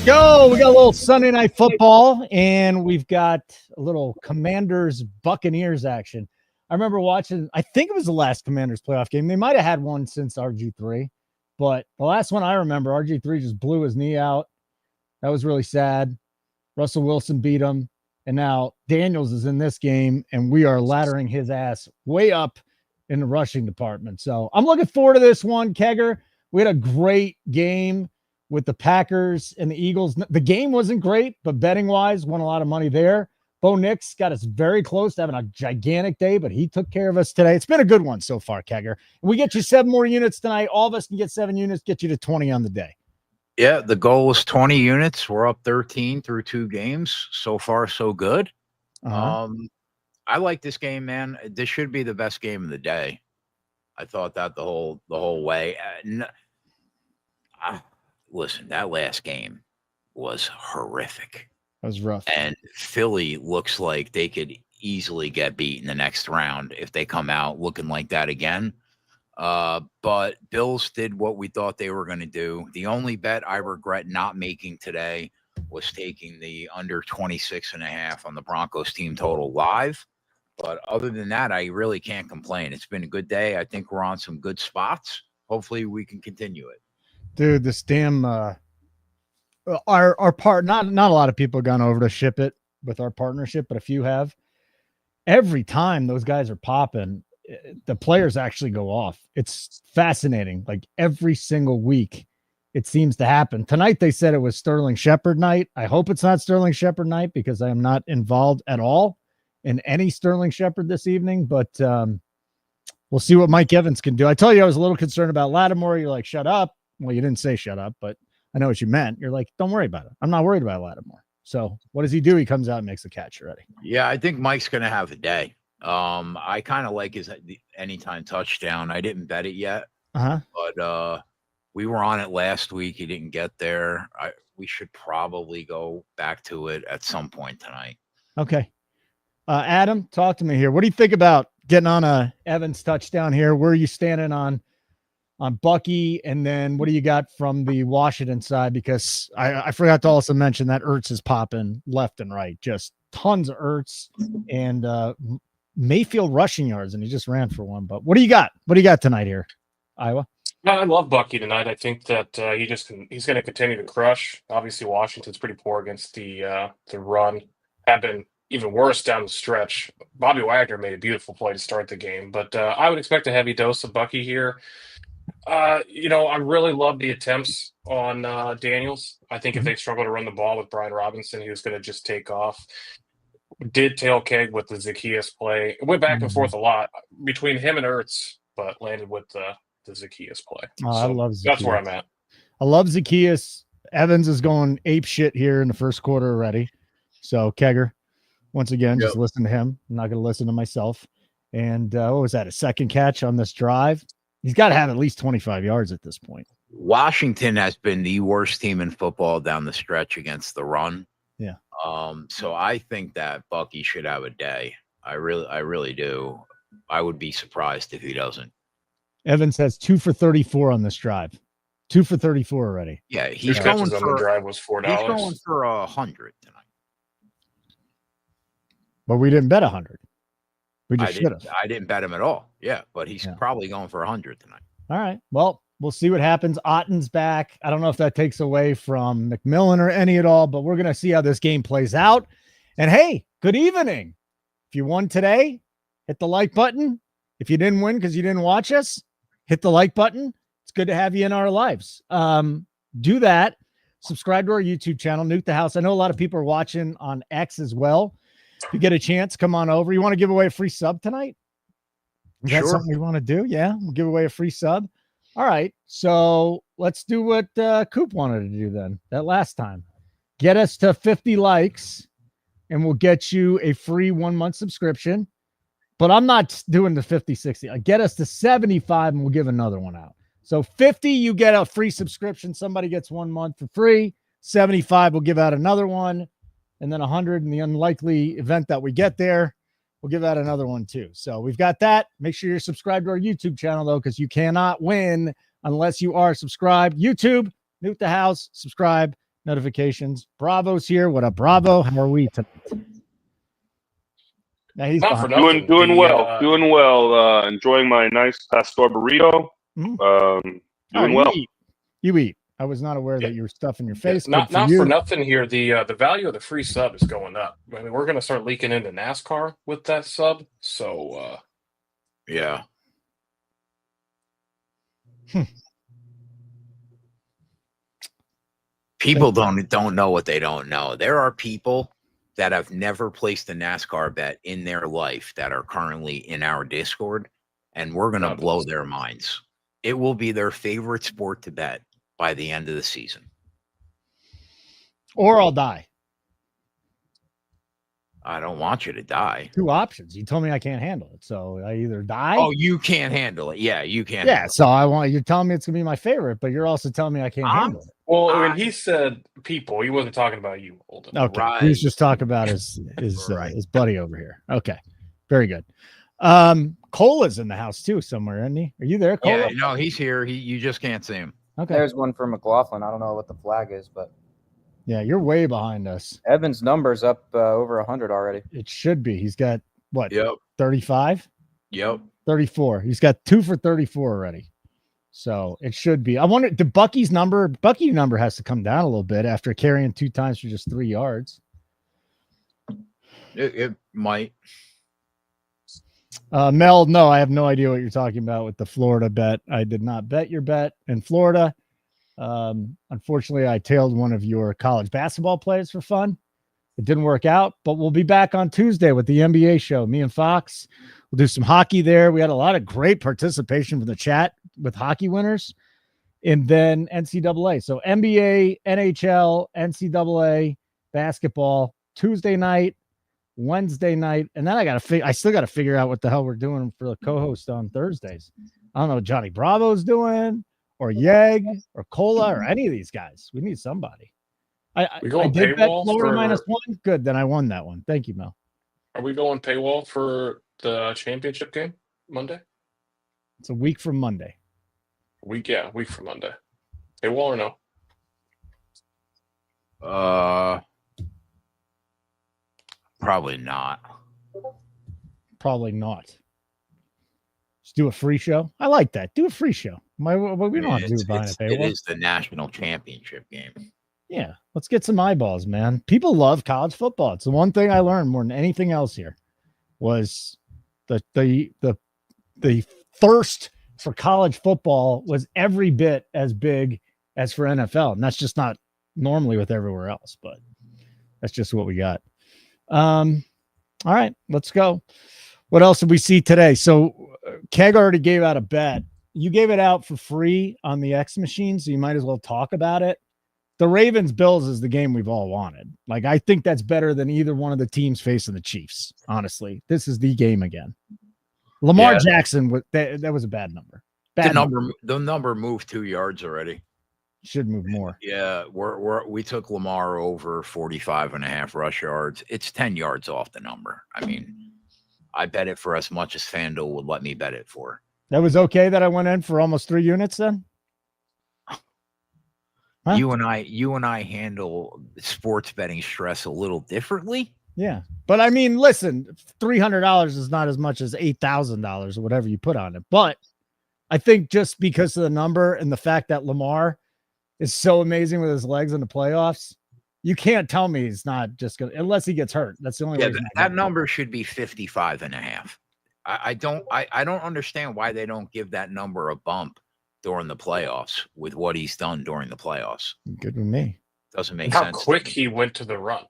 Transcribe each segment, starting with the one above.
go. We got a little Sunday night football, and we've got a little Commanders Buccaneers action. I remember watching, I think it was the last Commanders playoff game. They might have had one since RG3, but the last one I remember, RG3 just blew his knee out. That was really sad. Russell Wilson beat him, and now Daniels is in this game, and we are laddering his ass way up in the rushing department. So I'm looking forward to this one, Kegger. We had a great game with the Packers and the Eagles. The game wasn't great, but betting-wise, won a lot of money there. Bo Nix got us very close to having a gigantic day, but he took care of us today. It's been a good one so far, Kegger. We get you 7 more units tonight. All of us can get 7 units, get you to 20 on the day. Yeah, the goal was 20 units. We're up 13 through 2 games. So far, so good. I like this game, man. This should be the best game of the day. I thought that the whole way. Listen, that last game was horrific. That was rough. And Philly looks like they could easily get beat in the next round if they come out looking like that again. But Bills did what we thought they were going to do. The only bet I regret not making today was taking the under 26.5 on the Broncos team total live. But other than that, I really can't complain. It's been a good day. I think we're on some good spots. Hopefully we can continue it. Dude, this damn our part, not a lot of people have gone over to ship it with our partnership, but a few have. Every time those guys are popping, the players actually go off. It's fascinating. Like every single week it seems to happen. Tonight they said it was Sterling Shepard night. I hope it's not Sterling Shepard night because I am not involved at all in any Sterling Shepard this evening, but we'll see what Mike Evans can do. I tell you, I was a little concerned about Lattimore. You're like, shut up. Well, you didn't say shut up, but I know what you meant. You're like, don't worry about it. I'm not worried about Lattimore. So what does he do? He comes out and makes a catch already. Yeah, I think Mike's going to have a day. I kind of like his anytime touchdown. I didn't bet it yet, but we were on it last week. He didn't get there. We should probably go back to it at some point tonight. Okay. Adam, talk to me here. What do you think about getting on a Evans touchdown here? Where are you standing on Bucky? And then what do you got from the Washington side? Because I forgot to also mention that Ertz is popping left and right. Just tons of Ertz and Mayfield rushing yards, and he just ran for one. But what do you got? What do you got tonight here, Iowa? I love Bucky tonight. I think that he's going to continue to crush. Obviously, Washington's pretty poor against the run. Have been even worse down the stretch. Bobby Wagner made a beautiful play to start the game, but I would expect a heavy dose of Bucky here. I really love the attempts on Daniels. I think if they struggle to run the ball with Brian Robinson, he was going to just take off. Did tail keg with the Zacchaeus play. It went back and forth a lot between him and Ertz, but landed with the Zacchaeus play. I love Zacchaeus. That's where I'm at. I love Zacchaeus. Evans is going ape shit here in the first quarter already. So Kegger, once again, just listen to him. I'm not going to listen to myself. And what was that? A second catch on this drive? He's got to have at least 25 yards at this point. Washington has been the worst team in football down the stretch against the run. Yeah. So I think that Bucky should have a day. I really do. I would be surprised if he doesn't. Evans has 2 for 34 on this drive. 2 for 34 already. Yeah, he's going for on the drive was $4. He's going for 100 tonight. But we didn't bet 100. We just should have. I didn't bet him at all. Yeah, but he's probably going for 100 tonight. All right. Well, we'll see what happens. Otten's back. I don't know if that takes away from McMillan or any at all, but we're going to see how this game plays out. And hey, good evening. If you won today, hit the like button. If you didn't win because you didn't watch us, hit the like button. It's good to have you in our lives. Do that. Subscribe to our YouTube channel, Nuke the House. I know a lot of people are watching on X as well. If you get a chance, come on over. You want to give away a free sub tonight? Is that something you want to do? Yeah, we'll give away a free sub. All right, so let's do what Coop wanted to do then that last time. Get us to 50 likes, and we'll get you a free 1-month subscription. But I'm not doing the 50, 60. Get us to 75, and we'll give another one out. So 50, you get a free subscription. Somebody gets 1 month for free. 75, we'll give out another one. And then 100 in the unlikely event that we get there, we'll give out another one too. So we've got that. Make sure you're subscribed to our YouTube channel, though, because you cannot win unless you are subscribed. YouTube, Nuke the House, subscribe. notifications. Bravo's here. What up, Bravo? How are we tonight? Now he's Not for behind. nothing. Doing well. Enjoying my nice pastor burrito. Doing well. You eat. I was not aware that you were stuffing your face. Not for for nothing here. The value of the free sub is going up. I mean, we're going to start leaking into NASCAR with that sub. So, yeah. People don't know what they don't know. There are people that have never placed a NASCAR bet in their life that are currently in our Discord, and we're going to blow their minds. It will be their favorite sport to bet by the end of the season. Or I'll die. I don't want you to die. 2 options. You told me I can't handle it, so I either die. Oh, you can't handle it. Yeah, you can't. Yeah, so you're telling me it's gonna be my favorite, but you're also telling me I can't handle it. Well, when he said people, he wasn't talking about you, Holden. Okay, right. He was just talking about his buddy over here. Okay, very good. Cola's in the house too somewhere, isn't he? Are you there, Cola? Yeah, no, he's here. You just can't see him. Okay. There's one for McLaughlin. I don't know what the flag is, but Yeah, you're way behind us. Evan's number's up over 100 already. It should be. He's got what? Yep. 35? Yep. 34. He's got 2 for 34 already. So it should be. I wonder, Bucky's number has to come down a little bit after carrying 2 times for just 3 yards. It might. Mel, no, I have no idea what you're talking about with the Florida bet. I did not bet your bet in Florida. Unfortunately, I tailed one of your college basketball players for fun. It didn't work out, but we'll be back on Tuesday with the NBA show. Me and Fox, we'll do some hockey there. We had a lot of great participation from the chat with hockey winners, and then NCAA. So NBA, NHL, NCAA, basketball, Tuesday night, Wednesday night, and then I still got to figure out what the hell we're doing for the co-host on Thursdays. I don't know what Johnny Bravo's doing, or Yeg, or Cola, or any of these guys. We need somebody. I did bet Florida -1. Good, then I won that one. Thank you, Mel. Are we going paywall for the championship game Monday? It's a week from Monday. Week from Monday. Paywall or no? Probably not. Probably not. Just do a free show. I like that. Do a free show. We don't have to do it behind a paywall. It is the national championship game. Yeah, let's get some eyeballs, man. People love college football. It's the one thing I learned more than anything else here was the thirst for college football was every bit as big as for NFL, and that's just not normally with everywhere else, but that's just what we got. All right, let's go. What else did we see today? So Keg already gave out a bet. You gave it out for free on the X machine, so you might as well talk about it. The Ravens-Bills is the game we've all wanted. Like, I think that's better than either one of the teams facing the Chiefs, honestly. This is the game again. Lamar Jackson, that was a bad number. The number moved 2 yards already. Should move more. Yeah, we took Lamar over 45.5 rush yards. It's 10 yards off the number. I mean, I bet it for as much as FanDuel would let me bet it for. That was okay that I went in for almost 3 units then? Huh? You and I handle sports betting stress a little differently. Yeah. But I mean, listen, $300 is not as much as $8,000 or whatever you put on it. But I think just because of the number and the fact that Lamar is so amazing with his legs in the playoffs, you can't tell me he's not just going to, unless he gets hurt. That's the only way. That number should be 55.5. I don't understand why they don't give that number a bump during the playoffs with what he's done during the playoffs. Good with me. Doesn't make How sense. How quick he went to the run.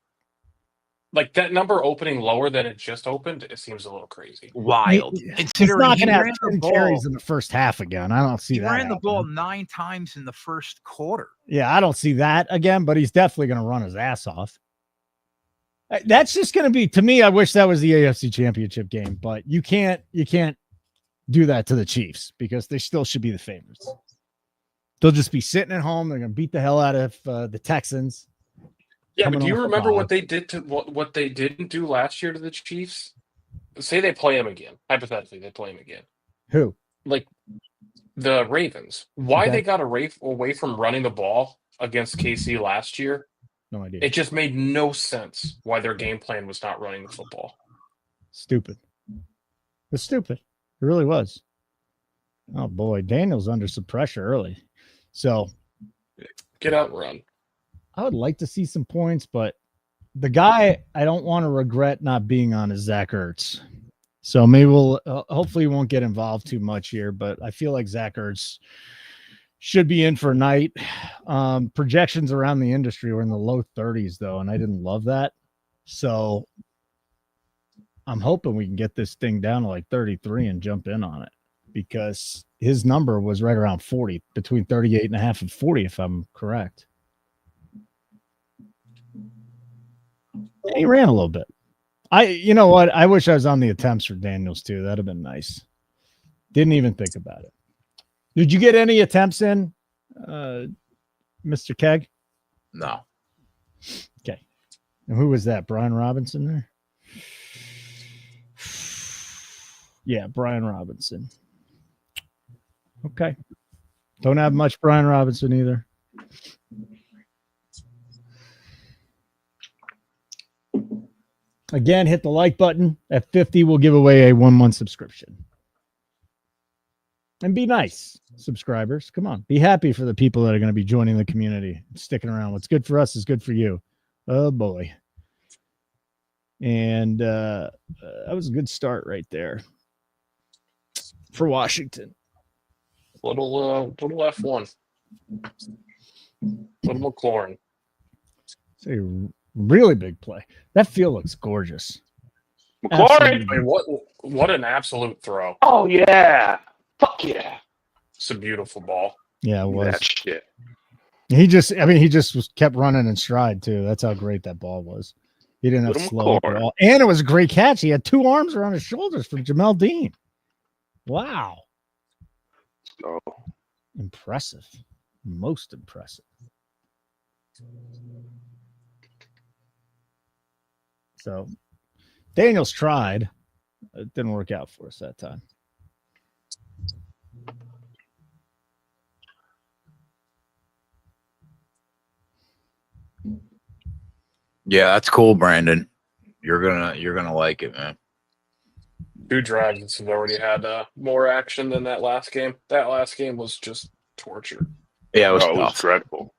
Like that number opening lower than it just opened, it seems a little crazy. Wild. He's not going to have 10 carries in the first half again. I don't see that. He ran the ball 9 times in the first quarter. Yeah, I don't see that again, but he's definitely going to run his ass off. That's just going to be, to me, I wish that was the AFC Championship game, but you can't do that to the Chiefs because they still should be the favorites. They'll just be sitting at home. They're going to beat the hell out of the Texans. Yeah, but do you remember what they did to what they didn't do last year to the Chiefs? Say they play them again. Hypothetically, they play them again. Who? Like the Ravens. Why they got away from running the ball against KC last year No idea. It just made no sense why their game plan was not running the football. Stupid. It was stupid. It really was. Oh, boy. Daniel's under some pressure early. So Get out and run. I would like to see some points, but the guy I don't want to regret not being on is Zach Ertz. So maybe we'll hopefully we won't get involved too much here, but I feel like Zach Ertz should be in for a night. Projections around the industry were in the low 30s, though, and I didn't love that. So I'm hoping we can get this thing down to like 33 and jump in on it, because his number was right around 40, between 38.5 and 40, if I'm correct. He ran a little bit. You know what? I wish I was on the attempts for Daniels too. That'd have been nice. Didn't even think about it. Did you get any attempts in, Mr. Keg? No. Okay. And who was that? Brian Robinson there? Yeah, Brian Robinson. Okay. Don't have much Brian Robinson either. Again, hit the like button. At 50, we'll give away a 1-month subscription. And be nice, subscribers. Come on. Be happy for the people that are going to be joining the community, sticking around. What's good for us is good for you. Oh, boy. And that was a good start right there for Washington. Little F1. Little McLaurin. It's a really big play. That field looks gorgeous. McLaurin. I mean, what an absolute throw. Oh, yeah. Fuck yeah. It's a beautiful ball. Yeah, it was. That shit. He just kept running in stride too. That's how great that ball was. He didn't have Little slow McLaurin. ball. And it was a great catch. He had 2 arms around his shoulders from Jamel Dean. Wow. Oh. Impressive. Most impressive. So Daniels tried. It didn't work out for us that time. Yeah, that's cool, Brandon. You're gonna like it, man. 2 drives have already had more action than that last game. That last game was just torture. Yeah, it was It was tough. dreadful.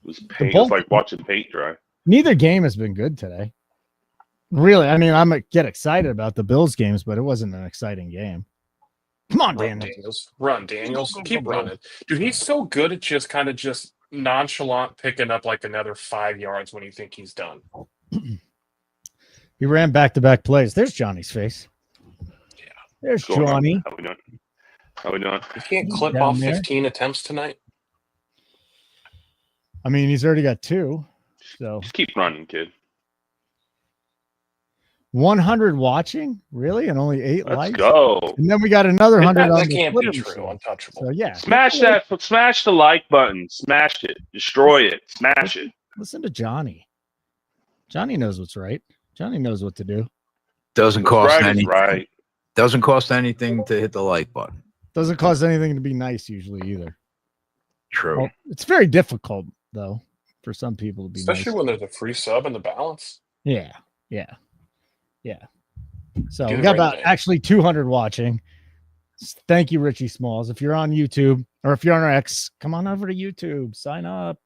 It was paint. It was like watching paint dry. Neither game has been good today. Really, I mean, I'm get excited about the Bills games, but it wasn't an exciting game. Come on, Run, Daniels. Daniels. Run, Daniels. Keep running. Dude, he's so good at just kind of just nonchalant picking up like another 5 yards when you think he's done. He ran back-to-back plays. There's Johnny's face. Yeah. There's Going on. Johnny. How we doing? You can't clip Down off there. 15 attempts tonight. I mean, he's already got 2. So Just keep running, kid. 100 watching? Really? And only 8 Let's likes? go. And then we got another 100 on That the can't Twitter be true. machine. Untouchable. So, yeah. Smash that. Smash the like button. Smash it. Destroy it. Smash it. Listen to Johnny. Johnny knows what's right. Johnny knows what to do. Doesn't cost Right is anything. right. Doesn't cost anything to hit the like button. Doesn't cost anything to be nice usually either. True. Well, it's very difficult, though, for some people to be Especially nice. when there's a free sub in the balance. Yeah. So Do we the got right about thing. actually 200 watching. Thank you, Richie Smalls. If you're on YouTube or if you're on our X, come on over to YouTube. Sign up.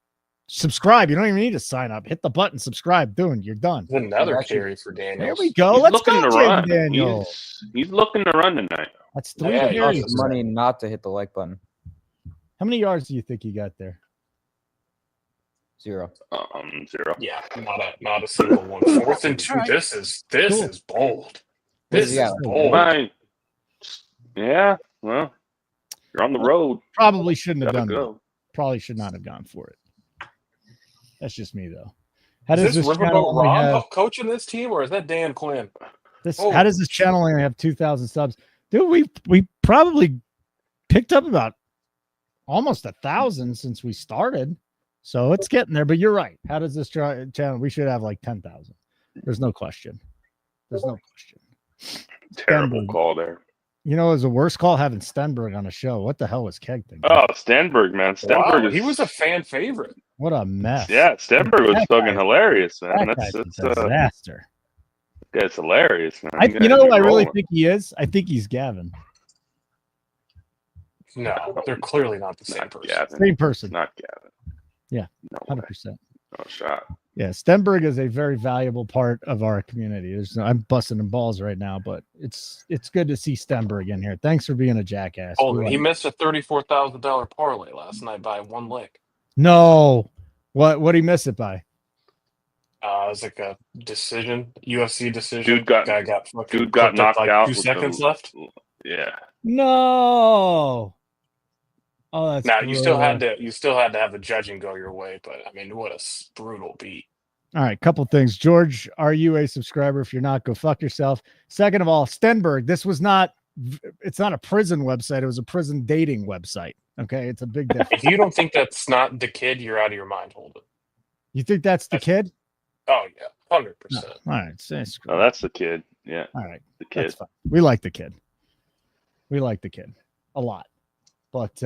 Subscribe. You don't even need to sign up. Hit the button. Subscribe. You're done. Another Actually, carry for Daniels. There we go. He's Let's looking go, to Jaden run. Daniel. He's looking to run tonight. That's 3 Yeah, carries. he Costs money not to hit the like button. How many yards do you think he got there? 0. 0. Yeah, not a single one. 4th and 2. All right. This is Cool. bold. This Yeah. is bold. Fine. Yeah. Well, you're on the road. Probably shouldn't have Gotta done that. go. Probably should not have gone for it. That's just me, though. How Is does this this channel Riverboat only Rob have, coaching this team, or is that Dan Quinn? how does this channel only have 2,000 subs? Dude, we probably picked up about almost 1,000 since we started. So it's getting there, but you're right. How does this channel? We should have like 10,000. There's no question. Terrible Denver. call there. You know, it was a worse call having Stenberg on a show. What the hell was Keg thinking? Oh, Stenberg, man. Stenberg Wow, is, he was a fan favorite. What a mess. Yeah, Stenberg was That fucking guy- hilarious, man. That That's guy's a disaster. it's hilarious, man. You know what I really think he is? I think he's Gavin. No, they're clearly not the same Not person. Gavin. Same person. Not Gavin. Yeah, No way. 100%. No shot. Yeah, Stenberg is a very valuable part of our community. I'm busting in balls right now, but it's good to see Stenberg in here. Thanks for being a jackass. Oh, We he like- missed a $34,000 parlay last night by one lick. No. What he miss it by? It was like a decision, UFC decision. Dude got Guy got fucking dude got clipped at, knocked like out 2 with seconds the- left. Yeah. No. Oh, that's Now you still had brutal. to have the judging go your way, but I mean, what a brutal beat. All right, couple things. George, are you a subscriber? If you're not, go fuck yourself. Second of all, Stenberg, it's not a prison website. It was a prison dating website. Okay, it's a big difference. If you don't think that's not the kid, you're out of your mind. Hold it. You think that's the kid? Oh yeah, 100%. No. All right, say screw Oh, it. that's the kid. Yeah, All right, the kid. that's fine. We like the kid. We like the kid a lot. But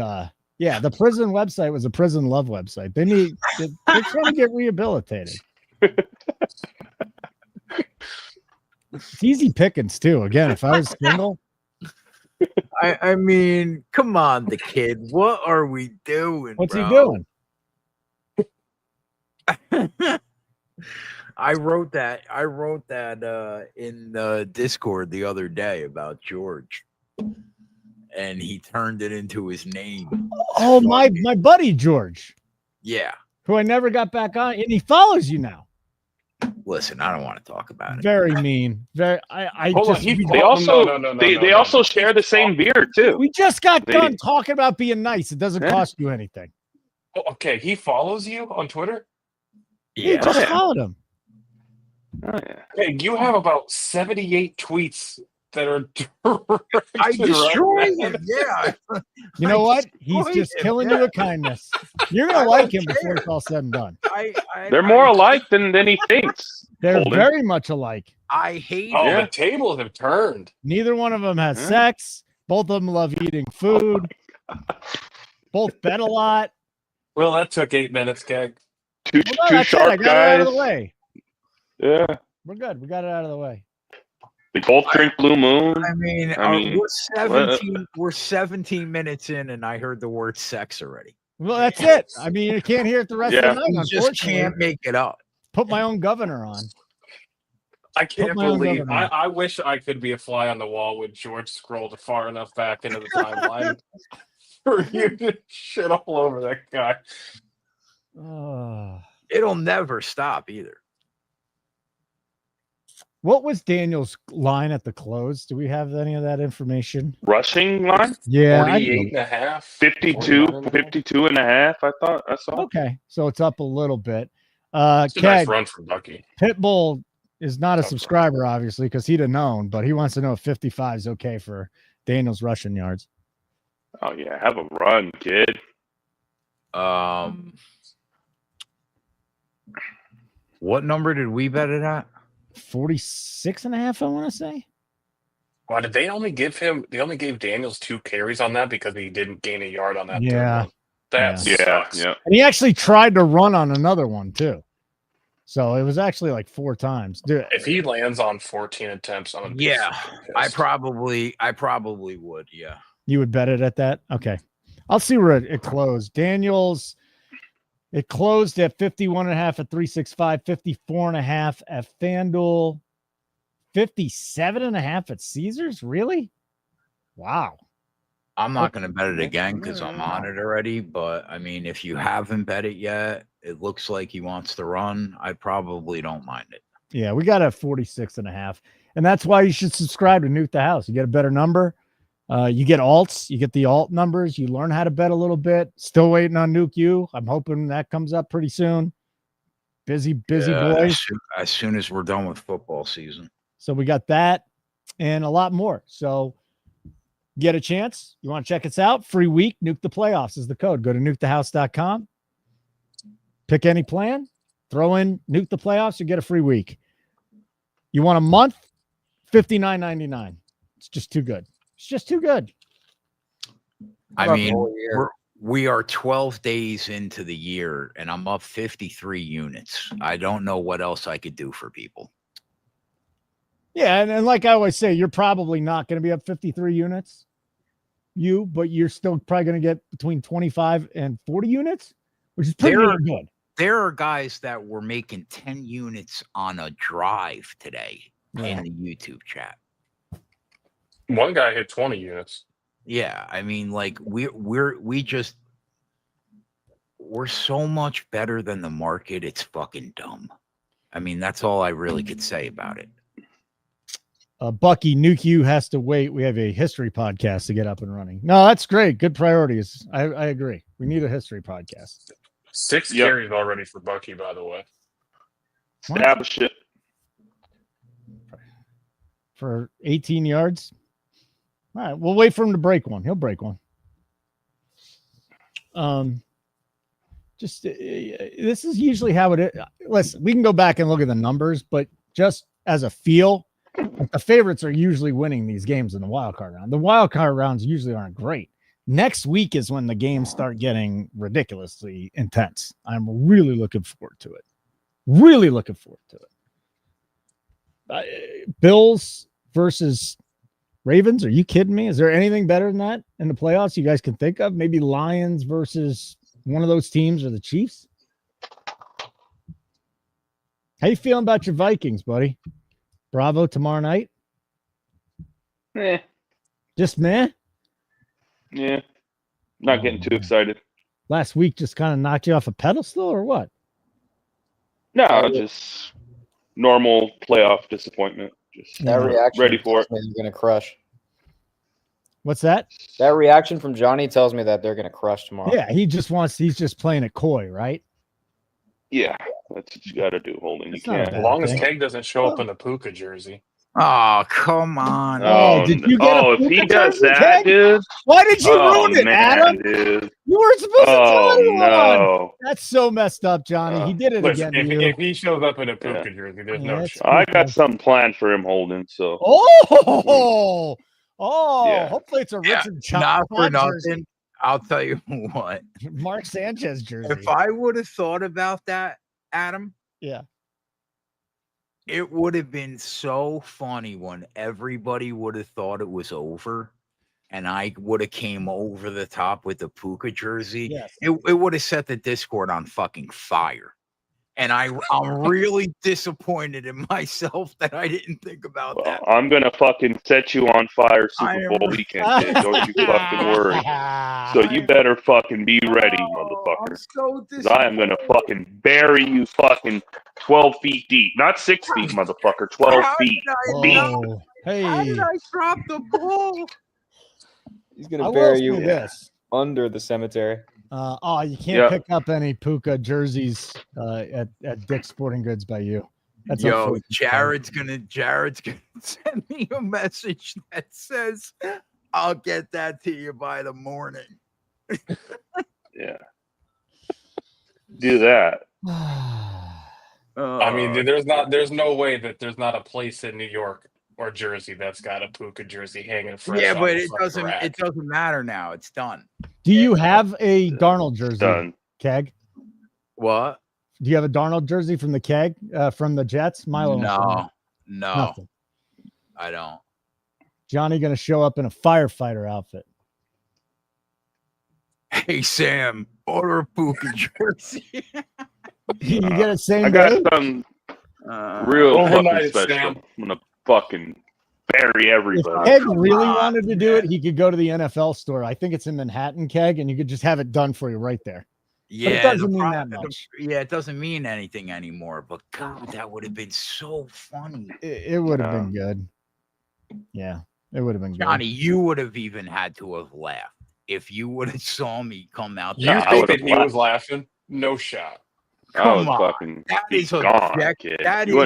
yeah, the prison website was a prison love website. They're trying to get rehabilitated. It's easy pickings too. Again, if I was single, I mean, come on, the kid. What are we doing? what's he bro? doing? I wrote that in the Discord the other day about George, and he turned it into his name. Oh, my buddy George, Yeah. who I never got back on, and he follows you now. Listen, I don't want to talk about it. Very mean. Very. I Hold on, just. They also no, they also share the same beer too. We just got They- done talking about being nice. It doesn't Yeah. cost you anything. Oh, okay, he follows you on Twitter. You Yeah. just yeah. followed him. Oh yeah. Hey, you have about 78 tweets that are. I directed destroy right him. at- Yeah. You know I what? He's destroyed just him, killing you yeah. with kindness. You're gonna I like don't him before care. it's all said and done. They're more alike than he thinks. They're Holden. very much alike. I hate Oh, it. Yeah. the tables have turned. Neither one of them has Yeah. sex. Both of them love eating food. Both bet a lot. Well, that took 8 minutes, Keg. Two Well, no, two that's it. I sharp got it out of guys. the way. Yeah. We're good. We got it out of the way. They both drink Blue Moon. I mean, I mean, we're 17 minutes in, and I heard the word sex already. Well, that's it. I mean, you can't hear it the rest Yeah. of the night. You just Unfortunately, can't make it up. put my own governor on. I can't my own believe. government. I wish I could be a fly on the wall when George scrolled far enough back into the timeline for you to shit all over that guy. It'll never stop either. What was Daniel's line at the close? Do we have any of that information? Rushing line Yeah. 48 and a half. 52, 49 and a half. 52 and a half. I thought I saw. Okay. So it's up a little bit. It's a nice Keg, run for Bucky. Pitbull is not a Okay. subscriber, obviously, because he'd have known, but he wants to know if 55 is okay for Daniel's rushing yards. Oh yeah, have a run, kid. What number did we bet it at? 46 and a half, I want to say. Why did they only give him? They only gave Daniels 2 carries on that because he didn't gain a yard on that. Yeah. third one. That Yeah. Yeah, sucks. yeah. And he actually tried to run on another one, too. So it was actually like 4 times. Dude, If he lands on 14 attempts, I'm gonna be Yeah, super I pissed. probably would. Yeah. you would bet it at that? Okay. I'll see where it closed. Daniel's, it closed at 51 and a half at 365, 54 and a half at FanDuel, 57 and a half at Caesars. Really? Wow. I'm not going to bet it again because I'm on it already. But I mean, if you haven't bet it yet, it looks like he wants to run. I probably don't mind it. Yeah, we got a 46 and a half. And that's why you should subscribe to Nuke the House. You get a better number. You get alts. You get the alt numbers. You learn how to bet a little bit. Still waiting on Nuke U. I'm hoping that comes up pretty soon. Busy Yeah, boys. as soon as we're done with football season. So we got that and a lot more. So get a chance. You want to check us out? Free week. Nuke the Playoffs is the code. Go to nukethehouse.com. Pick any plan. Throw in Nuke the Playoffs. You get a free week. You want a month? $59.99. It's just too good. It's just too good. I mean, we are 12 days into the year, and I'm up 53 units. I don't know what else I could do for people. Yeah, and like I always say, you're probably not going to be up 53 units, but you're still probably going to get between 25 and 40 units, which is pretty good. There are guys that were making 10 units on a drive today in the YouTube chat. One guy hit 20 units. Yeah, I mean, like we're so much better than the market. It's fucking dumb. I mean, that's all I really could say about it. Bucky, Nuke has to wait. We have a history podcast to get up and running. No, that's great. Good priorities. I agree. We need a history podcast. 6 carries already for Bucky, by the way. Establish it. For 18 yards. All right, we'll wait for him to break one. He'll break one. This is usually how it is. Listen, we can go back and look at the numbers, but just as a feel, the favorites are usually winning these games in the wild card round. The wild card rounds usually aren't great. Next week is when the games start getting ridiculously intense. I'm really looking forward to it. Bills versus Ravens. Are you kidding me? Is there anything better than that in the playoffs you guys can think of? Maybe Lions versus one of those teams or the Chiefs? How you feeling about your Vikings, buddy? Bravo tomorrow night? Just meh? Yeah. Not getting too excited. Last week just kind of knocked you off a pedestal or what? No, just normal playoff disappointment. Just that reaction ready for it. They're going to crush. What's that? That reaction from Johnny tells me that they're going to crush tomorrow. Yeah, he's just playing it coy, right? Yeah, that's what you got to do, Holden. You can't. As long as Keg doesn't show up in a Puka jersey. Oh, come on. Did you get if he does that, dude. Why did you ruin it, Adam? Dude. You were supposed to tell everyone. No. That's so messed up, Johnny. He did it Listen, again. if he shows up in a Puka jersey, there's no shot. I got something planned for him, Holden. So. Hopefully it's a Richard Not for nothing. Jersey. I'll tell you what. Mark Sanchez jersey. If I would have thought about that, Adam. Yeah. It would have been so funny when everybody would have thought it was over and I would have came over the top with the Puka jersey. Yes. It would have set the Discord on fucking fire. And I'm really disappointed in myself that I didn't think about that. I'm going to fucking set you on fire Super Bowl weekend, kid. Don't you fucking worry. So you better fucking be ready, motherfucker. I am going to fucking bury you fucking 12 feet deep. Not 6 feet, motherfucker. 12 feet deep. Hey. How did I drop the ball? He's going to bury you under the cemetery. You can't pick up any Puka jerseys at Dick's Sporting Goods by you. That's Jared's gonna send me a message that says, "I'll get that to you by the morning." Yeah, do that. I mean, there's no way that there's not a place in New York or Jersey that's got a Puka jersey hanging fresh. Yeah, but it doesn't matter now. It's done. Do you have a Darnold jersey, done. Keg? What? Do you have a Darnold jersey from the Keg, from the Jets? Milo? No. Nothing. I don't. Johnny going to show up in a firefighter outfit. Hey, Sam, order a Puka jersey. You get it same I day? got some real fucking special. Sam. I'm going to fucking bury everybody. If Keg really wanted to do it, he could go to the NFL store. I think it's in Manhattan, Keg, and you could just have it done for you right there. Yeah, but it doesn't mean that much. It doesn't mean anything anymore. But God, that would have been so funny. It would have been good. Yeah, it would have been good. Johnny, you would have even had to have laughed if you would have saw me come out. You think that he was laughing? No shot. I was fucking gone, kid. You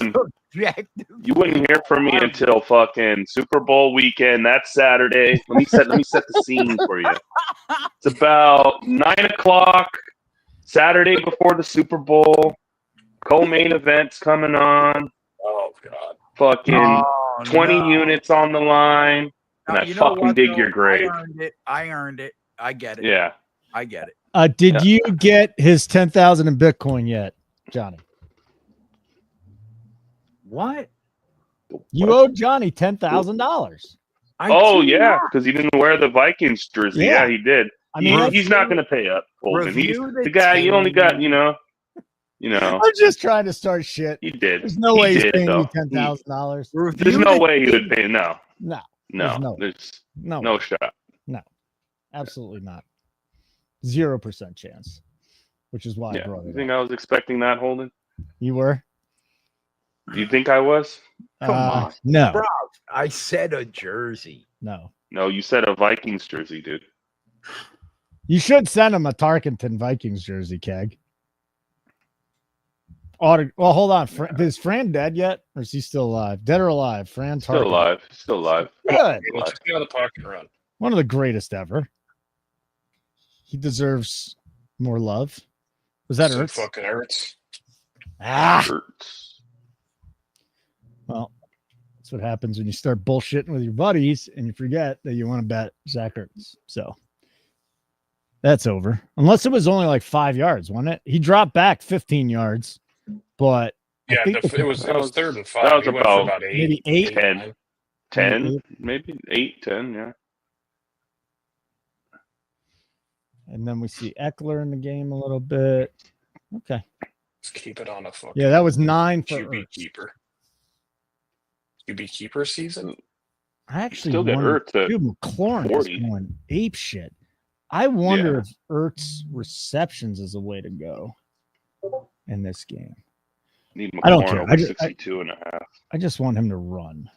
wouldn't hear from me until fucking Super Bowl weekend. That's Saturday. Let me set the scene for you. It's about 9:00 Saturday before the Super Bowl. Co-main events coming on. Oh God. Fucking 20 units on the line. And I fucking dig your grade. I earned it. I get it. Yeah. I get it. Did you get his 10,000 in Bitcoin yet, Johnny? What? You owed Johnny $10,000. Oh, yeah, because he didn't wear the Vikings jersey. Yeah, he did. I mean, he's not going to pay up, Colton. He's the guy. You only got, I'm just trying to start shit. He did. There's no way he's paying you $10,000. There's no way he would pay. No. There's no shot. No, absolutely not. 0% chance. Which is why I brought it. You think I was expecting that, Holden? You were? Do you think I was? Come on. No. Bro, I said a jersey. No, you said a Vikings jersey, dude. You should send him a Tarkenton Vikings jersey, Keg. Well, hold on. Is Fran dead yet? Or is he still alive? Dead or alive? Fran Tarkenton. Still alive. Good. Let's just get on the pocket run. One of the greatest ever. He deserves more love. Was that Ertz? Fucking Ertz. Ertz. Well, that's what happens when you start bullshitting with your buddies and you forget that you want to bet Zach Ertz. So that's over. Unless it was only like 5 yards, wasn't it? He dropped back 15 yards, but it was 3rd and 5. That was about 8, maybe 8, 10, maybe 8, 10, yeah. And then we see Eckler in the game a little bit. Okay. Let's keep it on a fucking. Yeah, that was 9 for QB keeper. QB keeper season. I actually still get Ertz at McLaurin 40. is going ape shit. I wonder if Ertz receptions is a way to go in this game. Need I don't care. over 62 and a half. I just want him to run.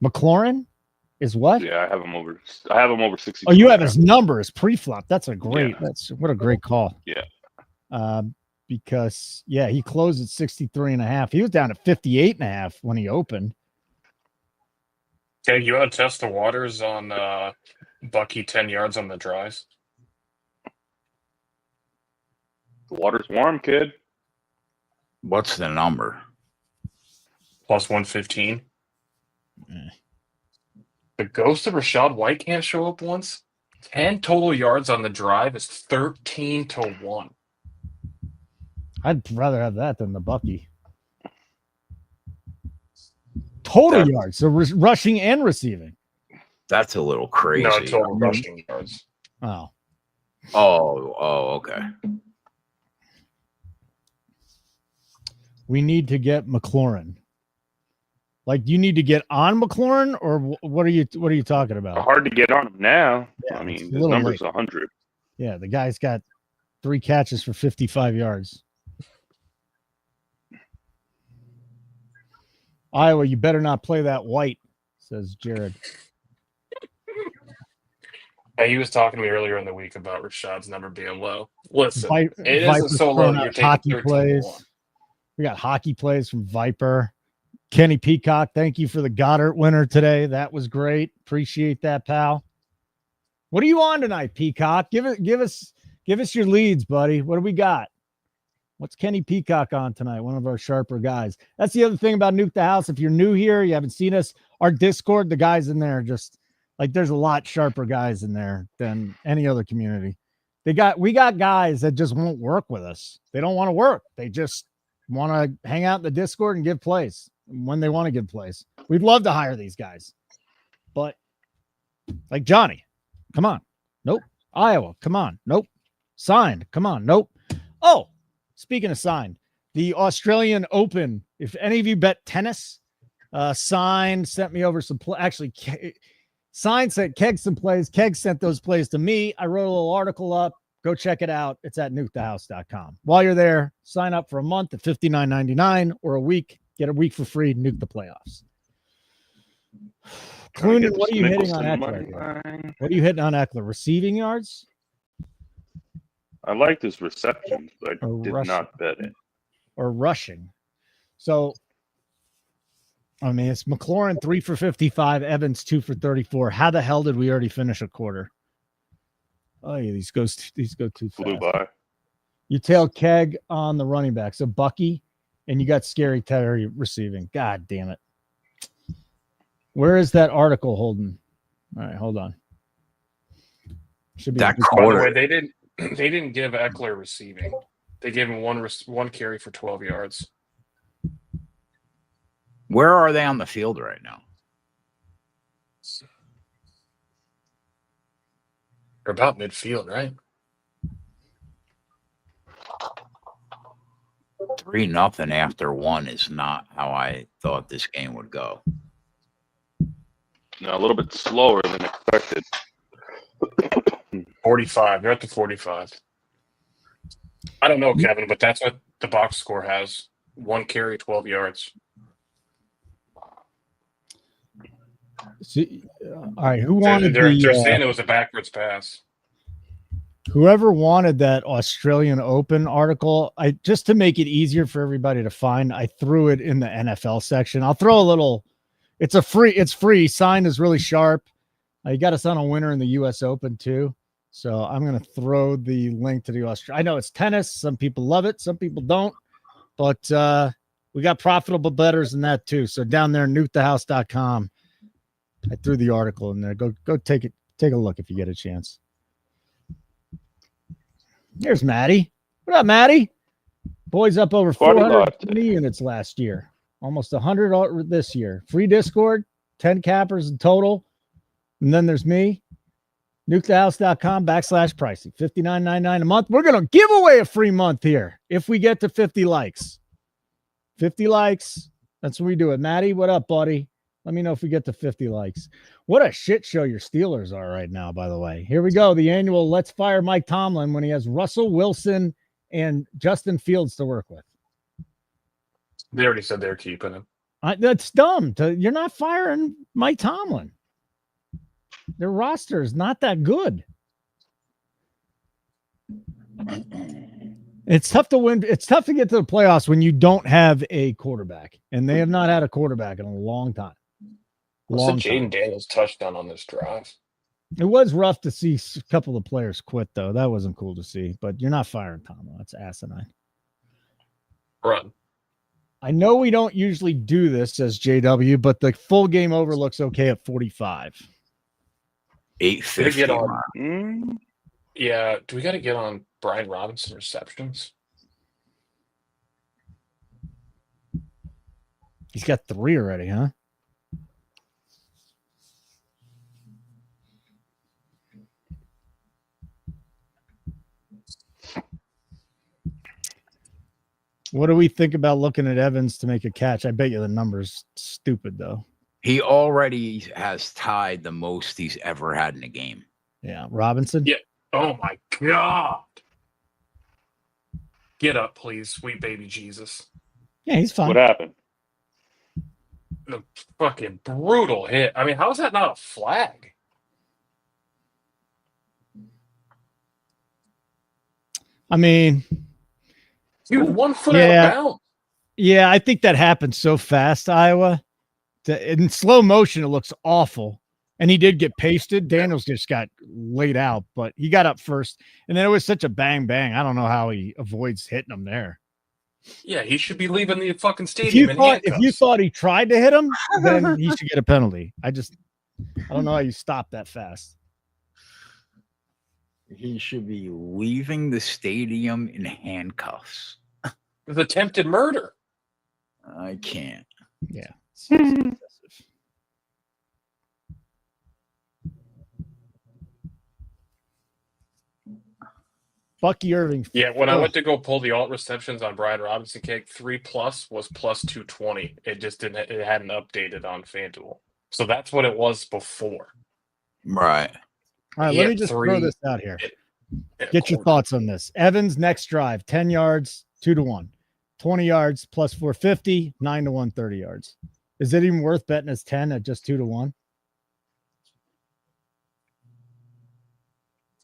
McLaurin is what? Yeah, I have him over 62. Oh, you have his number as pre-flop. That's a great. What a great call. Yeah. Because he closed at 63 and a half. He was down at 58 and a half when he opened. Okay, you want to test the waters on Bucky 10 yards on the drives? The water's warm, kid. What's the number? Plus 115. The ghost of Rashad White can't show up once. 10 total yards on the drive is 13-1. I'd rather have that than the Bucky. Total yards, so rushing and receiving. That's a little crazy. No, total rushing yards. Oh, okay. We need to get McLaurin. Like, you need to get on McLaurin, or what are you talking about? Hard to get on him now. Yeah, I mean, his number's 100. Yeah, the guy's got 3 catches for 55 yards. Iowa, you better not play that White, says Jared. Hey, he was talking to me earlier in the week about Rashad's number being low. Listen, it Viper's isn't so low. You're hockey taking plays. We got hockey plays from Viper. Kenny Peacock, thank you for the Goddard winner today. That was great. Appreciate that, pal. What are you on tonight, Peacock? Give us your leads, buddy. What do we got? What's Kenny Peacock on tonight? One of our sharper guys. That's the other thing about Nuke the House. If you're new here, you haven't seen us, our Discord, the guys in there just like there's a lot sharper guys in there than any other community. We got guys that just won't work with us. They don't want to work. They just want to hang out in the Discord and give plays when they want to give plays. We'd love to hire these guys. But like Johnny, come on. Nope. Iowa, come on. Nope. Signed. Come on. Nope. Oh, speaking of signed, the Australian Open, if any of you bet tennis, signed, sent me over some actually signed, sent Keg some plays. Keg sent those plays to me. I wrote a little article up. Go check it out. It's at nukethehouse.com. While you're there, sign up for a month at $59.99 or a week. Get a week for free. Nuke the playoffs. Clunan, what are you hitting on Eckler? What are you hitting on Eckler? Receiving yards? I liked his receptions, but I did not bet it. Or rushing. So, I mean, it's McLaurin 3 for 55, Evans 2 for 34. How the hell did we already finish a quarter? Oh, yeah, these go too fast. Flew by. You tail Keg on the running back. So Bucky, and you got Scary Terry receiving. God damn it. Where is that article, Holden? All right, hold on. Should be that By the quarter. way, they didn't give Eckler receiving. They gave him one carry for 12 yards. Where are they on the field right now? They're about midfield, right? 3-0 after one is not how I thought this game would go. No, a little bit slower than expected. 45. They're at the 45. I don't know, Kevin, but that's what the box score has. One carry, 12 yards. See, all right, who wanted they're saying it was a backwards pass. Whoever wanted that Australian Open article, just to make it easier for everybody to find, I threw it in the NFL section. I'll throw a little. It's free. Sign is really sharp. You got us on a winner in the U.S. Open too. So I'm going to throw the link to the Australia. I know it's tennis. Some people love it. Some people don't. But we got profitable bettors in that too. So down there, nukethehouse.com. I threw the article in there. Go take a look if you get a chance. There's Maddie. What up, Maddie? Boys up over 420 units last year. Almost 100 this year. Free Discord, 10 cappers in total. And then there's me. nukethehouse.com/pricey. $59.99 a month. We're going to give away a free month here if we get to 50 likes. 50 likes. That's what we do it. Maddie, what up, buddy? Let me know if we get to 50 likes. What a shit show your Steelers are right now, by the way. Here we go. The annual Let's Fire Mike Tomlin when he has Russell Wilson and Justin Fields to work with. They already said they're keeping him. That's dumb. You're not firing Mike Tomlin. Their roster is not that good. It's tough to win. It's tough to get to the playoffs when you don't have a quarterback. And they have not had a quarterback in a long time. What's the Jaden Daniels touchdown on this drive? It was rough to see a couple of players quit, though. That wasn't cool to see. But you're not firing Tomlin. That's asinine. Run. I know we don't usually do this as JW, but the full game over looks okay at 45. 850. Yeah. Do we got to get on Brian Robinson receptions? He's got 3 already, huh? What do we think about looking at Evans to make a catch? I bet you the number's stupid, though. He already has tied the most he's ever had in a game. Yeah. Robinson? Yeah. Oh, my God. Get up, please, sweet baby Jesus. Yeah, he's fine. What happened? The fucking brutal hit. I mean, how is that not a flag? I mean, he was 1 foot out of bounds. Yeah, I think that happened so fast, Iowa. In slow motion, it looks awful. And he did get pasted. Daniels just got laid out, but he got up first. And then it was such a bang. I don't know how he avoids hitting him there. Yeah, he should be leaving the fucking stadium. If you thought he tried to hit him, then he should get a penalty. I don't know how you stop that fast. He should be leaving the stadium in handcuffs. With attempted murder. I can't. Yeah. Bucky Irving. Yeah, when I went to go pull the alt receptions on Brian Robinson kick, 3+ was plus 220. It just didn't. It hadn't updated on FanDuel, so that's what it was before. Right. All right. Let me just throw this out here. Get your thoughts on this. Evans next drive, 10 yards, 2-1, 20 yards plus 450, 9-1, 30 yards. Is it even worth betting as 10 at just 2-1?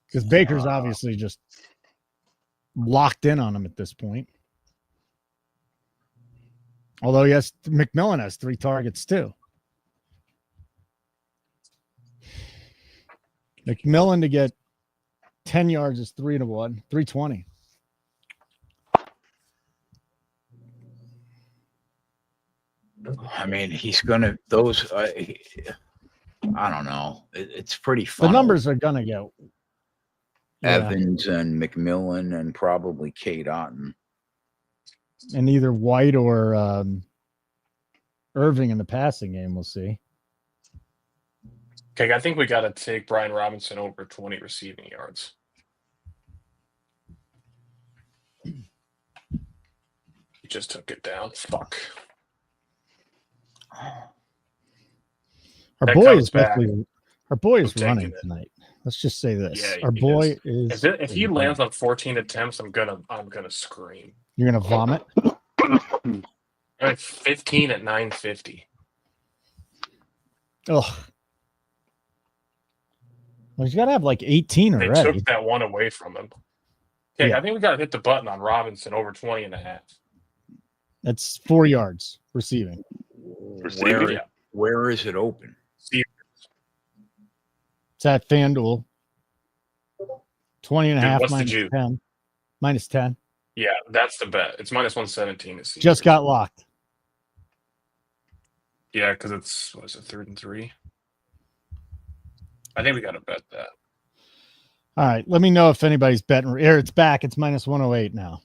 Because Baker's obviously just locked in on him at this point. Although, yes, McMillan has 3 targets too. McMillan to get 10 yards is 3-1, 320. I mean, he's gonna those. I don't know. It's pretty fun. The numbers are gonna go. Evans and McMillan and probably Kate Otten. And either White or Irving in the passing game. We'll see. Okay, I think we got to take Brian Robinson over 20 receiving yards. He just took it down. Fuck. Our boy is running tonight. Let's just say this. Yeah, our boy is. If he lands on 14 attempts, I'm gonna scream. You're gonna vomit. All right, 15 at 950. Oh. Well, he's got to have like 18 already. They took that one away from him. Okay, yeah. I think we got to hit the button on Robinson over 20.5. That's 4 yards receiving. Where is it open? It's at FanDuel. 20.5 minus 10. Minus 10. Yeah, that's the bet. It's minus 117. Just got locked. Yeah, because it's, 3rd and 3? I think we got to bet that. All right. Let me know if anybody's betting. Here, it's back. It's minus 108 now.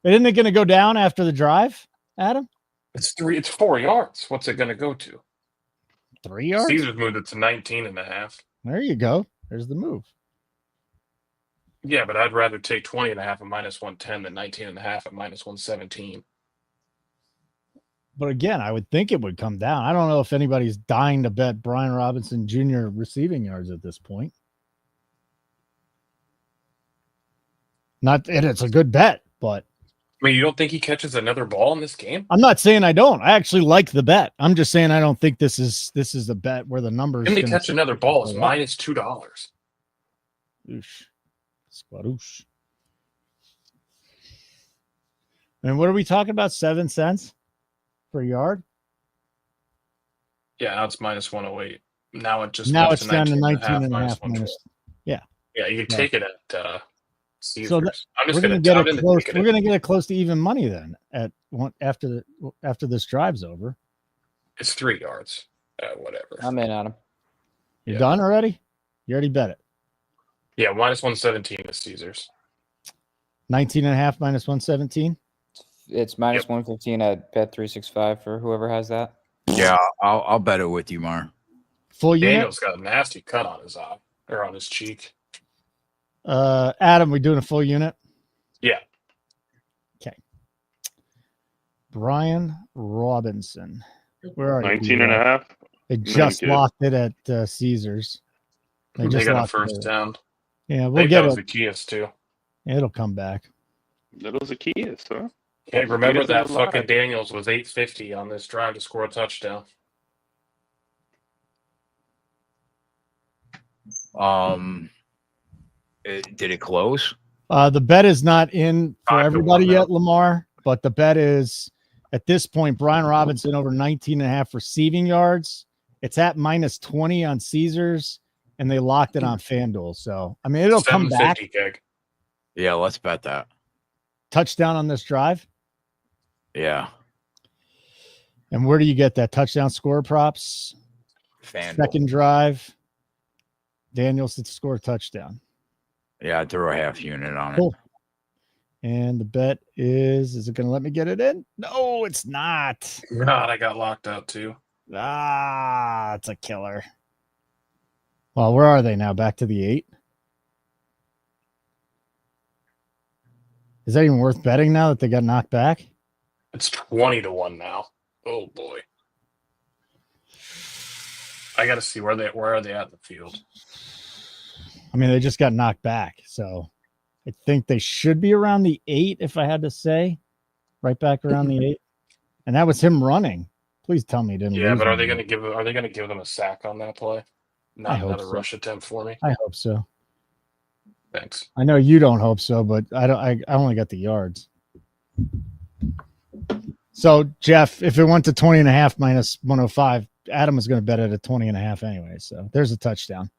But isn't it going to go down after the drive, Adam? It's 4 yards. What's it going to go to? 3 yards? Caesars moved it to 19.5. There you go. There's the move. Yeah, but I'd rather take 20.5 at minus 110 than 19.5 at minus 117. But again, I would think it would come down. I don't know if anybody's dying to bet Brian Robinson Jr. receiving yards at this point. It's a good bet, but I mean, you don't think he catches another ball in this game? I'm not saying I don't. I actually like the bet. I'm just saying I don't think this is a bet where the numbers. Can they catch another ball? It's minus $2. Oosh. Squadoosh. And what are we talking about? 7 cents per yard? Yeah, now it's minus 108. Now it's down to 19.5 minus. Yeah. Yeah, you can take it at Caesars. So we're going to get it close. We're going to get it close to even money then after this drive's over. It's 3 yards. Whatever. I'm in on him. You're done already? You already bet it. Yeah, minus 117 is Caesars. 19.5 minus 117. It's minus 115 at Bet365 for whoever has that. Yeah, I'll bet it with you, Mar. Full unit. Daniel's got a nasty cut on his eye or on his cheek. Adam, we doing a full unit? Yeah. Okay. Brian Robinson. Where are 19.5. They just locked it at Caesars. They got a first down. Yeah, we'll get it. Zacchaeus too. It'll come back. Little Zacchaeus, huh? Hey, remember that fucking Daniels was 850 on this drive to score a touchdown. Did it close? The bet is not in for everybody yet, Lamar, but the bet is at this point, Brian Robinson over 19.5 receiving yards. It's at minus 20 on Caesars, and they locked it on FanDuel. So, I mean, it'll come back. Gig. Yeah, let's bet that. Touchdown on this drive? Yeah. And where do you get that touchdown score props? FanDuel. Second drive. Daniels to score a touchdown. Yeah, I threw a half unit on it. Cool. And the bet is it going to let me get it in? No, it's not. God, I got locked out too. It's a killer. Well, where are they now? Back to the 8? Is that even worth betting now that they got knocked back? It's 20-1 now. Oh boy. I got to see where are they at in the field. I mean, they just got knocked back, so I think they should be around the 8, if I had to say, right back around the 8. And that was him running. Please tell me he didn't. Yeah, but are they going to give them a sack on that play? Not another rush attempt for me. I hope so. Thanks. I know you don't hope so, but I only got the yards. So Jeff, if it went to 20.5 minus 105, Adam was going to bet it at 20.5 anyway. So there's a touchdown.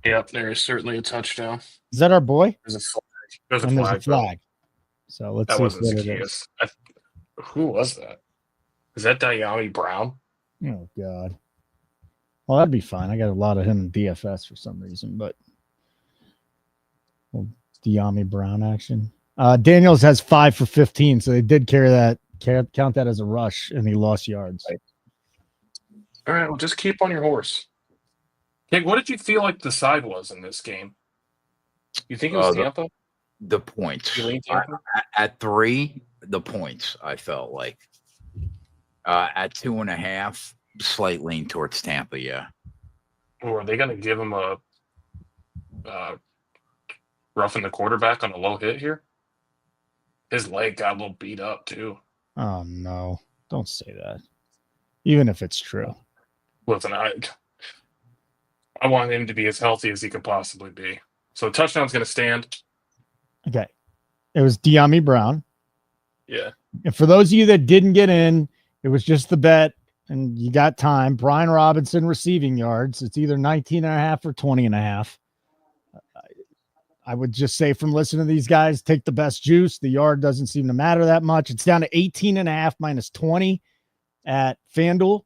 Yep, there is certainly a touchdown. Is that our boy? There's a flag. There's a flag. So let's see what it is. Who was that? Is that Diami Brown? Oh, God. Well, that'd be fine. I got a lot of him in DFS for some reason, but Diami Brown action. Daniels has 5 for 15, so they did count that as a rush, and he lost yards. All right, well, just keep on your horse. Hey, what did you feel like the side was in this game? You think it was Tampa? The points. You lean Tampa? At 3, the points, I felt like. At 2.5, slight lean towards Tampa, yeah. Or are they going to give him a roughing the quarterback on a low hit here? His leg got a little beat up, too. Oh, no. Don't say that. Even if it's true. Listen, I want him to be as healthy as he could possibly be. So touchdown's going to stand. Okay. It was Diami Brown. Yeah. And for those of you that didn't get in, it was just the bet, and you got time. Brian Robinson receiving yards. It's either 19.5 or 20.5. I would just say from listening to these guys, take the best juice. The yard doesn't seem to matter that much. It's down to 18.5 minus 20 at FanDuel.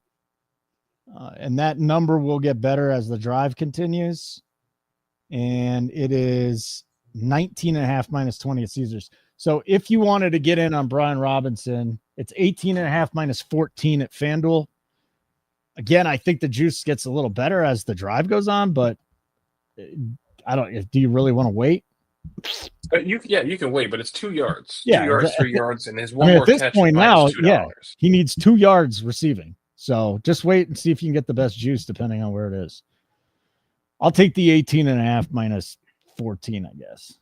And that number will get better as the drive continues. And it is 19.5 minus 20 at Caesars. So if you wanted to get in on Brian Robinson, it's 18.5 minus 14 at FanDuel. Again, I think the juice gets a little better as the drive goes on, but do you really want to wait? You can wait, but it's 2 yards. Yeah, 2 yards, 3 yards, and his one at more this catch point now, $2. yeah, he needs 2 yards receiving. So just wait and see if you can get the best juice depending on where it is. I'll take the 18.5 minus 14, I guess.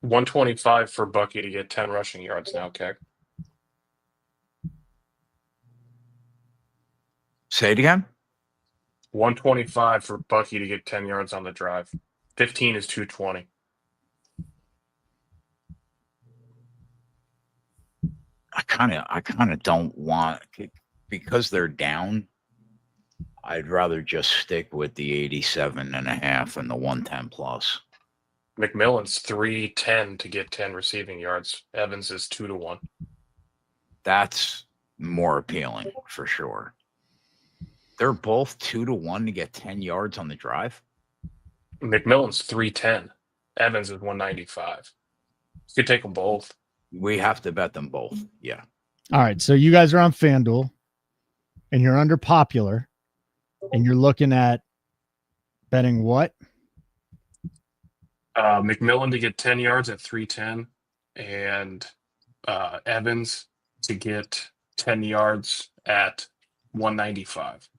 125 for Bucky to get 10 rushing yards now, Keg. Say it again. 125 for Bucky to get 10 yards on the drive. 15 is 220. I kind of don't want, because they're down. I'd rather just stick with the 87.5 and the 110 plus. McMillan's 310 to get 10 receiving yards. Evans is 2-1. That's more appealing for sure. They're both 2-1 to get 10 yards on the drive. McMillan's 310. Evans is 195. You could take them both. We have to bet them both. Yeah. All right. So you guys are on FanDuel and you're under popular and you're looking at betting what? McMillan to get 10 yards at 310 and Evans to get 10 yards at 195.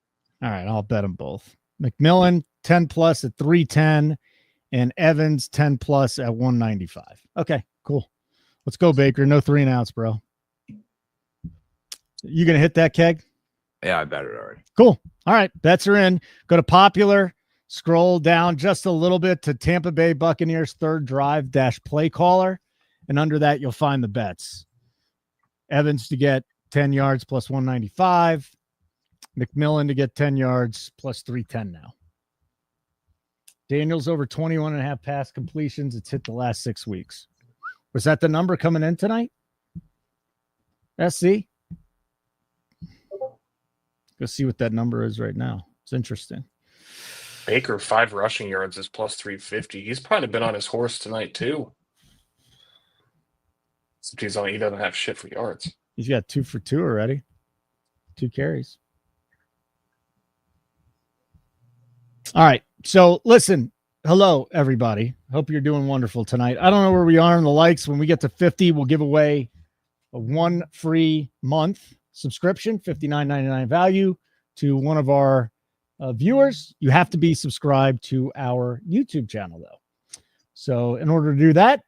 All right. I'll bet them both. McMillan 10 plus at 310 and Evans 10 plus at 195. Okay, cool. Let's go, Baker. No 3 and outs, bro. You going to hit that, Keg? Yeah, I bet it already. Cool. All right. Bets are in. Go to popular. Scroll down just a little bit to Tampa Bay Buccaneers third drive - play caller. And under that, you'll find the bets. Evans to get 10 yards plus 195. McMillan to get 10 yards plus 310 now. Daniels over 21.5 pass completions. It's hit the last 6 weeks. Was that the number coming in tonight? SC? Go see what that number is right now. It's interesting. Baker, 5 rushing yards is plus 350. He's probably been on his horse tonight, too. Except he doesn't have shit for yards. He's got 2 for 2 already. 2 carries. All right. So listen, hello, everybody. Hope you're doing wonderful tonight. I don't know where we are in the likes. When we get to 50, we'll give away a 1 free month subscription, $59.99 value to one of our viewers. You have to be subscribed to our YouTube channel, though. So in order to do that,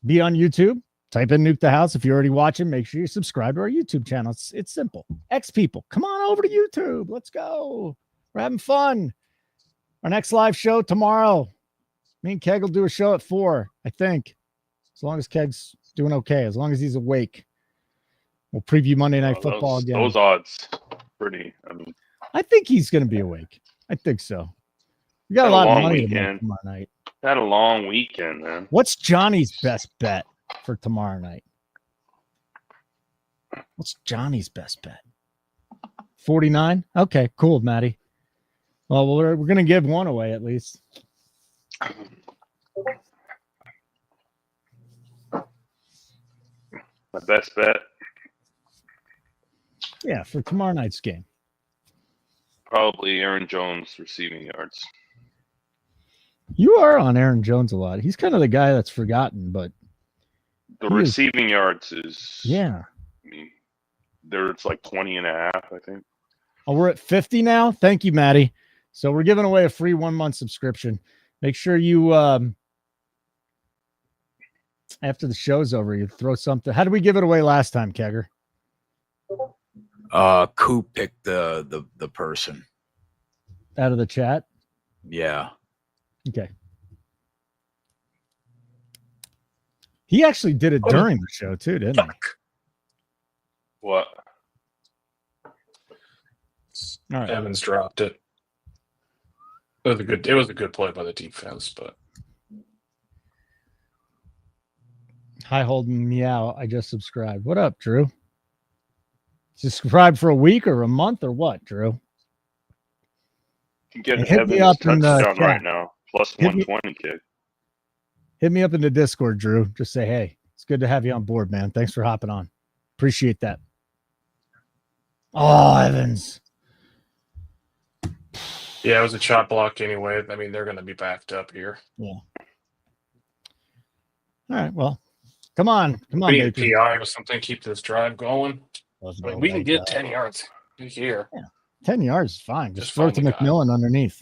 be on YouTube. Type in Nuke the House. If you're already watching, make sure you subscribe to our YouTube channel. It's simple. X people, come on over to YouTube. Let's go. We're having fun. Our next live show tomorrow. Me and Keg will do a show at 4, I think. As long as Keg's doing okay. As long as he's awake. We'll preview Monday Night Football again. Those odds, pretty. I think he's going to be awake. I think so. We got a lot of money to make tomorrow night. Had a long weekend, man. What's Johnny's best bet for tomorrow night? What's Johnny's best bet? 49? Okay, cool, Maddie. Well, we're going to give one away at least. My best bet? Yeah, for tomorrow night's game. Probably Aaron Jones receiving yards. You are on Aaron Jones a lot. He's kind of the guy that's forgotten, but the receiving yards is, yeah. I mean, it's like 20 and a half, I think. Oh, we're at 50 now. Thank you, Maddie. So we're giving away a free 1-month subscription. Make sure you, after the show's over, you throw something. How did we give it away last time, Kegger? Coop picked the person out of the chat. Yeah. Okay. He actually did it during the show too, didn't he? What? All right. Evans dropped it. It was a good play by the defense, but Hi Holden Meow. I just subscribed. What up, Drew? Subscribe for a week or a month or what, Drew? You can get Evans touchdown right now. Plus 120 kick. Hit me up in the Discord, Drew. Just say, hey, it's good to have you on board, man. Thanks for hopping on. Appreciate that. Oh, Evans. Yeah, it was a chop block anyway. I mean, they're going to be backed up here. Yeah. All right, well, come on. We need a PI or something. Keep this drive going. We can get 10 yards here. Yeah. 10 yards is fine. Just throw it to McMillan underneath.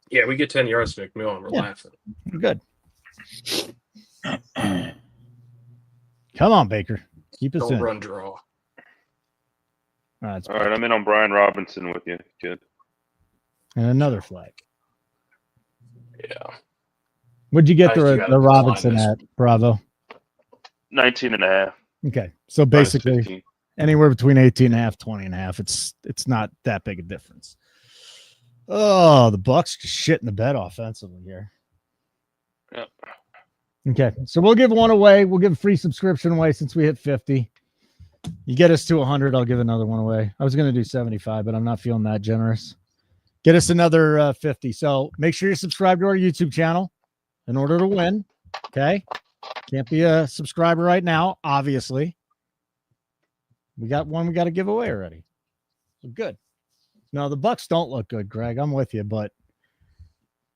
Yeah, we get 10 yards to McMillan. We're laughing. We're good. Come on, Baker. Keep us in. Run draw. All right, I'm in on Brian Robinson with you, kid. And another flag. Yeah. What'd you get the Robinson at, Bravo? 19 and a half. Okay. So basically anywhere between 18 and a half, 20 and a half. It's not that big a difference. Oh, the Bucs just shitting the bed offensively here. Yep. Okay. So we'll give one away. We'll give a free subscription away since we hit 50. You get us to 100, I'll give another one away. I was going to do 75, but I'm not feeling that generous. Get us another 50. So make sure you subscribe to our YouTube channel in order to win. Okay. Can't be a subscriber right now, obviously. We got one we got to give away already. So good. No, the Bucs don't look good, Greg. I'm with you, but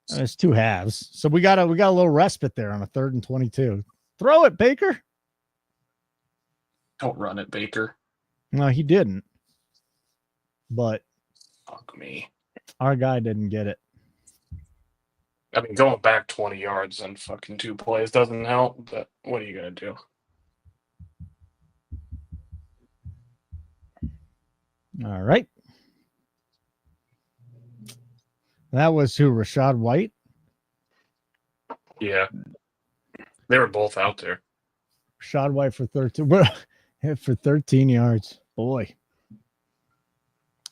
there's two halves. So we got a little respite there on a 3rd and 22. Throw it, Baker. Don't run it, Baker. No, he didn't. But fuck me. Our guy didn't get it. I mean, going back 20 yards and fucking 2 plays doesn't help, but what are you going to do? All right. That was who? Rashad White? Yeah. They were both out there. Rashad White for 13. For 13 yards. Boy.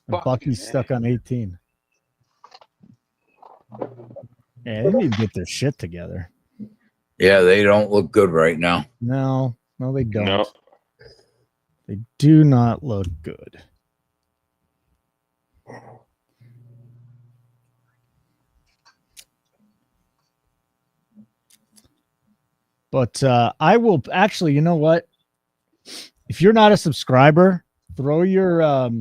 And Bucky's stuck on 18. Yeah, they need to get their shit together. Yeah, they don't look good right now. No, they don't. No. They do not look good. But I will actually, you know what? If you're not a subscriber, throw your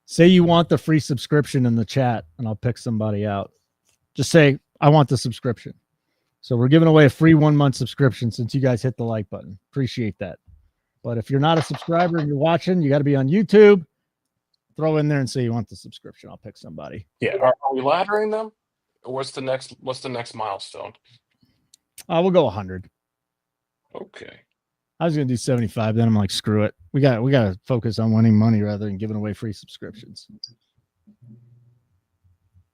say you want the free subscription in the chat and I'll pick somebody out. Just say, I want the subscription. So we're giving away a free 1-month subscription since you guys hit the like button. Appreciate that. But if you're not a subscriber and you're watching, you got to be on YouTube. Throw in there and say you want the subscription. I'll pick somebody. Yeah. Are we laddering them? What's the next milestone? We'll go 100. Okay. I was going to do 75. Then I'm like, screw it. We got to focus on winning money rather than giving away free subscriptions.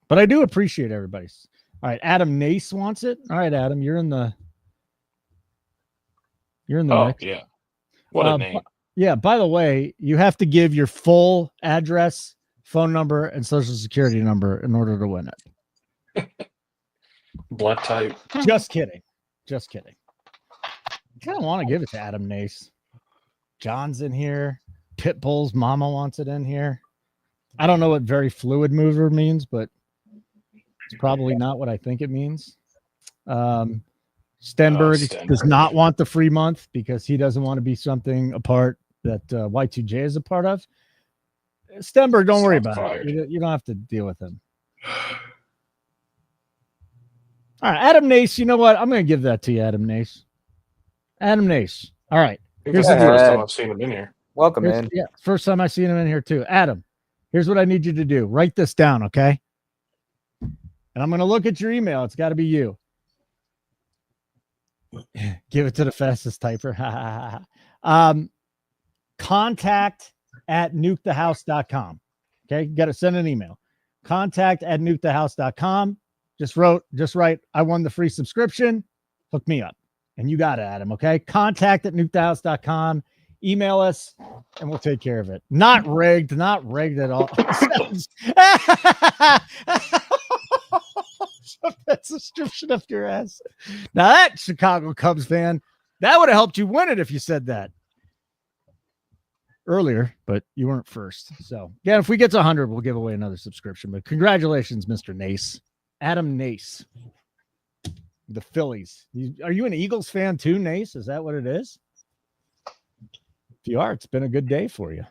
But I do appreciate everybody's. All right. Adam Nace wants it. All right, Adam, you're in the mix. Yeah. What a name. Yeah. By the way, you have to give your full address, phone number, and social security number in order to win it. Blood type. Just kidding. kind of want to give it to Adam Nace. John's in here. Pitbull's mama wants it in here. I don't know what very fluid mover means, but it's probably not what I think it means. Stenberg does not want the free month because he doesn't want to be something apart that Y2J is a part of. Stenberg, don't worry about it. You don't have to deal with him. All right, Adam Nace, you know what? I'm going to give that to you, Adam Nace. Adam Nace. All right. Here's the first time I've seen him in here. Welcome in. Yeah, first time I've seen him in here too. Adam, here's what I need you to do. Write this down, okay? And I'm going to look at your email. It's got to be you. Give it to the fastest typer. Contact@nukethehouse.com. Okay, you got to send an email. Contact@nukethehouse.com. Just write, I won the free subscription. Hook me up. And you got it, Adam, okay? Contact@nukethehouse.com. Email us, and we'll take care of it. Not rigged at all. That subscription up your ass. Now that Chicago Cubs fan, that would have helped you win it if you said that earlier, but you weren't first. So yeah, if we get to 100, we'll give away another subscription. But congratulations, Mr. Nace, Adam Nace, the Phillies. Are you an Eagles fan too, Nace? Is that what it is? If you are, it's been a good day for you.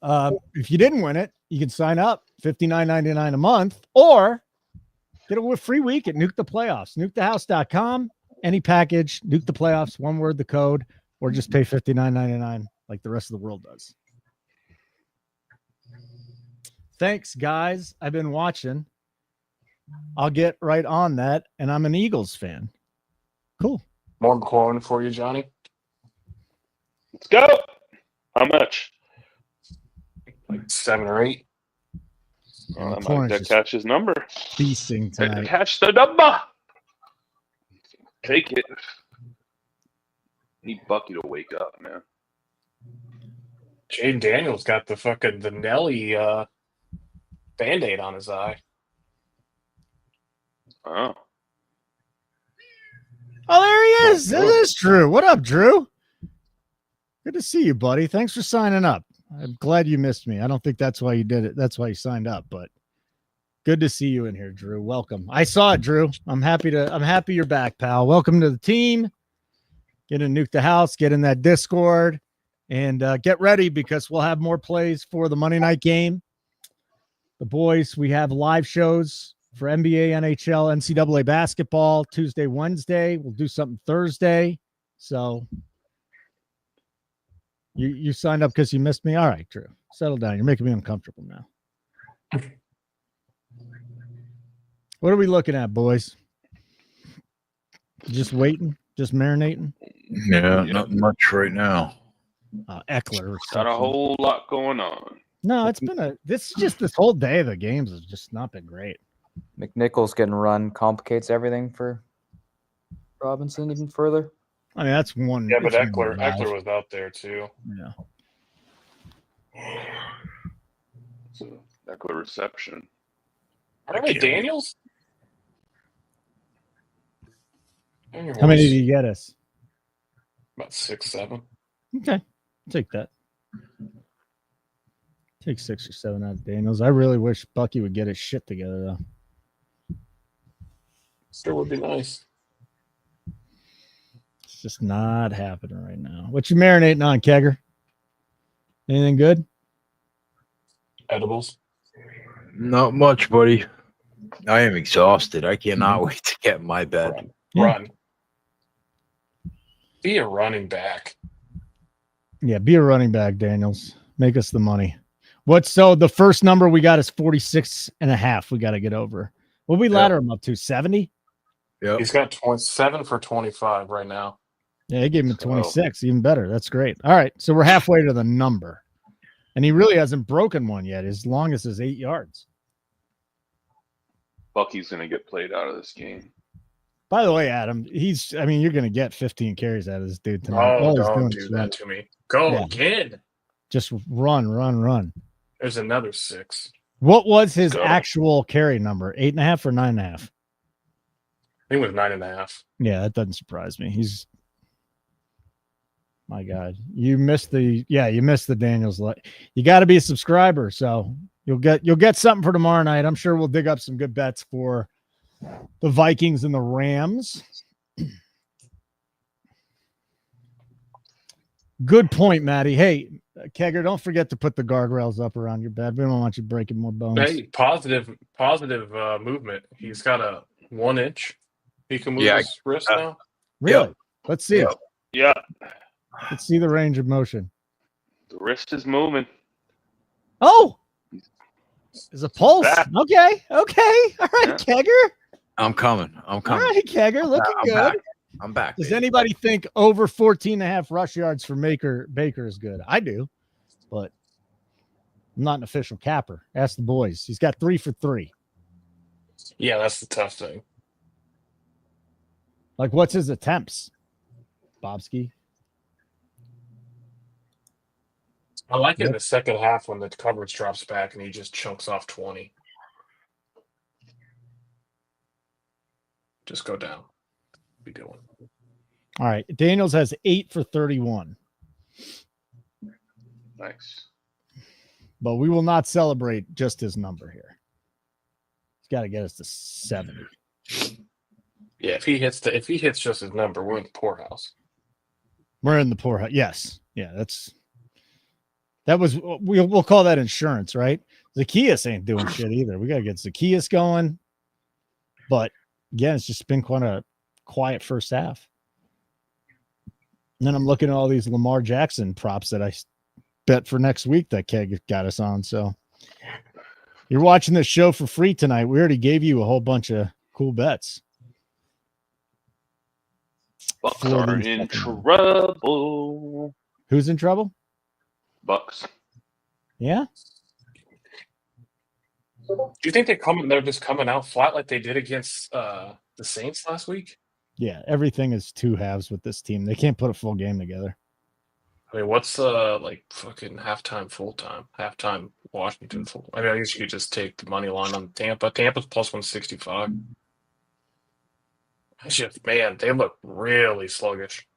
If you didn't win it, you can sign up $59.99 a month or get a free week at Nuke the Playoffs. NukeTheHouse.com. Any package, Nuke the Playoffs, one word, the code, or just pay $59.99 like the rest of the world does. Thanks, guys. I've been watching. I'll get right on that, and I'm an Eagles fan. Cool. More McClellan for you, Johnny. Let's go. How much? Like 7 or 8. I might catch his number. Feasting tonight. Catch the number. Take it. Need Bucky to wake up, man. Jaden Daniels got the Nelly Band-Aid on his eye. Oh. Oh, there he is. That is Drew. What up, Drew? Good to see you, buddy. Thanks for signing up. I'm glad you missed me. I don't think that's why you did it. That's why you signed up, but good to see you in here, Drew. Welcome. I saw it, Drew. I'm happy you're back, pal. Welcome to the team. Get in Nuke the House, get in that Discord, and get ready because we'll have more plays for the Monday night game. The boys, we have live shows for NBA, NHL, NCAA basketball Tuesday, Wednesday. We'll do something Thursday. So you signed up because you missed me? All right, Drew. Settle down. You're making me uncomfortable now. What are we looking at, boys? Just waiting? Just marinating? Yeah, not much right now. Eckler. Got a whole lot going on. No, it's been this whole day of the games has just not been great. McNichols getting run complicates everything for Robinson even further. I mean, that's one. Yeah, but Eckler was out there too. Yeah. So Eckler reception. How many Daniels? How many did you get us? About 6, 7. Okay, take that. Take 6 or 7 out of Daniels. I really wish Bucky would get his shit together, though. Sure would be nice. It's just not happening right now. What you marinating on, Kegger? Anything good? Edibles. Not much, buddy. I am exhausted. I cannot wait to get in my bed. Run. Be a running back. Yeah, be a running back, Daniels. Make us the money. So the first number we got is 46.5. We got to get over. What we ladder him up to? 70? Yeah. He's got 27 for 25 right now. Yeah, he gave him a 26. Even better. That's great. All right. So we're halfway to the number. And he really hasn't broken one yet, as long as his 8 yards. Bucky's going to get played out of this game. By the way, Adam, you're going to get 15 carries out of this dude tonight. Oh, don't do that to me. Go again. Just run. There's another 6. What was his actual carry number? 8.5 or 9.5? think it was 9.5. Yeah, that doesn't surprise me. My God, you missed the Daniels. You got to be a subscriber, so you'll get something for tomorrow night. I'm sure we'll dig up some good bets for the Vikings and the Rams. Good point, Maddie. Hey, Kegger, don't forget to put the guardrails up around your bed. We don't want you breaking more bones. Hey, positive movement. He's got a 1 inch. He can move his wrist now. Really? Let's see it. Yeah. Let's see the range of motion. The wrist is moving. Oh, there's a pulse. Back. Okay. All right, Kegger. I'm coming. All right, Kegger, looking good. I'm back. Does anybody think over 14.5 rush yards for Baker is good? I do, but I'm not an official capper. Ask the boys. He's got 3 for 3. Yeah, that's the tough thing. Like, what's his attempts, Bobski? I like it in the second half when the coverage drops back and he just chunks off 20. Just go down. Be doing. All right. Daniels has 8 for 31. Nice. But we will not celebrate just his number here. He's got to get us to 70. Yeah, if he hits just his number, we're in the poorhouse. We're in the poorhouse. Yes. Yeah, we'll call that insurance, right? Zacchaeus ain't doing shit either. We got to get Zacchaeus going. But again, it's just been quite a quiet first half. And then I'm looking at all these Lamar Jackson props that I bet for next week that Keg got us on. So you're watching this show for free tonight. We already gave you a whole bunch of cool bets. Bucs are in trouble. Who's in trouble? Bucs. Yeah. Do you think they're just coming out flat like they did against the Saints last week? Yeah, everything is 2 halves with this team. They can't put a full game together. I mean, what's like fucking halftime, full time, halftime Washington full? I mean, I guess you could just take the money line on Tampa. Tampa's plus 165. It's just, man, they look really sluggish.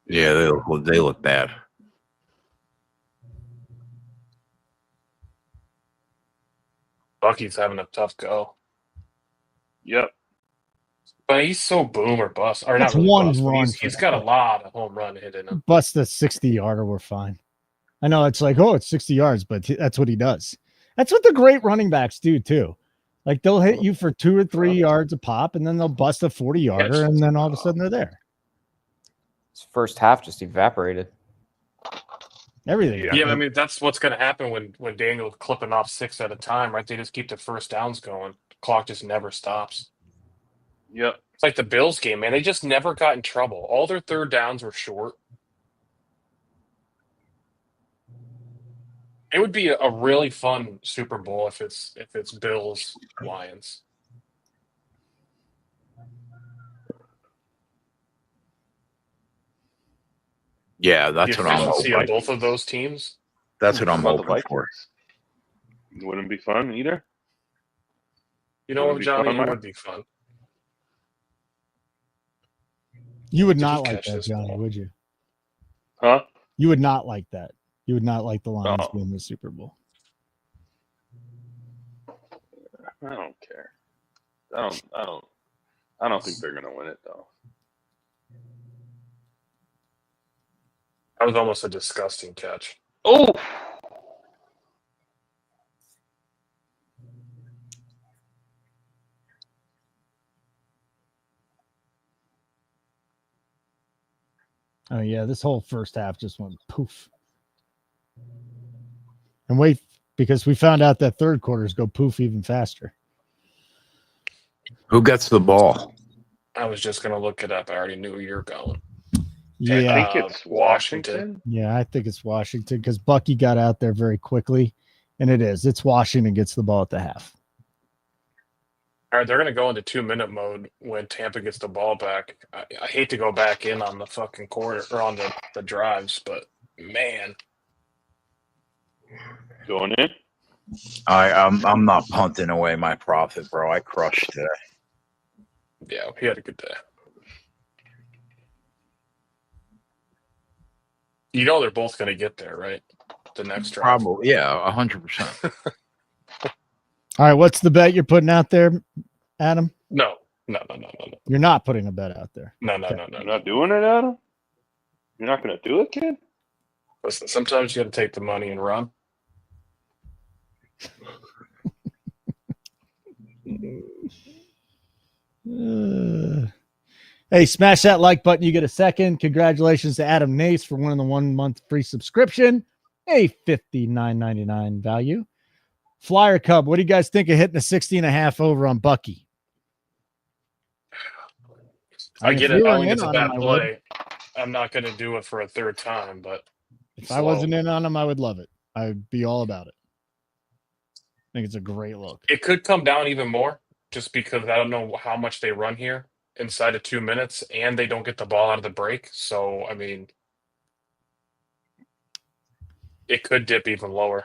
Yeah, they look bad. Bucky's having a tough go. Yep. But he's so boom or bust. Or That's not really one bust, but run. he's got a lot of home run hit in him. Bust the 60-yarder, we're fine. I know it's like, it's 60 yards, but that's what he does. That's what the great running backs do too. Like they'll hit you for 2 or 3 yards a pop, and then they'll bust a 40-yarder, and then all of a sudden they're there. His first half just evaporated. Everything. Yeah, I mean, that's what's going to happen when Daniel's clipping off 6 at a time, right? They just keep the first downs going. The clock just never stops. Yep. It's like the Bills game, man. They just never got in trouble. All their third downs were short. It would be a really fun Super Bowl if it's Bills Lions. Yeah, that's what I'm hoping. hoping. Both of those teams. That's what I'm How about hoping the for. Wouldn't be fun either. You know what, Johnny? It would be fun. You would not like that, Johnny, would you? Huh? You would not like that. You would not like the Lions being the Super Bowl. I don't care. I don't think they're gonna win it though. That was almost a disgusting catch. Oh. Oh, yeah, this whole first half just went poof. And wait, because we found out that third quarters go poof even faster. Who gets the ball? I was just going to look it up. I already knew where you're going. Yeah, I think it's Washington. Yeah, I think it's Washington because Bucky got out there very quickly, and it's Washington gets the ball at the half. All right, they're going to go into 2-minute mode when Tampa gets the ball back. I hate to go back in on the fucking quarter or on the drives, but man, Going in. I'm not punting away my profit, bro. I crushed today. Yeah, he had a good day. You know they're both going to get there, right? The next drive. Probably, yeah, 100%. All right, what's the bet you're putting out there, Adam? No. You're not putting a bet out there. No. You're not doing it, Adam? You're not going to do it, kid? Listen, sometimes you got to take the money and run. Hey, smash that like button. You get a second. Congratulations to Adam Nace for winning the 1 month free subscription, a $59.99 value. Flyer Cub, what do you guys think of hitting a 60.5 over on Bucky? I get it. I think it's a bad play. I'm not going to do it for a third time, but if I wasn't in on him, I would love it. I'd be all about it. I think it's a great look. It could come down even more just because I don't know how much they run here inside of 2 minutes, and they don't get the ball out of the break. So, I mean, it could dip even lower.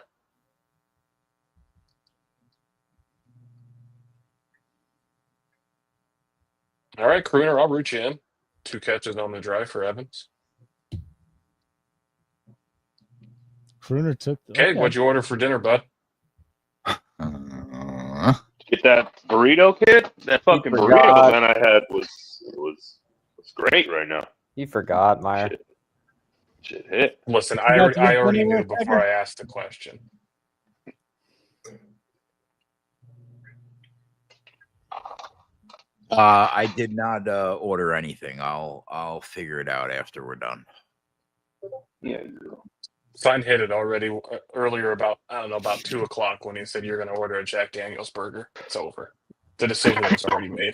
All right, Crooner, I'll root you in. 2 catches on the drive for Evans. Crooner took. Okay, what'd you order for dinner, bud? Get that burrito, kid? That fucking burrito man I had was great right now. You forgot, Meyer. Shit hit. Listen, I already knew before I asked the question. I did not order anything. I'll figure it out after we're done. Yeah. Sign hit it already earlier about 2 o'clock when he said you're going to order a Jack Daniel's burger. It's over. The decision was already made.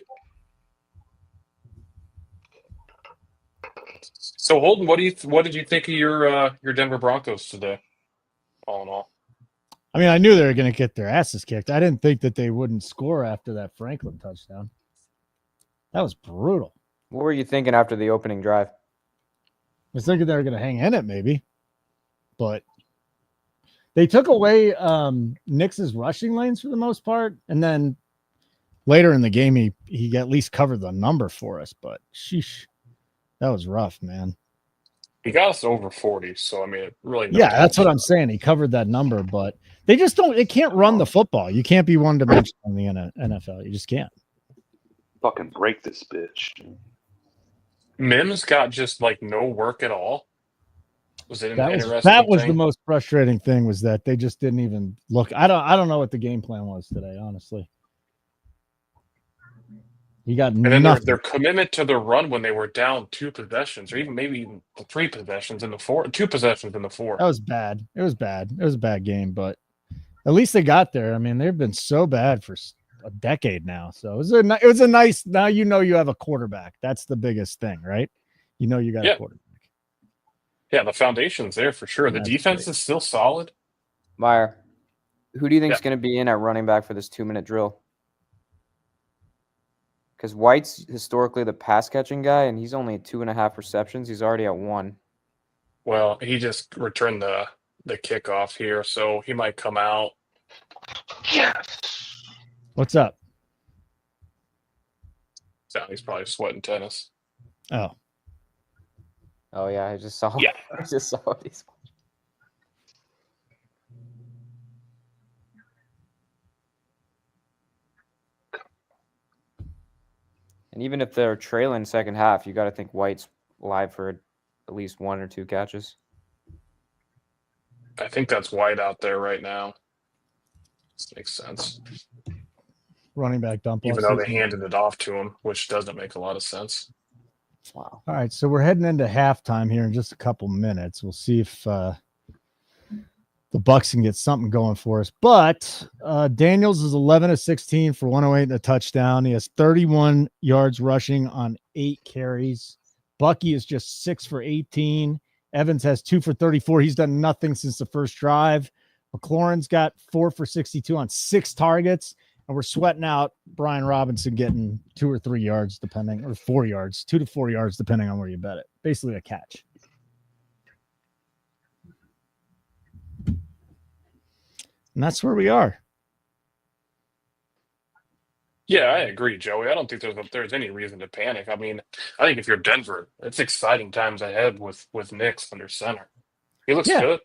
So Holden, what did you think of your Denver Broncos today? All in all, I mean, I knew they were going to get their asses kicked. I didn't think that they wouldn't score after that Franklin touchdown. That was brutal. What were you thinking after the opening drive? I was thinking they were going to hang in it, maybe. But they took away Knicks' rushing lanes for the most part. And then later in the game, he at least covered the number for us. But sheesh, that was rough, man. he got us over 40. So, I mean, it really. Yeah, that's what I'm saying. He covered that number, but they just don't. They can't run the football. You can't be one-dimensional in the NFL. You just can't. Fucking break this bitch. Mims got just like no work at all. Was it interesting? That was the most frustrating thing, was that they just didn't even look. I don't know what the game plan was today, honestly. You got and then nothing. their commitment to the run when they were down 2 possessions, or maybe even 3 possessions in the 4, 2 possessions in the 4. That was bad. It was bad. It was a bad game, but at least they got there. I mean, they've been so bad for a decade now. So it was a nice. Now you know you have a quarterback. That's the biggest thing, right? You know you got a quarterback. Yeah, the foundation's there for sure. The defense is still solid. Meyer, who do you think is going to be in at running back for this 2-minute drill? Because White's historically the pass catching guy, and he's only at 2.5 receptions. He's already at 1. Well, he just returned the kickoff here, so he might come out. Yes. What's up? So he's probably sweating tennis. Oh yeah, I just saw. Yeah, I just saw these. And even if they're trailing second half, you got to think White's live for at least 1 or 2 catches. I think that's White out there right now. This makes sense. Running back dump. Even though they handed it off to him, which doesn't make a lot of sense. Wow. All right, so we're heading into halftime here in just a couple minutes. We'll see if the Bucs can get something going for us. But Daniels is 11 of 16 for 108 and a touchdown. He has 31 yards rushing on 8 carries. Bucky is just 6 for 18. Evans has 2 for 34. He's done nothing since the first drive. McLaurin's got 4 for 62 on 6 targets. And we're sweating out Brian Robinson getting 2 or 3 yards, depending, or 4 yards, 2 to 4 yards, depending on where you bet it. Basically a catch. And that's where we are. Yeah, I agree, Joey. I don't think there's any reason to panic. I mean, I think if you're Denver, it's exciting times ahead with Knicks under center. He looks Yeah, good.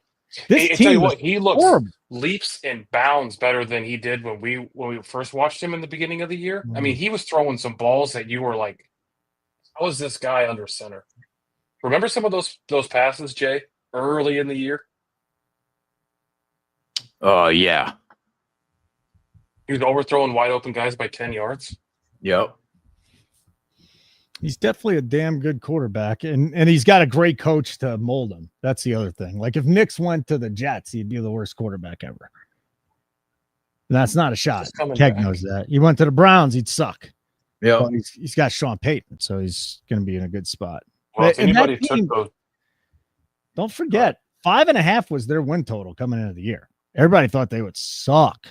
this I tell you team is what, he looks horrible. leaps and bounds better than he did when we first watched him in the beginning of the year. I mean, he was throwing some balls that you were like, how is this guy under center? Remember some of those passes, Jay, early in the year? Yeah. He was overthrowing wide open guys by 10 yards. Yep. He's definitely a damn good quarterback, and he's got a great coach to mold him. That's the other thing. Like if Knicks went to the Jets, he'd be the worst quarterback ever. And that's not a shot. Keg knows that. He went to the Browns, he'd suck. Yeah. He's got Sean Payton, so he's going to be in a good spot. Well, if anybody team, took those, don't forget, 5.5 was their win total coming into the year. Everybody thought they would suck.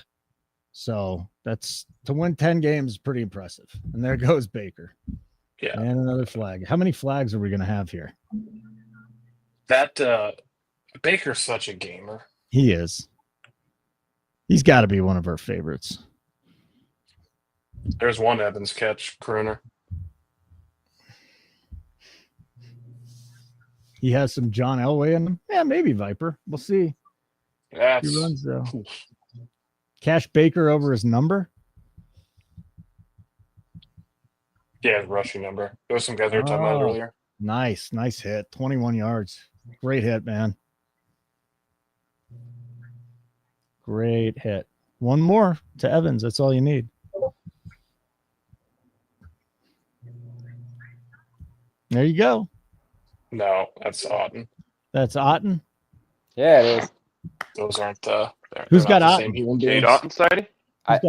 So that's to win 10 games is pretty impressive. And there goes Baker. Yeah. And another flag. How many flags are we going to have here? That Baker's such a gamer. He is. He's got to be one of our favorites. There's one Evans catch, Crooner. He has some John Elway in him. Yeah, maybe Viper. We'll see. He runs though. Cash Baker over his number. Yeah, rushing number. There was some guys there talking about it earlier. Nice hit. 21 yards. Great hit, man. Great hit. One more to Evans. That's all you need. There you go. No, that's Otten. That's Otten? Yeah, it is. Those aren't Who's got Otten? Kate Otten sighting? I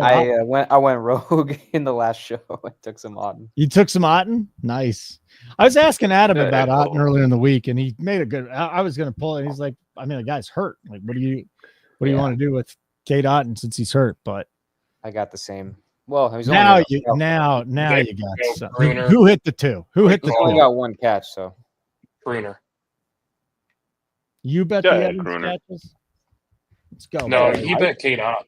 went rogue in the last show. I took some Otten. You took some Otten? Nice. I was asking Adam about Otten earlier in the week, and he made a good. I was going to pull it. And he's like, I mean, the guy's hurt. Like, what do you want to do with Kate Otten since he's hurt? But I got the same. Well, now you got something. Who hit the two? Who hit the two? Only got one catch, so Crooner. You bet the Evans catches. Let's go. No, he bet Kate Otten.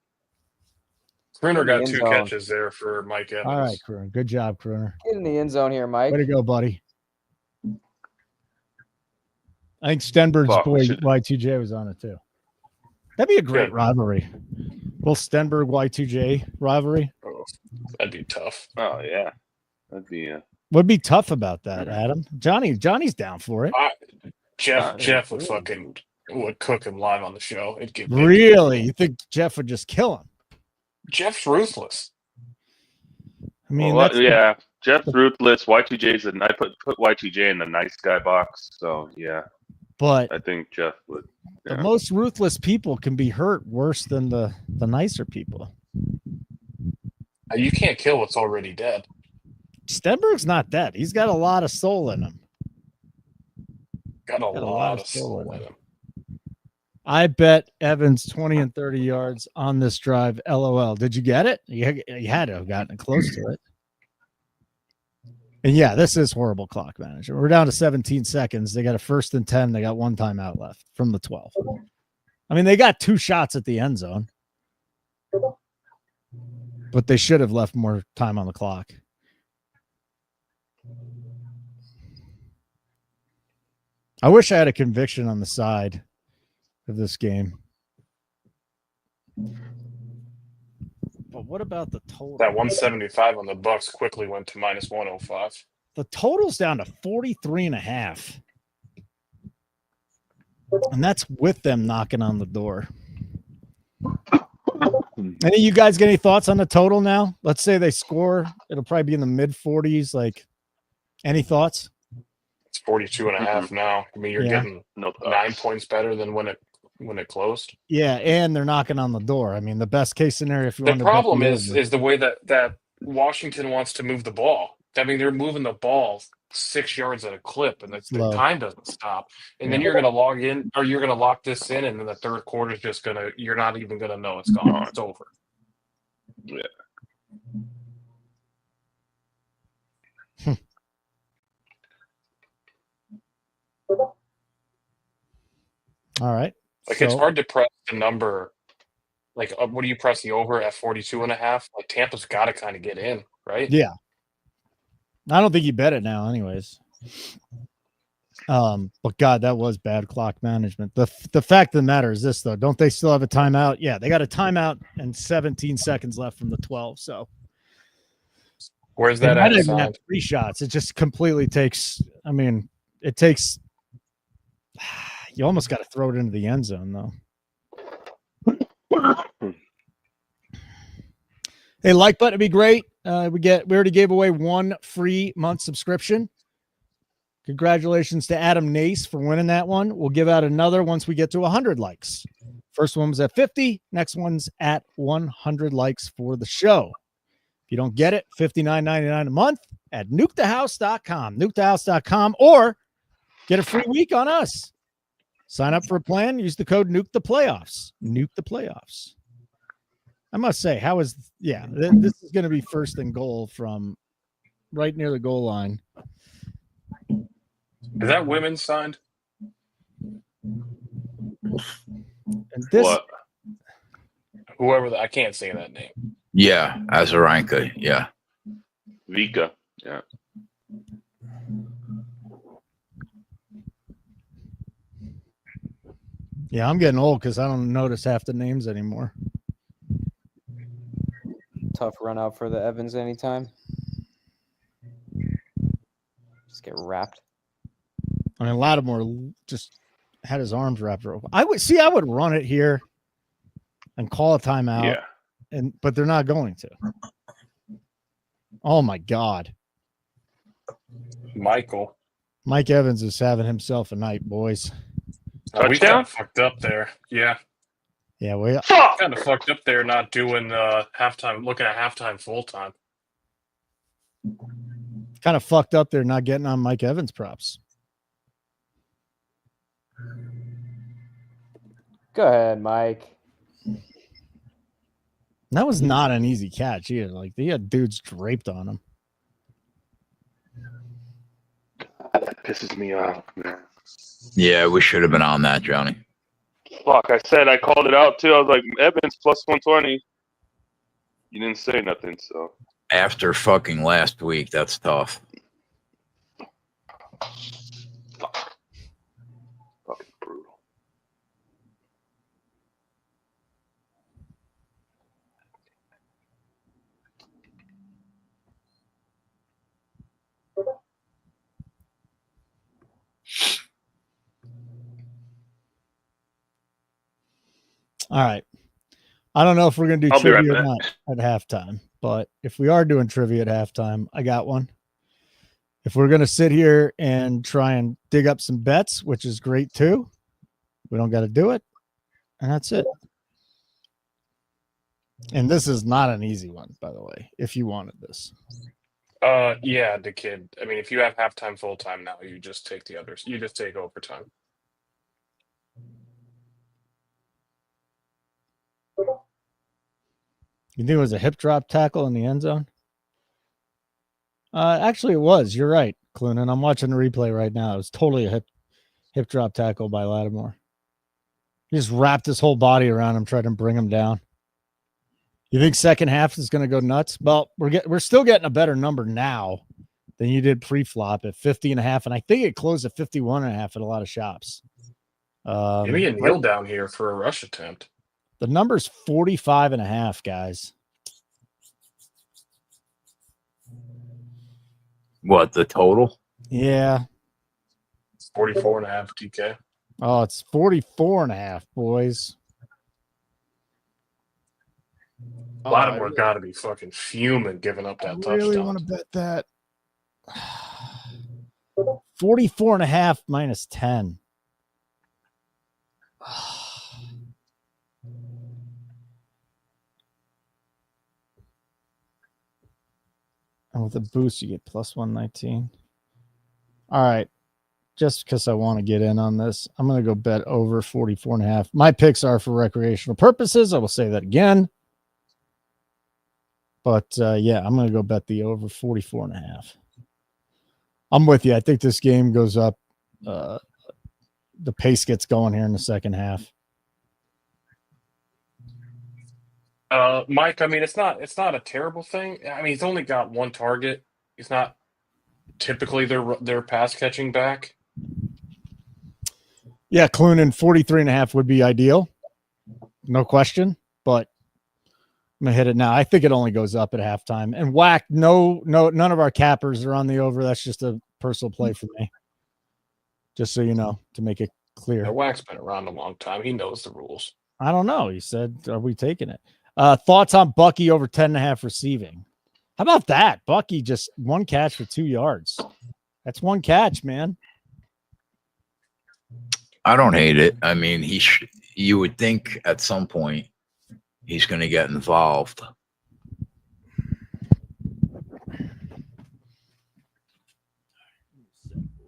Crooner got two catches there for Mike Evans. All right, Crooner. Good job, Crooner. Get in the end zone here, Mike. Way to go, buddy. I think Stenberg's boy Y2J was on it too. That'd be a great rivalry. Little Stenberg Y2J rivalry. Oh, that'd be tough. Oh yeah, that'd be. What'd be tough about that, Adam? Johnny's down for it. Jeff would cook him live on the show. Really? You think Jeff would just kill him? Jeff's ruthless. I mean, Jeff's ruthless. Y2J's and I put Y2J in the nice guy box. So yeah, but I think Jeff would. Yeah. The most ruthless people can be hurt worse than the nicer people. You can't kill what's already dead. Stenberg's not dead. He's got a lot of soul in him. Got a lot of soul in him. I bet Evans 20 and 30 yards on this drive. LOL. Did you get it? You had to have gotten close to it. And yeah, this is horrible clock management. We're down to 17 seconds. They got a 1st and 10. They got one timeout left from the 12. I mean, they got 2 shots at the end zone, but they should have left more time on the clock. I wish I had a conviction on the side of this game. But what about the total? That 175 on the Bucs quickly went to minus 105. The total's down to 43.5. And that's with them knocking on the door. Any of you guys get any thoughts on the total now? Let's say they score. It'll probably be in the mid-40s. Like, any thoughts? It's 42.5 now. I mean, you're getting 9 points better than when it closed. Yeah, and they're knocking on the door. I mean, the best case scenario. If you the problem is the way that Washington wants to move the ball. I mean, they're moving the ball 6 yards at a clip, and the time doesn't stop. And then you're going to log in, or you're going to lock this in, and then the third quarter is just going to. You're not even going to know it's gone. It's over. Yeah. All right. Like, it's hard to press the number Like, what do you press the over at 42.5? Like, Tampa's got to kind of get in, right? Yeah. I don't think you bet it now anyways. But God, that was bad clock management. The fact of the matter is this, though. Don't they still have a timeout? Yeah, they got a timeout and 17 seconds left from the 12. So where's that at? at? Even have 3 shots. It just completely takes. I mean, it takes. You almost got to throw it into the end zone, though. Hey, like button would be great. We already gave away 1 free month subscription. Congratulations to Adam Nace for winning that one. We'll give out another once we get to 100 likes. First one was at 50. Next one's at 100 likes for the show. If you don't get it, $59.99 a month at nukethehouse.com. Nukethehouse.com, or get a free week on us. Sign up for a plan. Use the code NUKETHEPLAYOFFS. Nuke the playoffs. I must say, this is going to be first and goal from right near the goal line. Is that women signed? And this, What? Whoever I can't say that name. Yeah, Azarenka. Yeah. Vika. Yeah. Yeah, I'm getting old because I don't notice half the names anymore. Tough run out for the Evans anytime. Just get wrapped. I mean, Lattimore just had his arms wrapped around. I would run it here and call a timeout. Yeah. But they're not going to. Oh my God. Mike Evans is having himself a night, boys. We kind of fucked up there. Yeah. Yeah, we kind of fucked up there not doing halftime, looking at halftime full time. Kind of fucked up there not getting on Mike Evans props. Go ahead, Mike. That was not an easy catch either. Like, they had dudes draped on him. That pisses me off, man. Yeah, we should have been on that, Johnny. Fuck, I called it out too. I was like, Evans plus 120. You didn't say nothing, so. After fucking last week, that's tough. Fuck. Fucking brutal. All right. I don't know if we're going to do trivia or not at halftime, but if we are doing trivia at halftime, I got one. If we're going to sit here and try and dig up some bets, which is great too, we don't got to do it. And that's it. And this is not an easy one, by the way, if you wanted this. Yeah, the kid. I mean, if you have halftime full time now, you just take the others. You just take overtime. You think it was a hip drop tackle in the end zone? Actually, it was. You're right, Clunan. I'm watching the replay right now. It was totally a hip drop tackle by Lattimore. He just wrapped his whole body around him, trying to bring him down. You think second half is going to go nuts? Well, we're still getting a better number now than you did pre-flop at 50.5, and I think it closed at 51.5 at a lot of shops. Give me a kneel down here for a rush attempt. The number's 45.5, guys. What, the total? Yeah. 44.5 DK. Oh, it's 44.5, boys. Lattimore got to be fucking fuming giving up that touchdown. I really want to bet that. 44.5 minus 10. And with a boost, you get plus 119. All right. Just because I want to get in on this, I'm going to go bet over 44.5. My picks are for recreational purposes. I will say that again. But, yeah, I'm going to go bet the over 44.5. I'm with you. I think this game goes up. The pace gets going here in the second half. Mike, I mean, it's not a terrible thing. I mean, he's only got one target. He's not typically their pass catching back. Yeah, Clunan 43.5 would be ideal. No question, but I'm gonna hit it now. I think it only goes up at halftime. And whack, no, none of our cappers are on the over. That's just a personal play for me. Just so you know, to make it clear. Whack's been around a long time. He knows the rules. I don't know. He said, "Are we taking it?" Thoughts on Bucky over 10.5 receiving? How about that? Bucky just one catch for 2 yards. That's one catch, man. I don't hate it. I mean, you would think at some point he's going to get involved.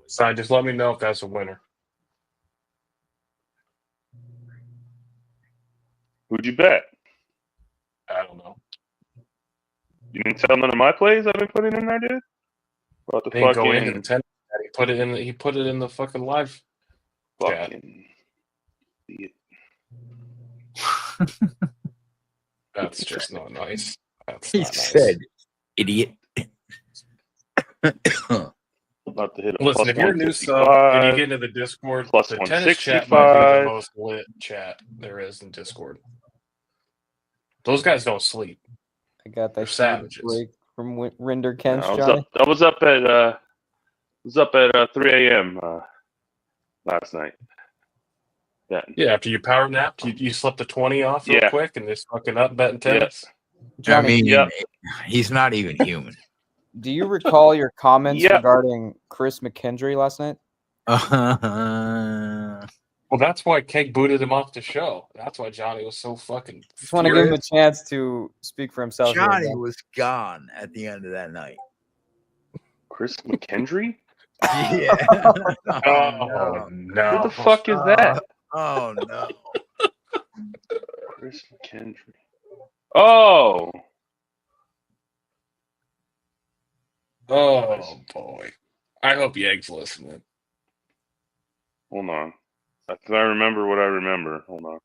So just let me know if that's a winner. Who'd you bet? I don't know. You didn't tell none of my plays I've been putting in there, dude? About the They didn't go fucking... in the 10. He put it in the fucking live chat. That's just not nice. That's He not nice. said, "Idiot." About to hit a Listen, plus if you're a new sub and you get into the Discord, plus the tennis chat might be the most lit chat there is in Discord. Those guys don't sleep. I got They're that savages. break from Rinder Kent. I was up at 3 a.m. Last night. Yeah, after you power napped, you slept the 20 off real quick and just fucking up betting tennis. Johnny, he's not even human. Do you recall your comments regarding Chris McKendry last night? Well, that's why Keg booted him off the show. That's why Johnny was so fucking. Just want to give him a chance to speak for himself. Johnny was gone at the end of that night. Chris McKendry? Yeah. Oh, no. Who the fuck is that? Oh, no. Chris McKendry. Oh. Oh, boy. I hope Yegg's listening. Hold on. I remember what I remember. Hold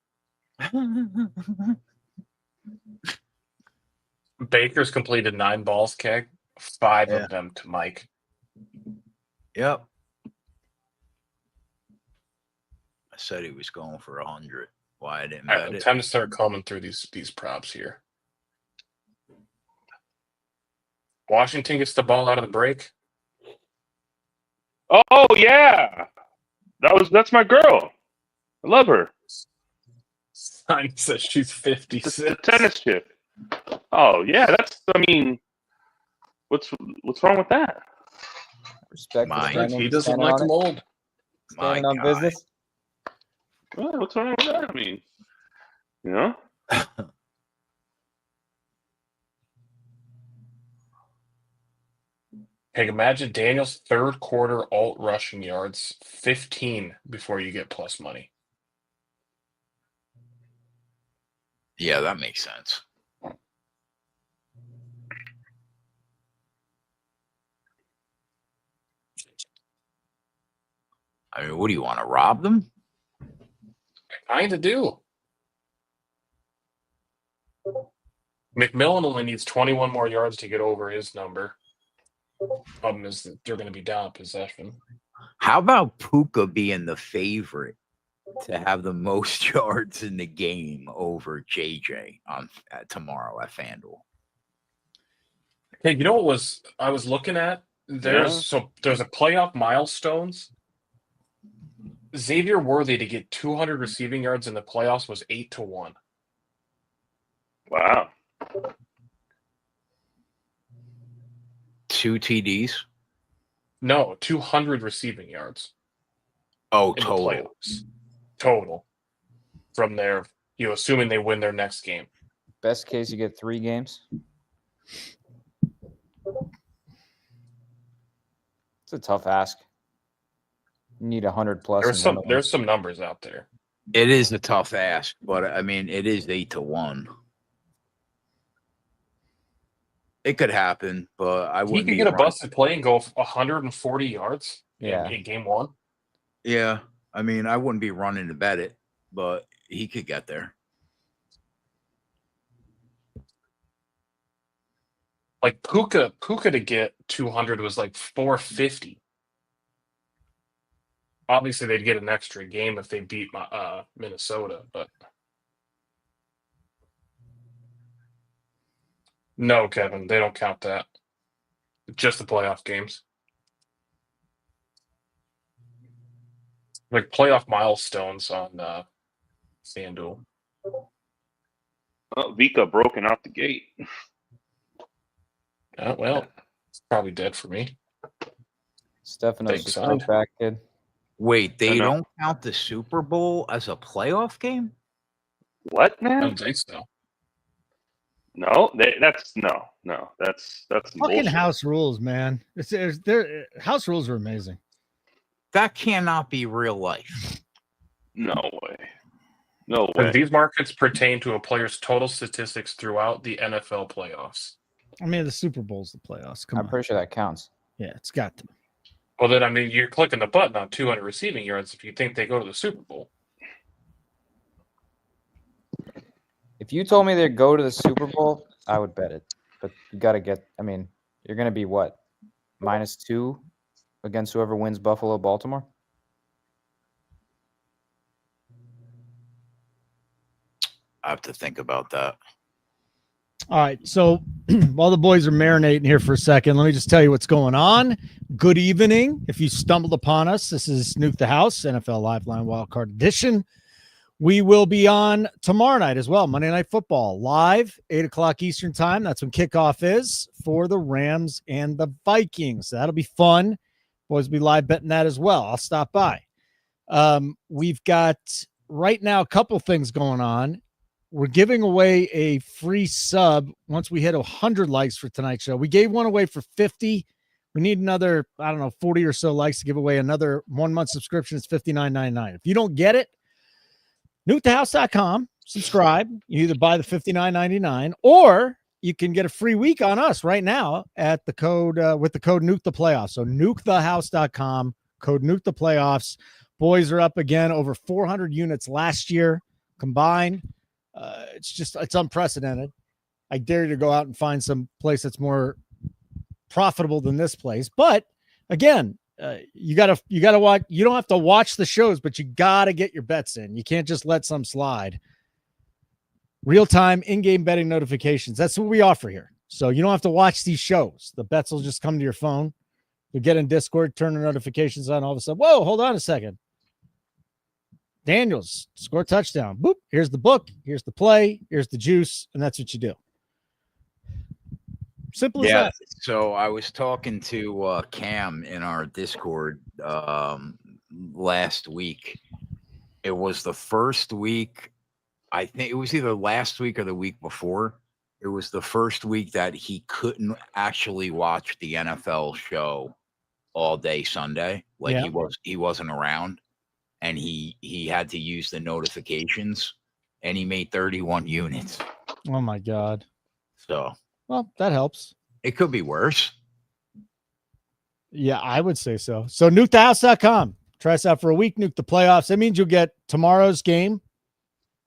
on. Baker's completed 9 balls, Keg. 5 of them to Mike. Yep. I said he was going for 100. Why I didn't bet it. Time to start combing through these props here. Washington gets the ball out of the break. Oh yeah, that's my girl. I love her. Sign says she's 56. The tennis chick. Oh yeah, what's wrong with that? Respect. He doesn't like them old. Standing on business. Well, what's wrong with that? I mean, you know. Hey, imagine Daniel's third quarter alt rushing yards, 15 before you get plus money. Yeah, that makes sense. I mean, what do you want to rob them? I kind of do. McMillan only needs 21 more yards to get over his number. Problem is that they're going to be down in possession. How about Puka being the favorite to have the most yards in the game over JJ on tomorrow at FanDuel? Hey, you know what I was looking at? There's a playoff milestones. Xavier Worthy to get 200 receiving yards in the playoffs was 8-1. Wow. 2 TDs? No, 200 receiving yards. Oh, total. Total. From there, assuming they win their next game. Best case, you get 3 games. It's a tough ask. You need 100 plus. There's some numbers out there. It is a tough ask, but I mean, it is 8-1. It could happen, but I wouldn't. He could get a busted play and go 140 yards in game 1. Yeah, I mean, I wouldn't be running to bet it, but he could get there. Like Puka to get 200 was like 450. Obviously, they'd get an extra game if they beat Minnesota, but no, Kevin, they don't count that. Just the playoff games. Like playoff milestones on FanDuel. Oh, Vika broken out the gate. Well, it's probably dead for me. Stephanos is back, kid. Wait, they don't count the Super Bowl as a playoff game? What, man? I don't think so. No, that's fucking bullshit. house rules, man. House rules are amazing. That cannot be real life. No way. No way. These markets pertain to a player's total statistics throughout the NFL playoffs. I mean, the Super Bowl's the playoffs. Come on. I'm pretty sure that counts. Yeah, it's got to. Well, then, I mean, you're clicking the button on 200 receiving yards if you think they go to the Super Bowl. If you told me they'd go to the Super Bowl, I would bet it. But you got to get, I mean, you're going to be what? -2 against whoever wins Buffalo, Baltimore? I have to think about that. All right. So while the boys are marinating here for a second, let me just tell you what's going on. Good evening. If you stumbled upon us, this is Nuke the House, NFL Lifeline Wildcard Edition. We will be on tomorrow night as well, Monday Night Football, live, 8 o'clock Eastern time. That's when kickoff is for the Rams and the Vikings. That'll be fun. Boys will be live betting that as well. I'll stop by. We've got right now a couple things going on. We're giving away a free sub once we hit 100 likes for tonight's show. We gave one away for 50. We need another, 40 or so likes to give away another 1 month subscription. It's $59.99. If you don't get it, nukethehouse.com, subscribe. You either buy the $59.99 or you can get a free week on us right now at the code with the code Nuke the Playoffs. So nukethehouse.com, code Nuke the Playoffs. Boys are up again, over 400 units last year combined. It's unprecedented. I dare you to go out and find some place that's more profitable than this place. But again, you gotta watch. You don't have to watch the shows, but you gotta get your bets in. You can't just let some slide. Real-time in-game betting notifications. That's what we offer here. So you don't have to watch these shows. The bets will just come to your phone. You get in Discord, turn the notifications on. All of a sudden, whoa, hold on a second. Daniels score touchdown. Boop. Here's the book. Here's the play. Here's the juice. And that's what you do. Simple as that. So I was talking to Cam in our Discord last week. It was the first week. I think it was either last week or the week before. It was the first week that he couldn't actually watch the NFL show all day Sunday. Like he wasn't around. And he had to use the notifications, and he made 31 units. Oh, my God. So. Well, that helps. It could be worse. Yeah, I would say so. So nukethehouse.com. Try us out for a week, Nuke the Playoffs. That means you'll get tomorrow's game.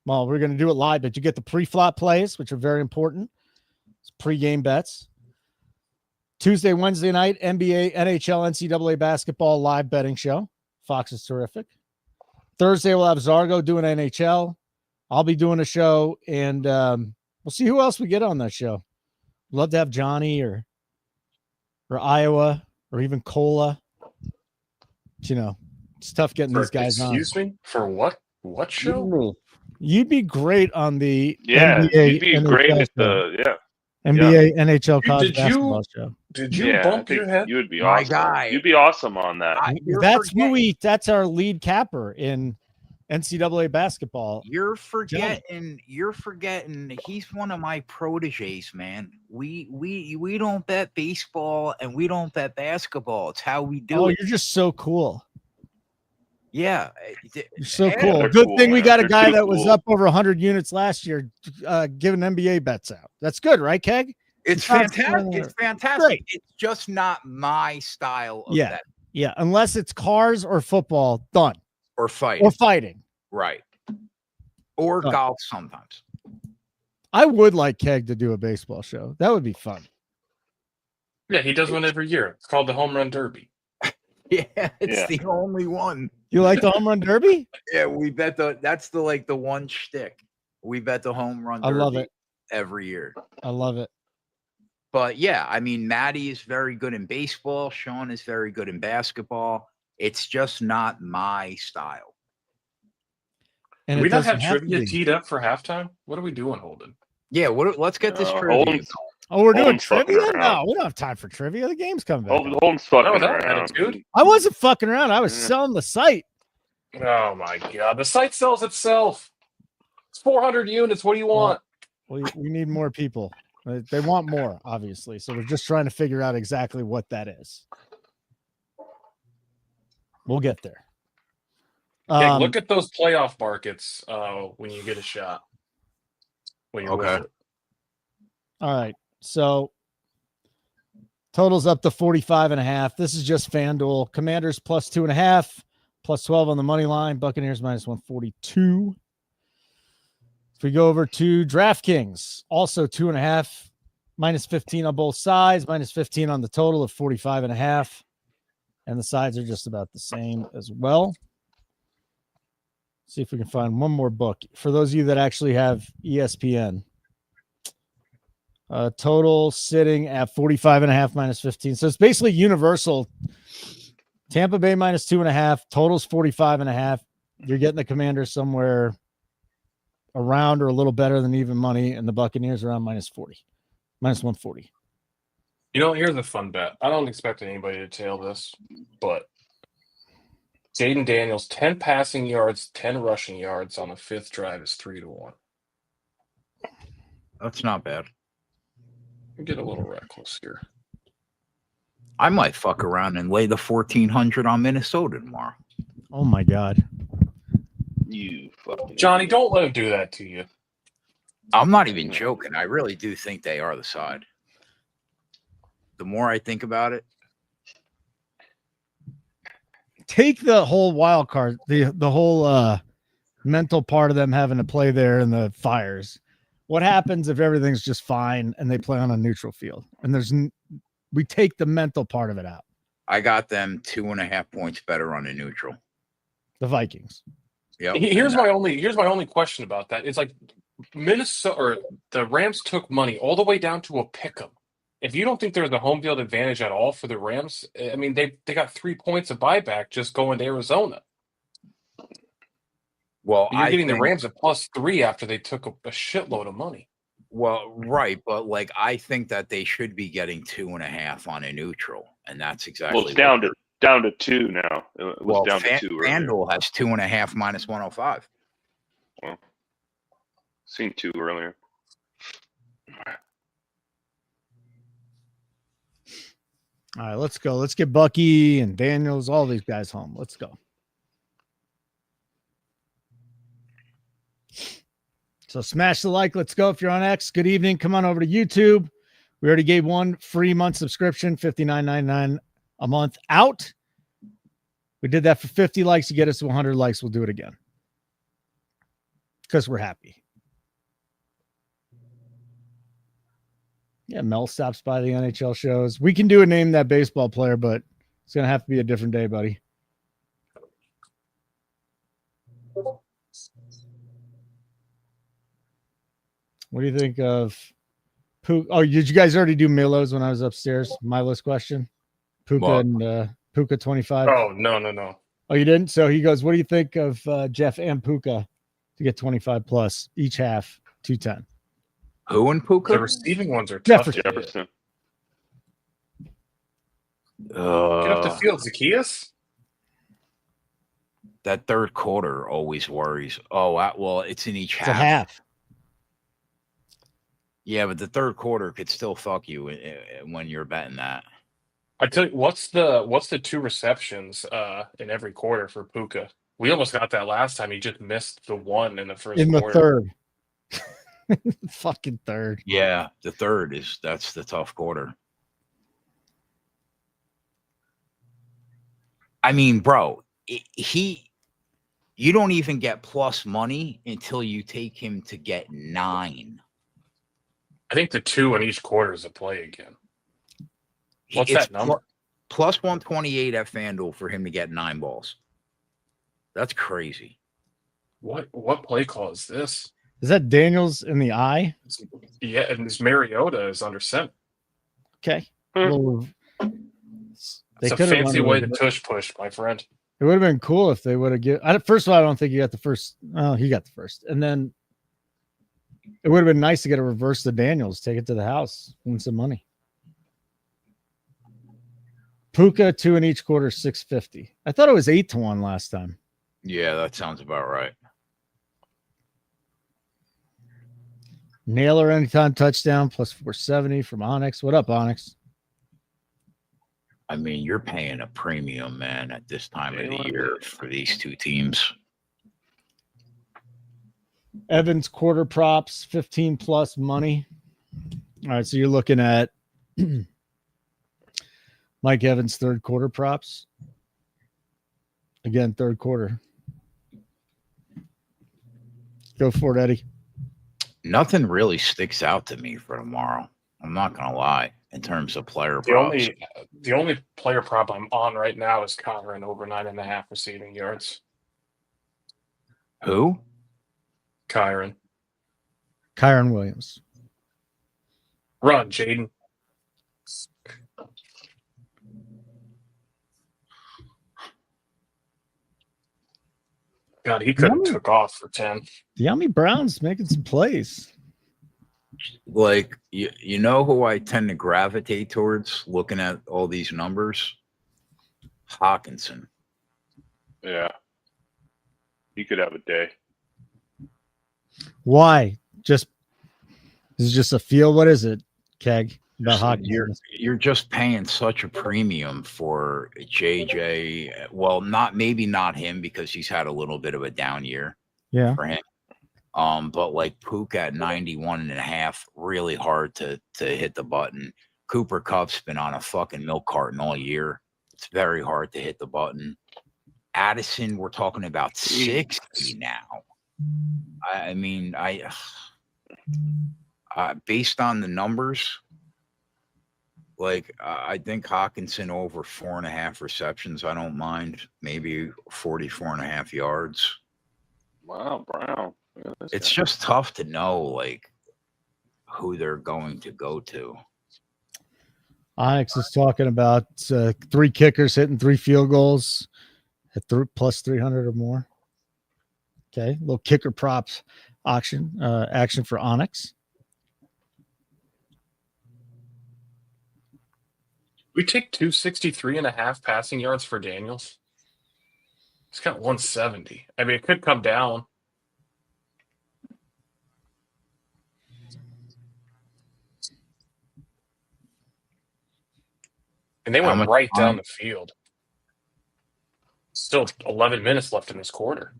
Well, we're going to do it live, but you get the pre-flop plays, which are very important. It's pre-game bets. Tuesday, Wednesday night, NBA, NHL, NCAA basketball live betting show. Fox is terrific. Thursday, we'll have Zargo doing NHL. I'll be doing a show, and we'll see who else we get on that show. Love to have Johnny or Iowa or even Cola. But, it's tough getting these guys on. Excuse me? For what? What show? You'd be great on the NBA, you'd be NHL great at the NBA NHL college basketball show. Did you bump your head? You would be awesome. Guy. You'd be awesome on that. That's our lead capper in NCAA basketball. You're forgetting he's one of my proteges, man. We don't bet baseball and we don't bet basketball. It's how we do it. You're just so cool. Yeah. You're so cool. Good thing we got a guy that was up over 100 units last year giving NBA bets out. That's good, right, Keg? It's fantastic. It's fantastic. Great. It's just not my style of bet. Yeah, unless it's cars or football, done. Or fighting. Right. Or golf sometimes. I would like Keg to do a baseball show. That would be fun. Yeah, he does one every year. It's called the Home Run Derby. Yeah, it's the only one. You like the home run derby? Yeah, we bet that's the one shtick. We bet the home run derby I love it every year. I love it. But yeah, I mean, Maddie is very good in baseball. Sean is very good in basketball. It's just not my style. And Do we it not doesn't have trivia teed up for halftime? What are we doing, Holden? Yeah, let's get this trivia. Holden's we're doing Holden's fucking trivia? around. No, we don't have time for trivia. The game's coming back. Holden's fucking that around. attitude. I wasn't fucking around. I was selling the site. Oh my god, the site sells itself. It's 400 units. What do you want? We need more people. They want more, obviously. So we're just trying to figure out exactly what that is. We'll get there. Yeah, look at those playoff markets when you get a shot. When you're with it. All right. So totals up to 45.5. This is just FanDuel. Commanders plus 2.5, plus 12 on the money line. Buccaneers minus 142. If we go over to DraftKings, also 2.5, minus 15 on both sides, minus 15 on the total of 45.5. And the sides are just about the same as well. See if we can find one more book. For those of you that actually have ESPN, total sitting at 45.5 minus 15. So it's basically universal. Tampa Bay minus 2.5, totals 45.5. You're getting the Commanders somewhere around or a little better than even money, and the Buccaneers around minus 140. You know, here's a fun bet. I don't expect anybody to tail this, but Jaden Daniels, 10 passing yards, 10 rushing yards on the fifth drive is 3-1. That's not bad. Get a little reckless here. I might fuck around and lay the 1,400 on Minnesota tomorrow. Oh my God. You fucking Johnny, don't let him do that to you. I'm not even joking. I really do think they are the side. The more I think about it, take the whole wild card, the whole mental part of them having to play there in the fires. What happens if everything's just fine and they play on a neutral field? And we take the mental part of it out. I got them 2.5 points better on a neutral. The Vikings. Yeah. Here's my only question about that. It's like Minnesota or the Rams took money all the way down to a pick'em. If you don't think there's a home field advantage at all for the Rams, I mean, they got 3 points of buyback just going to Arizona. Well, you're getting the Rams at +3 after they took a shitload of money. Well, right, but like I think that they should be getting 2.5 on a neutral, and that's exactly. Well, it's down to 2 now. It was down to 2. FanDuel has 2.5 minus 105. Well, seen 2 earlier. All right, let's go. Let's get Bucky and Daniels, all these guys home. Let's go. So smash the like. Let's go. If you're on X, good evening. Come on over to YouTube. We already gave one free month subscription, $59.99 a month out. We did that for 50 likes. To get us to 100 likes, we'll do it again because we're happy. Yeah, Mel stops by the NHL shows. We can do a name that baseball player, but it's going to have to be a different day, buddy. What do you think of Puka? Oh, did you guys already do Milo's when I was upstairs? Milo's question. Puka and Puka 25. Oh, no. Oh, you didn't? So he goes, what do you think of Jeff and Puka to get 25 plus each half, 210? Who and Puka? The receiving ones are tough. Jefferson. Get up the field, Zacchaeus. That third quarter always worries. Oh, well, it's in each half. It's a half. Yeah, but the third quarter could still fuck you when you're betting that. I tell you, what's the 2 receptions in every quarter for Puka? We almost got that last time. He just missed the 1 in the first in the quarter. third. Fucking third. Yeah, the third that's the tough quarter. I mean, bro, you don't even get plus money until you take him to get 9. I think the 2 in each quarter is a play again. What's that number? Plus 128 at FanDuel for him to get 9 balls. That's crazy. What play call is this? Is that Daniels in the eye? Yeah, and this Mariota is under center. Okay. It's a fancy way to tush push, my friend. It would have been cool if they would have given. First of all, I don't think he got the first. Oh, he got the first, and then it would have been nice to get a reverse to Daniels, take it to the house, win some money. Puka 2 in each quarter, 650. I thought it was 8-1 last time. Yeah, that sounds about right. Naylor anytime touchdown plus 470 from Onyx. What up, Onyx? I mean, you're paying a premium, man, at this time of the year for these two teams. Evans quarter props, 15 plus money. All right, so you're looking at Mike Evans third quarter props. Again, third quarter. Go for it, Eddie. Nothing really sticks out to me for tomorrow. I'm not going to lie in terms of player props. The only player prop I'm on right now is Kyron over 9.5 receiving yards. Who? Kyron Williams. Run, Jaden. God, he could have took off for 10. De'Ami Brown's making some plays. Like, you know who I tend to gravitate towards looking at all these numbers? Hawkinson. Yeah. He could have a day. Why? This is just a feel. What is it, Keg? About Hawkinson? You're just paying such a premium for JJ. Well, maybe not him because he's had a little bit of a down year. Yeah. For him. But like Pook at 91.5, really hard to hit the button. Cooper Kupp's been on a fucking milk carton all year. It's very hard to hit the button. Addison, we're talking about 60 now. I mean, based on the numbers, like I think Hawkinson over 4.5 receptions. I don't mind. Maybe 44.5 yards. Wow, Brown. It's just tough to know like who they're going to go to. Onyx is talking about 3 kickers hitting 3 field goals at plus 300 or more. Okay, little kicker props action for Onyx. We take 263.5 passing yards for Daniels. It's got 170. I mean, it could come down. And they went right down the field. Still 11 minutes left in this quarter.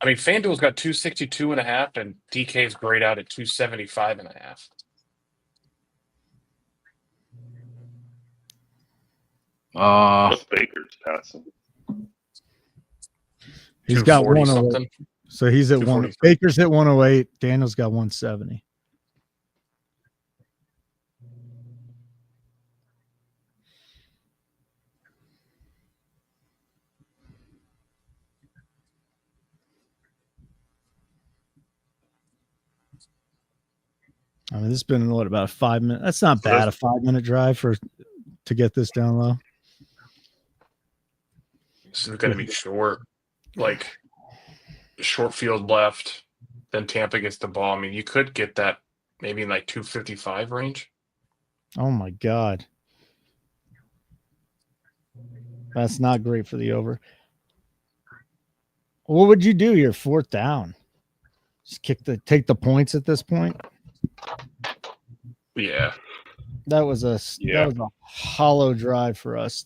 I mean, FanDuel's got 262.5, and DK's grayed out at 275.5. Baker's passing. He's got 108. So he's at 1. Baker's at 108. Daniel's got 170. I mean, this has been about a 5 minute. That's not bad. A 5-minute drive to get this down low. This is going to be short, like short field left. Then Tampa gets the ball. I mean, you could get that maybe in like 255 range. Oh my God, that's not great for the over. What would you do here? 4th down, just take the points at this point. Yeah, that was a hollow drive for us.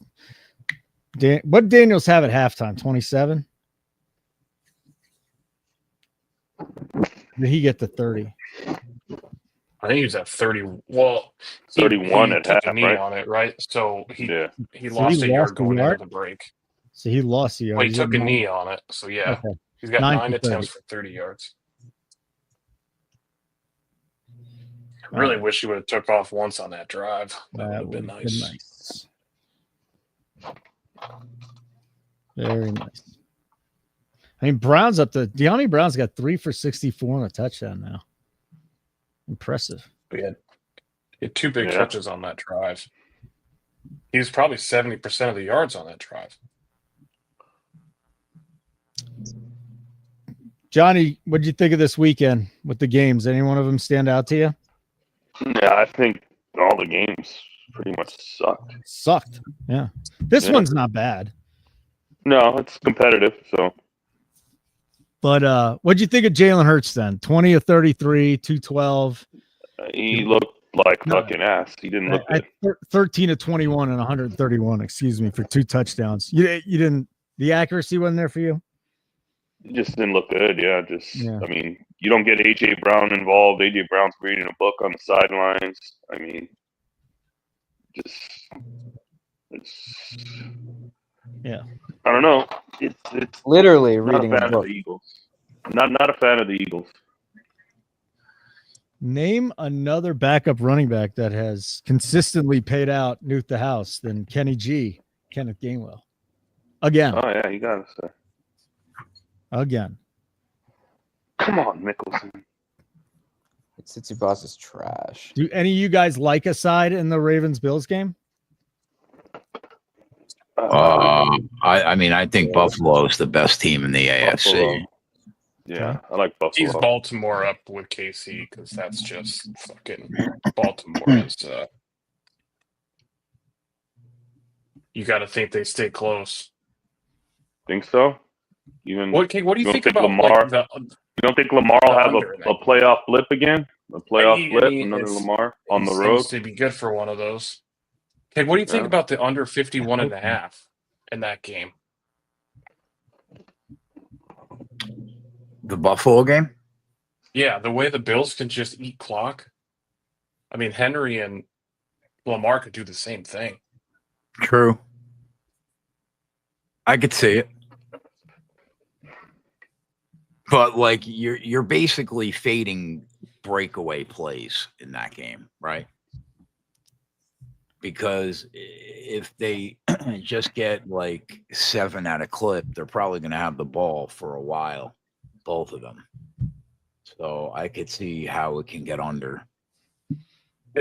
What Daniels have at halftime? 27. Did he get to 30? I think he was at 30. Well, 31 at half, right? On it, right? So he lost a yard going into the break. So he lost a yard. Well, he took a knee on it. So yeah, okay. He's got 9 attempts for 30 yards. I really wish he would have took off once on that drive. That would have been nice. Very nice. I mean, Brown's up to De'Ami Brown's got 3 for 64 and a touchdown now. Impressive. He had 2 big touches on that drive. He was probably 70% of the yards on that drive. Johnny, what did you think of this weekend with the games? Any one of them stand out to you? Yeah, I think all the games pretty much sucked. Yeah. This one's not bad. No, it's competitive, so. But what'd you think of Jalen Hurts then? 20 of 33, 212. He looked like fucking ass. He didn't look good. 13 of 21 and 131, excuse me, for 2 touchdowns. You didn't, the accuracy wasn't there for you? It just didn't look good, I mean, you don't get A.J. Brown involved. A.J. Brown's reading a book on the sidelines. I mean, I don't know. It's literally not reading a fan a book. of the Eagles. Not a fan of the Eagles. Name another backup running back that has consistently paid out Nuke the house than Kenneth Gainwell. Again. Oh, yeah, you got to say. Again. Come on, Mickelson. Cincy Boss is trash. Do any of you guys like a side in the Ravens-Bills game? I mean, I think Buffalo is the best team in the AFC. Buffalo. Yeah, I like Buffalo. He's Baltimore up with KC because that's just fucking Baltimore is. You got to think they stay close. Think so? Even what do you think about Lamar? Like, you don't think Lamar will have a playoff blip again? A playoff blip, another Lamar on the road? Seems to be good for one of those. Okay, what do you think about the under 51.5 in that game? The Buffalo game? Yeah, the way the Bills can just eat clock. I mean, Henry and Lamar could do the same thing. True. I could see it. But like you're basically fading breakaway plays in that game, right? Because if they just get like 7 at a clip, they're probably going to have the ball for a while, both of them. So I could see how it can get under.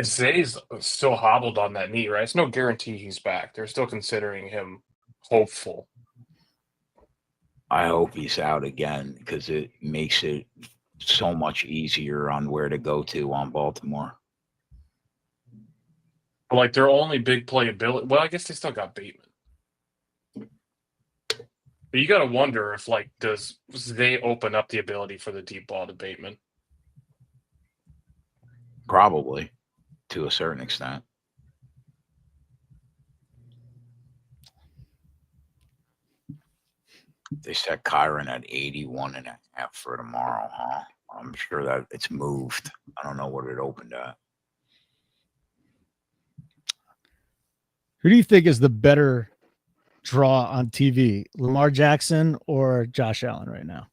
Zay's still hobbled on that knee, right? It's no guarantee he's back. They're still considering him hopeful. I hope he's out again because it makes it so much easier on where to go to on Baltimore. Like their only big playability. Well, I guess they still got Bateman. But you got to wonder if, like, does they open up the ability for the deep ball to Bateman? Probably, to a certain extent. They set Kyron at 81.5 for tomorrow, huh? I'm sure that it's moved. I don't know what it opened at. Who do you think is the better draw on TV, Lamar Jackson or Josh Allen right now?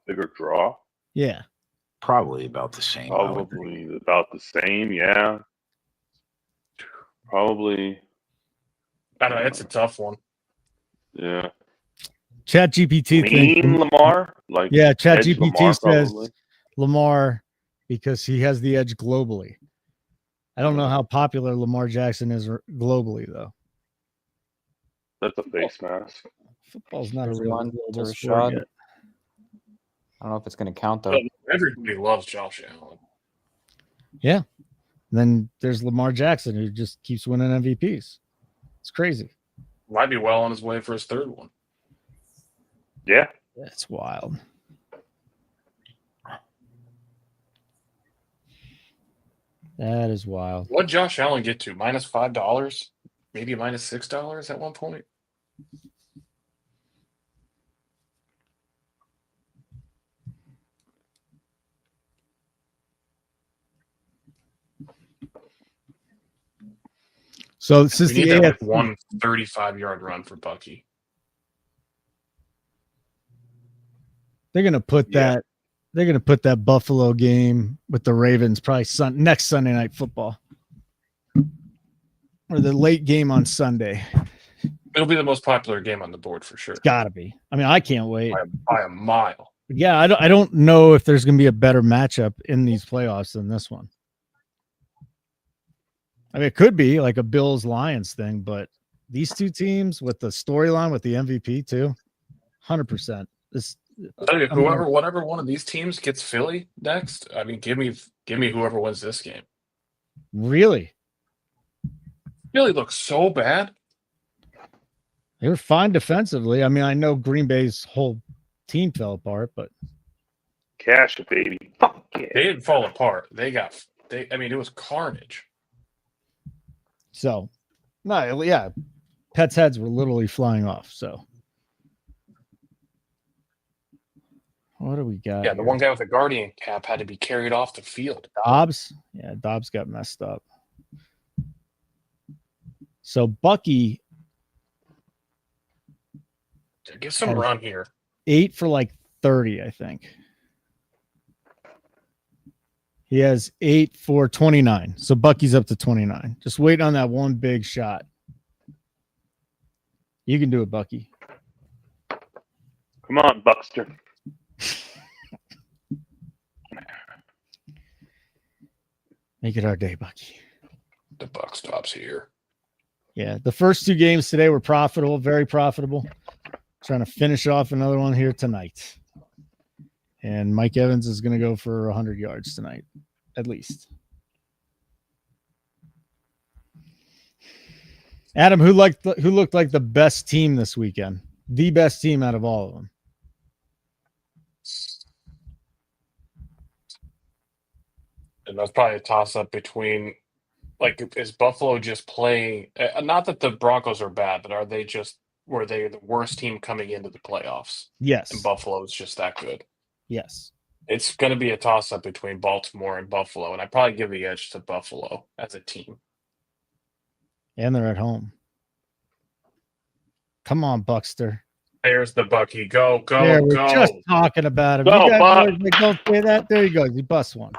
Bigger draw? Yeah. Probably about the same. Probably about the same, yeah. Probably. I don't know. It's a tough one. Yeah. ChatGPT thinks Lamar? ChatGPT says probably. Lamar because he has the edge globally. I don't know how popular Lamar Jackson is globally, though. That's a face mask. Football's not a real global sport shot. yet. I don't know if it's going to count, though. Everybody loves Josh Allen. Yeah. Then there's Lamar Jackson who just keeps winning MVPs. It's crazy. Might be well on his way for his third one. Yeah. That's wild. That is wild. What did Josh Allen get to? -$5? Maybe -$6 at one point? So since We the need that AFC, one 35-yard run for Bucky. they're going to put that They're going to put that Buffalo game with the Ravens probably next Sunday Night Football. Or the late game on Sunday. It'll be the most popular game on the board for sure. It's got to be. I mean, I can't wait. By a mile. Yeah, I don't know if there's going to be a better matchup in these playoffs than this one. I mean, it could be like a Bills-Lions thing, but these two teams with the storyline with the MVP too, 100%. Whatever one of these teams gets Philly next, I mean, give me whoever wins this game. Really? Philly looks so bad. They were fine defensively. I mean, I know Green Bay's whole team fell apart, but cash it, baby. Fuck yeah. They didn't fall apart. I mean, it was carnage. So, no, yeah, Pets' heads were literally flying off. So, what do we got? Yeah, the one guy with the Guardian cap had to be carried off the field. Dobbs? Yeah, Dobbs got messed up. So, Bucky. Get some run here. 8 for like 30, I think. He has 8 for 29. So Bucky's up to 29. Just wait on that one big shot. You can do it, Bucky. Come on, Buckster. Make it our day, Bucky. The buck stops here. Yeah, the first 2 games today were profitable, very profitable. Trying to finish off another one here tonight. And Mike Evans is going to go for 100 yards tonight, at least. Adam, who looked like the best team this weekend? The best team out of all of them. And that's probably a toss-up between, like, is Buffalo just playing? Not that the Broncos are bad, but were they the worst team coming into the playoffs? Yes. And Buffalo is just that good. Yes. It's going to be a toss-up between Baltimore and Buffalo, and I'd probably give the edge to Buffalo as a team. And they're at home. Come on, Buckster. There's the Bucky. Go. We're just talking about him. Go, you guys Buck. don't say that. There he goes. He busts one.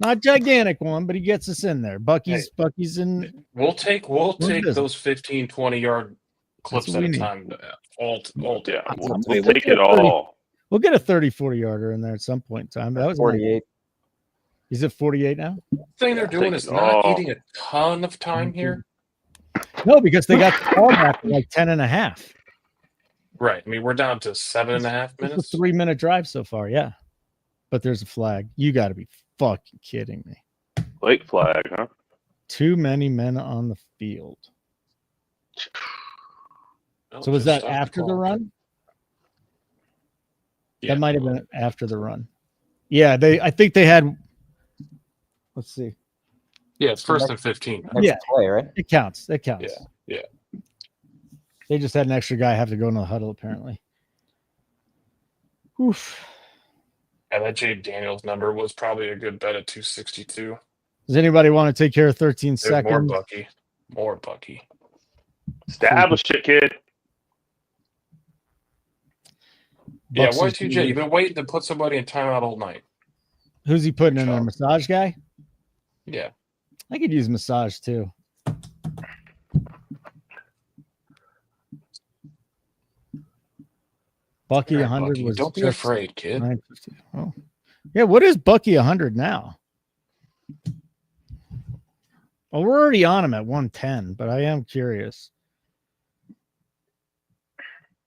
Not gigantic one, but he gets us in there. Bucky's in. We'll take those 15, 20-yard clips at a time. All yeah, we'll take it all. We'll get a 30, 40-yarder in there at some point in time. That was 48. He's at 48 now? The thing they're doing is not eating a ton of time here. No, because they got the ball back for like 10 and a half. Right. I mean, we're down to 7.5 minutes. It's a 3-minute drive so far, yeah. But there's a flag. You got to be fucking kidding me. Late flag, huh? Too many men on the field. So was that after the run? Yeah. That might have been after the run. Yeah, I think they had. Let's see. Yeah, it's first and 15. Yeah, play, right? It counts. It counts. Yeah. They just had an extra guy have to go in the huddle, apparently. Oof. Yeah, that Jade Daniels number was probably a good bet at 262. Does anybody want to take care of 13 seconds? More Bucky. Establish it, kid. Yeah, Y2J, you've been waiting to put somebody in timeout all night. Who's he putting in there? Massage guy? Yeah. I could use massage too. Bucky 100 Bucky, was. Don't be afraid, kid. Oh. Yeah, what is Bucky 100 now? Well, we're already on him at 110, but I am curious.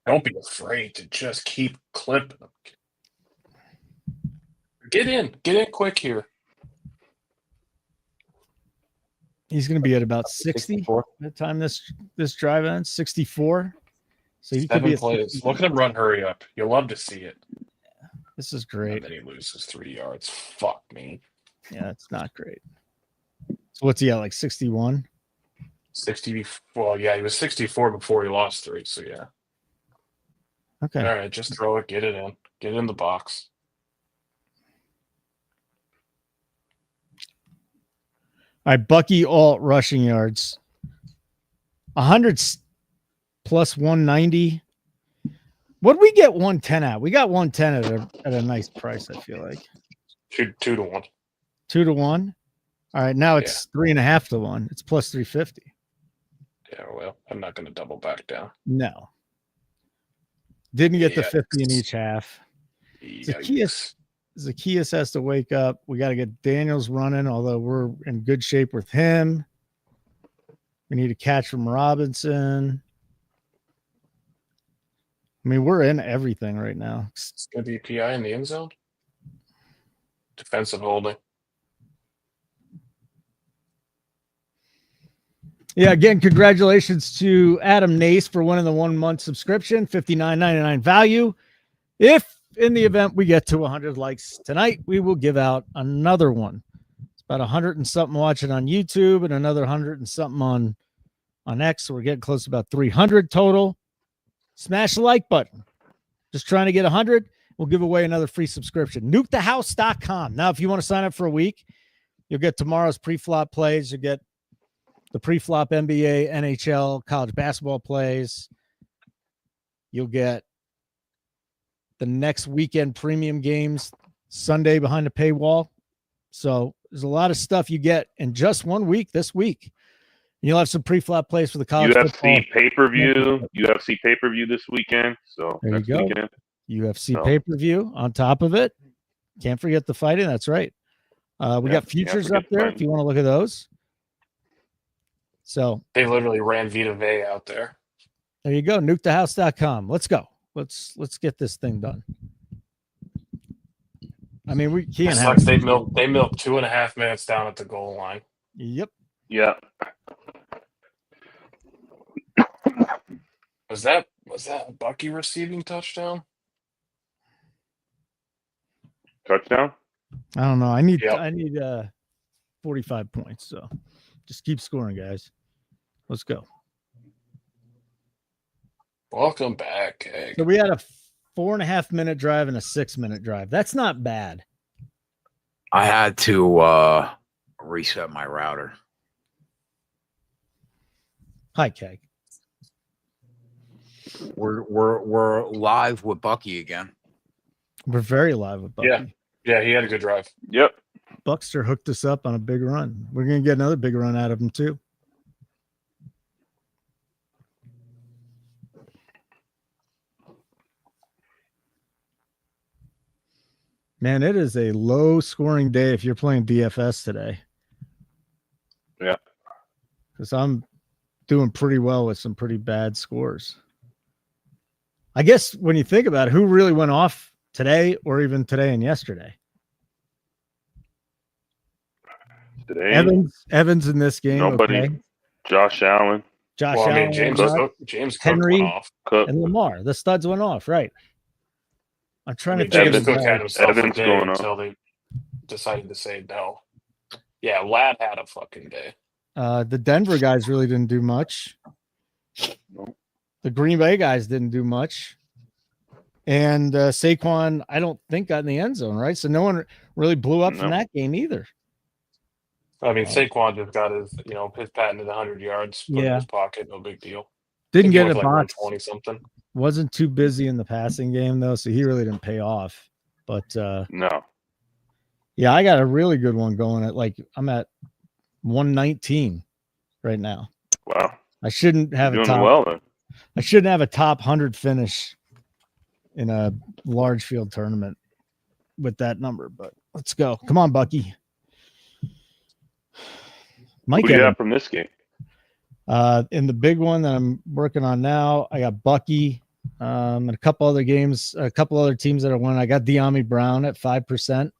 Don't be afraid to just keep clipping them. Get in quick here. He's going to be at about 60 64. by the time this drive ends. 64. So he could 7 be plays. Look at him run, hurry up. You'll love to see it. This is great. And then he loses 3 yards. Fuck me. Yeah, it's not great. So what's he at, like 61? 60. Well, yeah, he was 64 before he lost 3. So yeah. Okay. All right, just throw it. Get it in. Get it in the box. All right, Bucky alt rushing yards. 100 plus 190. What we get 110 at? We got 110 at a nice price, I feel like. 2 to 1. 2 to 1. All right, now it's 3.5 to 1. It's plus 350. Yeah, well, I'm not going to double back down. No. Didn't get the 50 in each half. Zacchaeus has to wake up. We got to get Daniels running, although we're in good shape with him. We need a catch from Robinson. I mean, we're in everything right now. It's going to be PI in the end zone. Defensive holding. Yeah, again, congratulations to Adam Nace for winning the 1 month subscription, $59.99 value. If in the event we get to 100 likes tonight, we will give out another one. It's about 100 and something watching on YouTube and another 100 and something on X. So we're getting close to about 300 total. Smash the like button. Just trying to get 100. We'll give away another free subscription. NukeTheHouse.com. Now, if you want to sign up for a week, you'll get tomorrow's pre-flop plays. You'll get the pre-flop NBA, NHL, college basketball plays. You'll get the next weekend premium games Sunday behind the paywall. So there's a lot of stuff you get in just 1 week this week. And you'll have some pre-flop plays for the college UFC pay-per-view. UFC pay-per-view this weekend. So there you go. Weekend. UFC pay-per-view on top of it. Can't forget the fighting. That's right. We got futures up there if you want to look at those. So they literally ran Vita Vea out there. There you go. NukeTheHouse.com. Let's go. Let's get this thing done. I mean, we can't have. They milked 2.5 minutes down at the goal line. Yep. Yeah. Was that a Bucky receiving touchdown? Touchdown? I don't know. I need 45 points. So just keep scoring, guys. Let's go. Welcome back, Egg. So we had a 4.5 minute drive and a 6 minute drive. That's not bad. I had to reset my router. Hi, Keg. We're live with Bucky again. We're very live with Bucky. Yeah, he had a good drive. Yep. Buckster hooked us up on a big run. We're gonna get another big run out of him too. Man, it is a low scoring day if you're playing DFS today. Yeah. Because I'm doing pretty well with some pretty bad scores. I guess when you think about it, who really went off today or even today and yesterday? Today, Evans in this game. Nobody. Okay. Josh Allen. Allen. James Henry went off. Cook. And Lamar. The studs went off, right? I'm trying to James think. Cook had himself Evans a day going until they decided to say no. Yeah, Ladd had a fucking day. The Denver guys really didn't do much. Nope. The Green Bay guys didn't do much. And Saquon, I don't think, got in the end zone, right? So no one really blew up from that game either. I mean, Saquon just got his patented 100 yards put in his pocket. No big deal. Didn't get a like box. 120 something. Wasn't too busy in the passing game, though, so he really didn't pay off. But, no. Yeah, I got a really good one going I'm at 119 right now. Wow. I shouldn't have You're a doing top. well then. I shouldn't have a top 100 finish in a large field tournament with that number, but let's go. Come on, Bucky. Who do you have from this game? In the big one that I'm working on now, I got Bucky and a couple other games, a couple other teams that are winning. I got De'Ami Brown at 5%.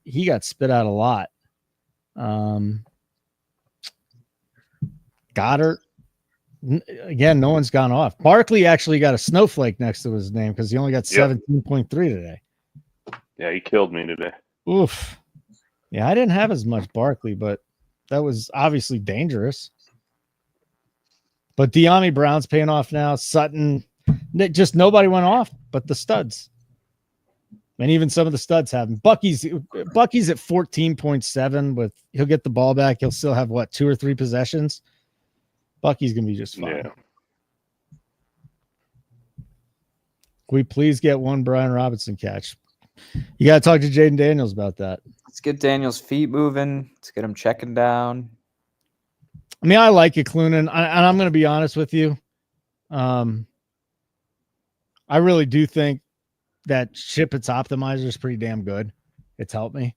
He got spit out a lot. Goddard. Again, no one's gone off. Barkley actually got a snowflake next to his name because he only got 17.3 today. Yeah, he killed me today. Oof. Yeah, I didn't have as much Barkley, but that was obviously dangerous. But De'Ami Brown's paying off now. Sutton, just nobody went off but the studs. And even some of the studs haven't. Bucky's at 14.7 with he'll get the ball back. He'll still have 2 or 3 possessions. Bucky's gonna be just fine. we please get one Brian Robinson catch? You got to talk to Jaden Daniels about that. Let's get Daniel's feet moving. Let's get him checking down. I mean, I like it, Clunan, and I'm going to be honest with you. I really do think that Shippett's optimizer is pretty damn good. It's helped me.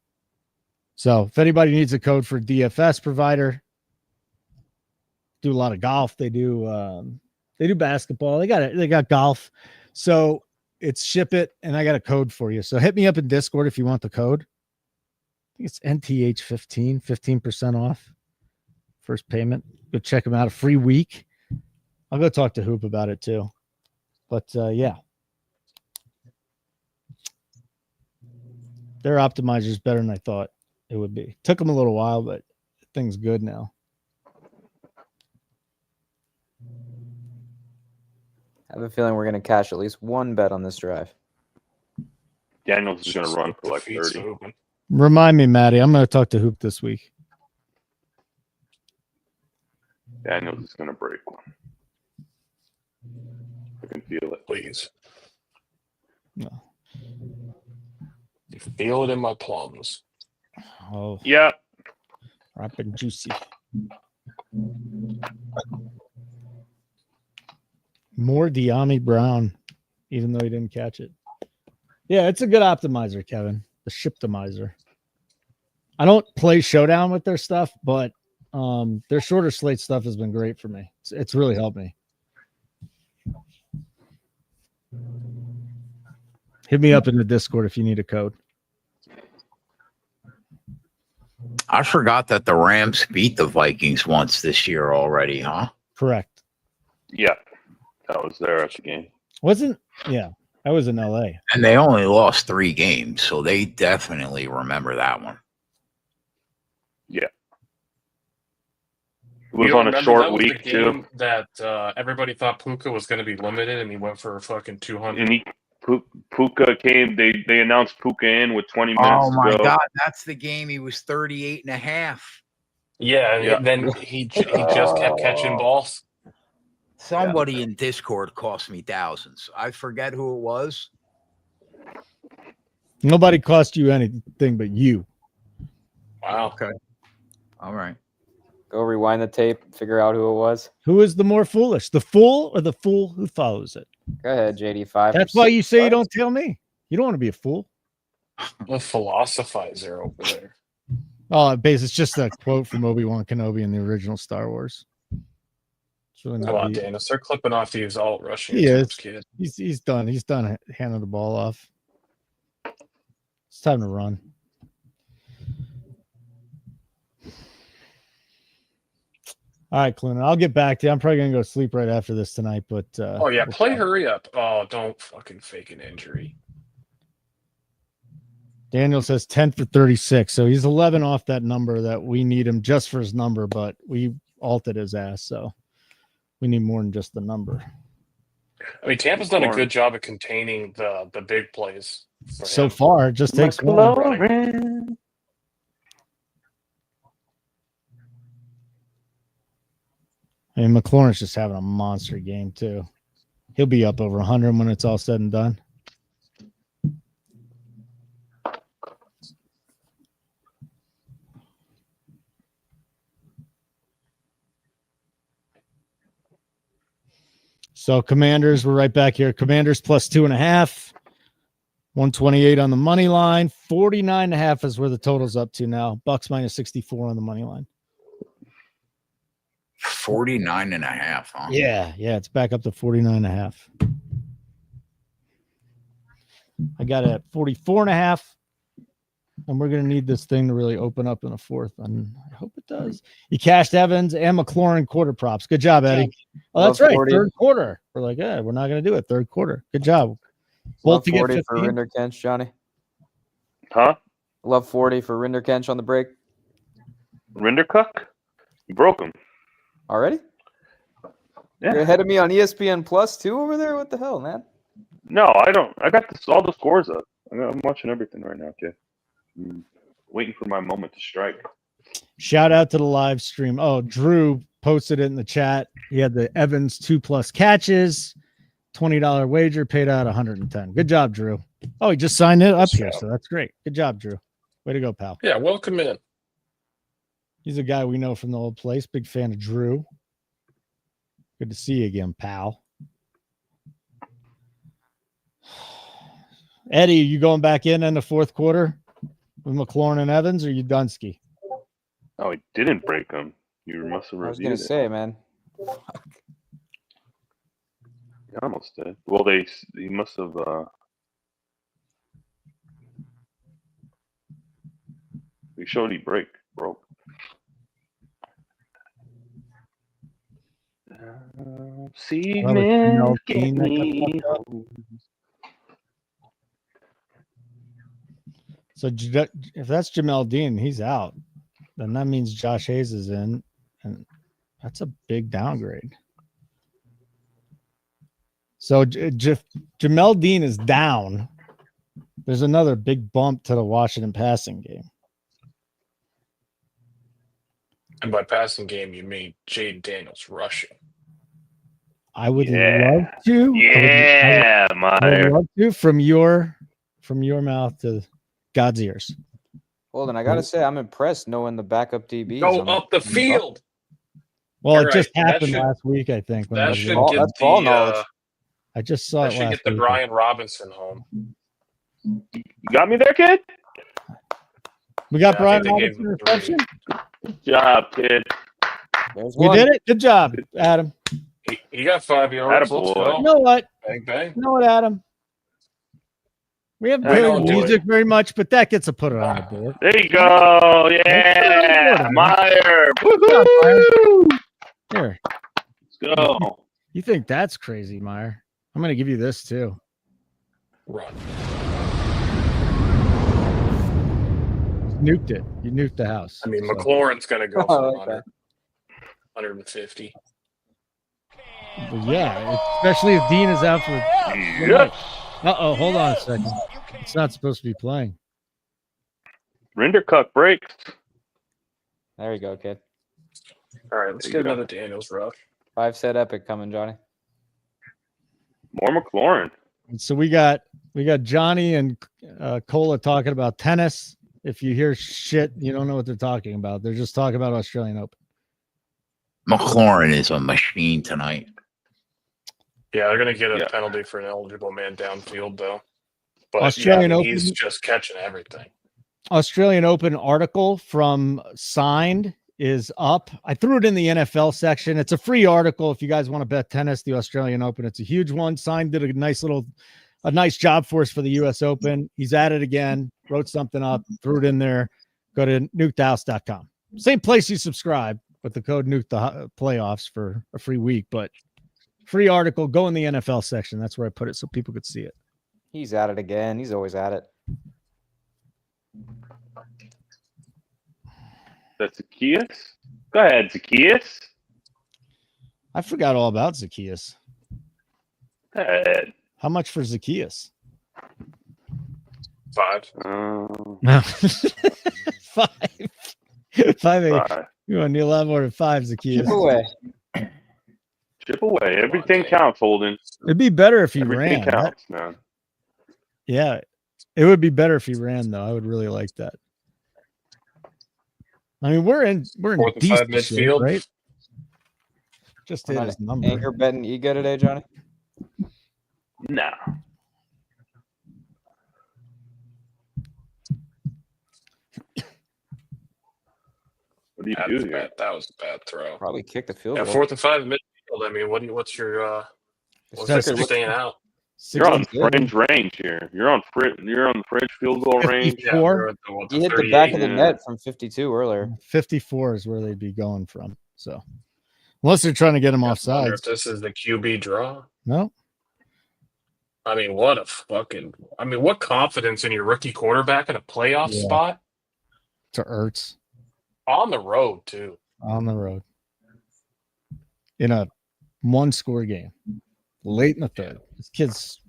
So if anybody needs a code for DFS provider, do a lot of golf. They do basketball. They got golf. So it's Ship It, and I got a code for you. So hit me up in Discord if you want the code. I think it's NTH15, 15% off. First payment. Go check them out. A free week. I'll go talk to Hoop about it too. But yeah. Their optimizer is better than I thought it would be. Took them a little while, but thing's good now. I have a feeling we're going to cash at least one bet on this drive. Daniels is going to run for like 30. Remind me, Maddie. I'm going to talk to Hoop this week. Daniels is going to break one. I can feel it. Please. No. You feel it in my plums. Oh, Yeah. ripe and juicy. More De'Ami Brown, even though he didn't catch it. Yeah, it's a good optimizer, Kevin. The Shiptimizer. I don't play Showdown with their stuff, but their shorter slate stuff has been great for me. It's really helped me. Hit me up in the Discord if you need a code. I forgot that the Rams beat the Vikings once this year already, huh? Correct. Yeah. That was there at the game. Yeah, that was in LA. And they only lost 3 games, so they definitely remember that one. Yeah. It was on a short week, too. That everybody thought Puka was going to be limited, and he went for a fucking 200. And Puka came. They announced Puka in with 20 minutes Oh, my to go. God. That's the game. He was 38.5. Yeah, and then he just kept catching balls. Somebody in Discord cost me thousands. I forget who it was. Nobody cost you anything but you. Wow. Okay. All right. Go rewind the tape, figure out who it was. Who is the more foolish, the fool or the fool who follows it? Go ahead, JD5. That's why you say you don't tell me. You don't want to be a fool. A philosophizer over there. Oh, base. It's just a quote from Obi-Wan Kenobi in the original Star Wars. It's really Come not on, deep. Daniel. Start clipping off these alt rushing. He is. Kid. He's done. He's done handing the ball off. It's time to run. All right, Clunan. I'll get back to you. I'm probably gonna go sleep right after this tonight. But Oh yeah, play hurry up. Oh, don't fucking fake an injury. Daniel says 10 for 36, so he's 11 off that number that we need him just for his number, but we alted his ass, so we need more than just the number. I mean, Tampa's done a good job of containing the big plays. So far, it just takes one. I mean, McLaurin's just having a monster game too. He'll be up over 100 when it's all said and done. So Commanders, we're right back here. Commanders plus 2.5, 128 on the money line. 49.5 is where the total's up to now. Bucks minus 64 on the money line. 49.5, huh? Yeah, it's back up to 49.5. I got it at 44.5, and we're going to need this thing to really open up in a fourth, and I hope it does. You cashed Evans and McLaurin quarter props. Good job, Eddie. Oh, that's right, 40. third quarter. We're like, we're not going to do it. Third quarter. Good job. Both to get 40 15. for Rinderkench, Johnny. Huh? Love 40 for Rinderkench on the break. Rindercook? You broke him. Already? Yeah. You're ahead of me on ESPN Plus too over there? What the hell, man? No, I don't. I got all the scores up. I'm watching everything right now, kid. I'm waiting for my moment to strike. Shout out to the live stream. Oh, Drew posted it in the chat. He had the Evans 2+ catches. $20 wager paid out 110. Good job, Drew. Oh, he just signed it up here, so that's great. Good job, Drew. Way to go, pal. Yeah, welcome in. He's a guy we know from the old place. Big fan of Drew. Good to see you again, pal. Eddie, you going back in the fourth quarter with McLaurin and Evans, or you Dunsky? Oh, he didn't break them. You must have reviewed it. I was going to say, man. He almost did. Well, he must have. He showed he broke. See me. So if that's Jamel Dean, he's out. Then that means Josh Hayes is in, and that's a big downgrade. So Jamel Dean is down. There's another big bump to the Washington passing game. And by passing game, you mean Jade Daniels rushing. I would love to. Yeah, I would love to from your mouth to God's ears. Well, then I got to say, I'm impressed knowing the backup DB. Go up the field. Well, it just happened last week, I think. That should get get ball knowledge. I just saw it last week. That should get the Brian Robinson home. You got me there, kid? We got Brian Robinson reception. Good job, kid. We did it. Good job, Adam. He got 5 yards. You know what? Bang, bang. You know what, Adam? We haven't played music very much, but that gets a put it on the board. There you go. Yeah, Meyer. Woo-hoo! Here. Let's go. You think that's crazy, Meyer? I'm going to give you this, too. Run. Nuked it. You nuked the house. I mean, McLaurin's going to go for 150. Well, yeah, especially if Dean is out for. Yes. Uh-oh, hold on a second. It's not supposed to be playing. Rindercuck breaks. There you go, kid. All right, let's get another Daniels rush. 5-set epic coming, Johnny. More McLaurin. So we got Johnny and Cola talking about tennis. If you hear shit, you don't know what they're talking about. They're just talking about Australian Open. McLaurin is a machine tonight. Yeah, they're going to get a penalty for an eligible man downfield, though. But Australian Open, he's just catching everything. Australian Open article from Signed is up. I threw it in the NFL section. It's a free article if you guys want to bet tennis, the Australian Open. It's a huge one. Signed did a nice job for us for the U.S. Open. He's at it again, wrote something up, threw it in there. Go to nukethehouse.com. Same place you subscribe with the code Nuke the Playoffs for a free week, but free article. Go in the NFL section. That's where I put it so people could see it. He's at it again. He's always at it. That's Zacchaeus? Go ahead, Zacchaeus. I forgot all about Zacchaeus. Go ahead. How much for Zacchaeus? 5. No. 5. 5. You want to need a lot more than 5, Zacchaeus. Chip away. Everything counts, Holden. It'd be better if he Everything ran. Counts, man. Yeah. It would be better if he ran, though. I would really like that. I mean, we're in 4th and 5 midfield, shape, right? Just hit his number. Anchor betting Ego today, Johnny? No. What do you do here? That was a bad throw. Probably kick the field goal. 4th and 5 midfield. I mean, what's your what's staying out? You're on fringe range here. You're on the fringe field goal range. 54. You hit the back of the net from 52 earlier. 54 is where they'd be going from. So unless they're trying to get him offside. If this is the QB draw. No. I mean, what confidence in your rookie quarterback in a playoff spot? To Ertz. On the road, too. On the road. In a one-score game. Late in the third. This kid's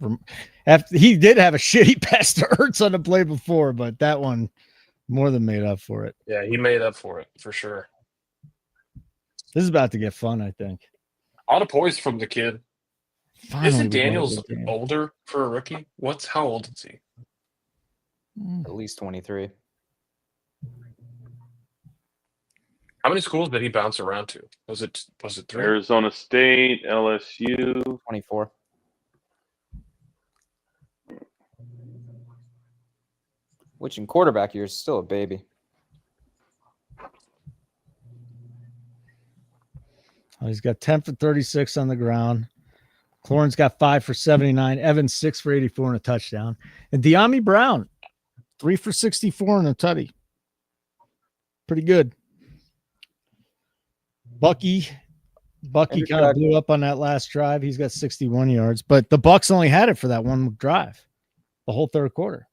he did have a shitty pass to Ertz on the play before, but that one more than made up for it. Yeah, he made up for it, for sure. This is about to get fun, I think. A lot of poise from the kid. Finally, Isn't we got a Daniels good game. older for a rookie? How old is he? At least 23. How many schools did he bounce around to? Was it 3? Arizona State, LSU. 24. Which in quarterback years is still a baby. Oh, he's got 10 for 36 on the ground. Clorin's got 5 for 79. Evans 6 for 84 and a touchdown. And De'Ami Brown 3 for 64 and a tutty. Pretty good. Bucky kind of blew up on that last drive. He's got 61 yards, but the Bucs only had it for that one drive, the whole third quarter.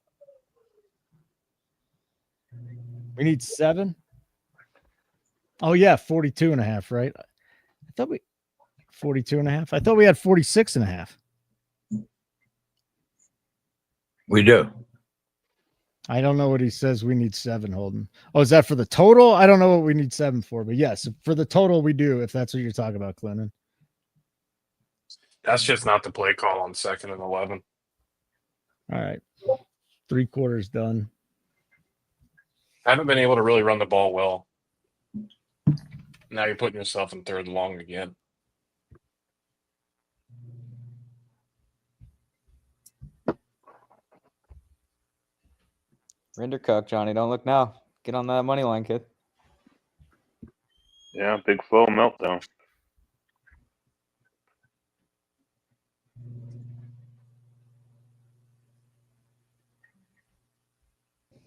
We need 7. Oh yeah, 42 and a half, right? I thought 42 and a half. I thought we had 46 and a half. We do. I don't know what he says. We need 7, Holden. Oh, is that for the total? I don't know what we need 7 for, but yes, for the total we do, if that's what you're talking about, Clinton. That's just not the play call on 2nd and 11. All right. 3 quarters done. I haven't been able to really run the ball well. Now you're putting yourself in 3rd and long again. Rinder Cook, Johnny. Don't look now. Get on that money line, kid. Yeah, big full meltdown.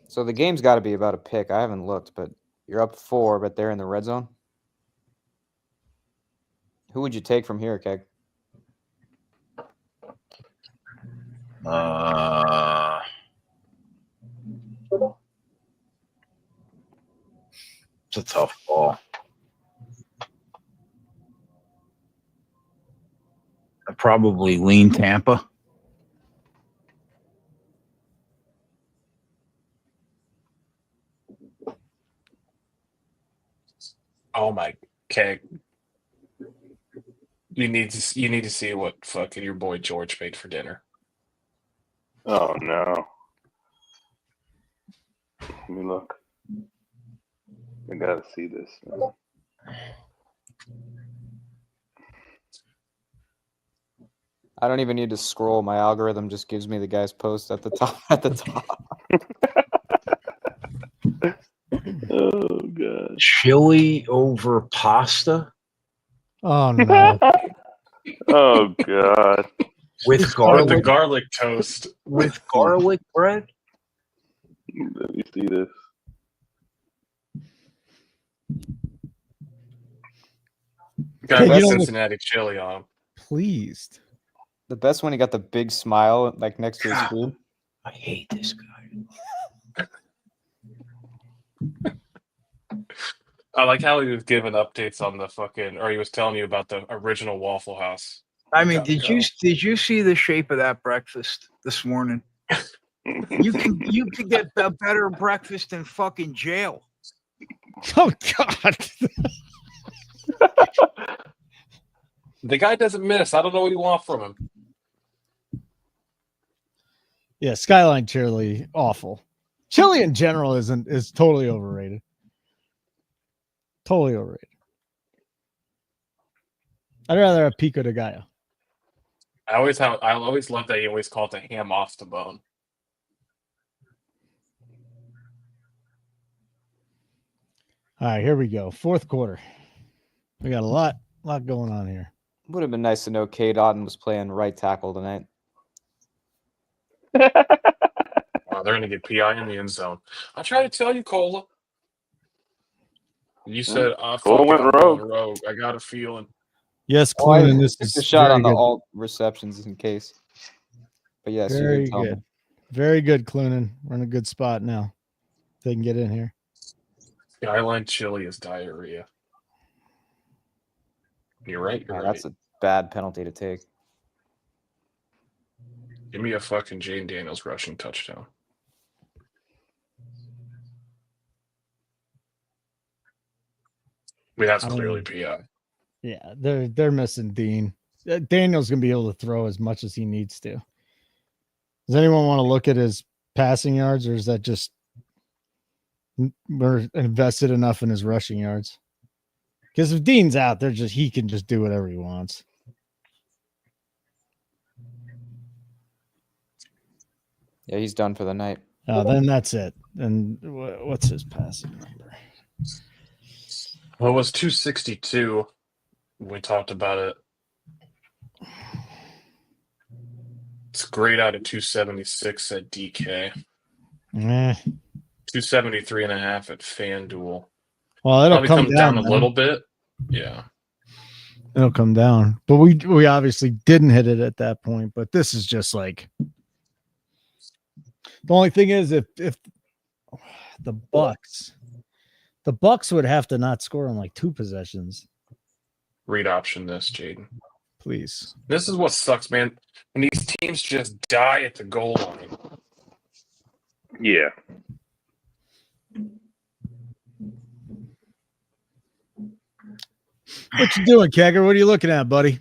So the game's got to be about a pick. I haven't looked, but you're up 4, but they're in the red zone. Who would you take from here, Keg? It's a tough ball. I probably lean Tampa. Oh my Keg. You need to see what fucking your boy George made for dinner. Oh no. Let me look. I gotta see this, man. I don't even need to scroll. My algorithm just gives me the guy's post at the top. At the top. Oh god. Chili over pasta Oh no. Oh god. with With the garlic garlic toast. with garlic bread. Let me see this. Got Hey, that you don't look Cincinnati chili on him. pleased. The best when he got the big smile like next to his God. screen. I hate this guy. I like how he was giving updates on the fucking, or he was telling you about the original Waffle House. I mean, did you see the shape of that breakfast this morning? You can get a better breakfast than fucking jail. Oh God. The guy doesn't miss. I don't know what you want from him. Yeah, Skyline chili, awful. Chili in general is totally overrated. Totally overrated. I'd rather have pico de gallo. I always love that he always called it ham off the bone. All right, here we go. 4th quarter. We got a lot going on here. Would have been nice to know Cade Otton was playing right tackle tonight. Wow, they're gonna get PI in the end zone. I tried to tell you, Cola. You said, Cola went rogue. rogue. I got a feeling. Yes, Oh, I Clunan, this took is a shot very on the good. alt receptions in case. But yes, you Very did tell me. good. Very good, Clunan. We're in a good spot now. They can get in here. Skyline chili is diarrhea. You're right. You're Oh, right. that's a bad penalty to take. Give me a fucking Jane Daniels rushing touchdown. I mean, that's clearly PI. Yeah, they're missing Dean. Daniel's going to be able to throw as much as he needs to. Does anyone want to look at his passing yards, or is that just we're invested enough in his rushing yards? Because if Dean's out, he can just do whatever he wants. Yeah, he's done for the night. Then that's it. And what's his passing number? Well, it was 262. We talked about it. It's grayed out at 276 at DK. 273.5 at FanDuel. Well, it'll probably come down a little bit. Yeah. It'll come down. But we obviously didn't hit it at that point. But this is just like the only thing is if the Bucs would have to not score on like 2 possessions. Read option this, Jaden. Please. This is what sucks, man. When these teams just die at the goal line. Yeah. What you doing, Kegger? What are you looking at, buddy?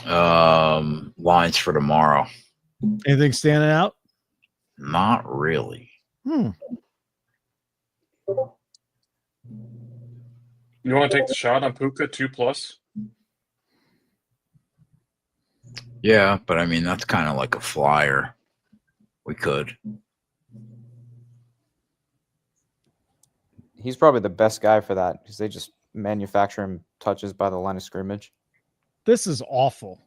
Lines for tomorrow. Anything standing out? Not really. You want to take the shot on Puka 2+? Yeah, but I mean that's kind of like a flyer. We could. He's probably the best guy for that because they just manufacture him touches by the line of scrimmage. This is awful.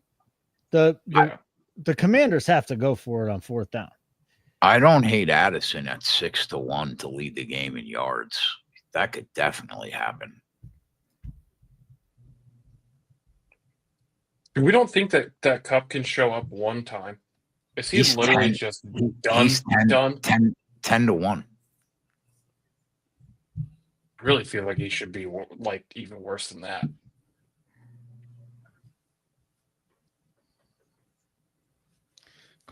The Commanders have to go for it on 4th down. I don't hate Addison at 6-1 to lead the game in yards. That could definitely happen. We don't think that Cup can show up one time. Is he literally just done? He's 10-1. I really feel like he should be like even worse than that.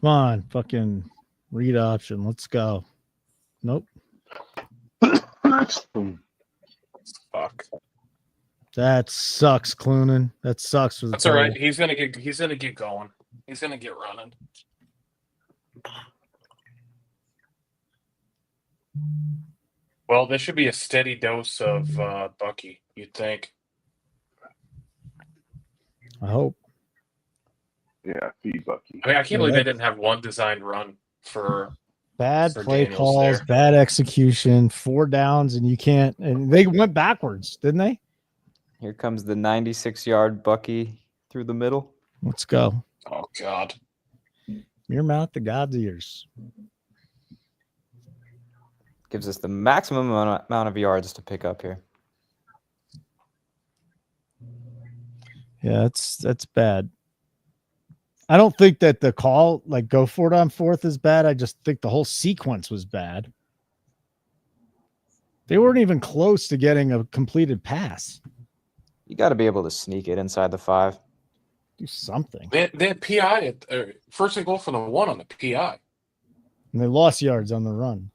Come on, fucking read option. Let's go. Nope. Fuck. That sucks, Clunan. That sucks for the That's all right. He's gonna get going. He's gonna get running. Well, there should be a steady dose of Bucky, you'd think. I hope. Yeah, feed Bucky. I mean, I can't believe they didn't have one designed run for bad play Daniels calls, there. bad execution, 4 downs, and you can't. And they went backwards, didn't they? Here comes the 96-yard Bucky through the middle. Let's go. Oh God. Your mouth to God's ears. Gives us the maximum amount of yards to pick up here. Yeah, that's bad. I don't think that the call, like go for it on 4th, is bad. I just think the whole sequence was bad. They weren't even close to getting a completed pass. You got to be able to sneak it inside the 5. Do something. They had PI at first and goal for the 1 on the PI. And they lost yards on the run.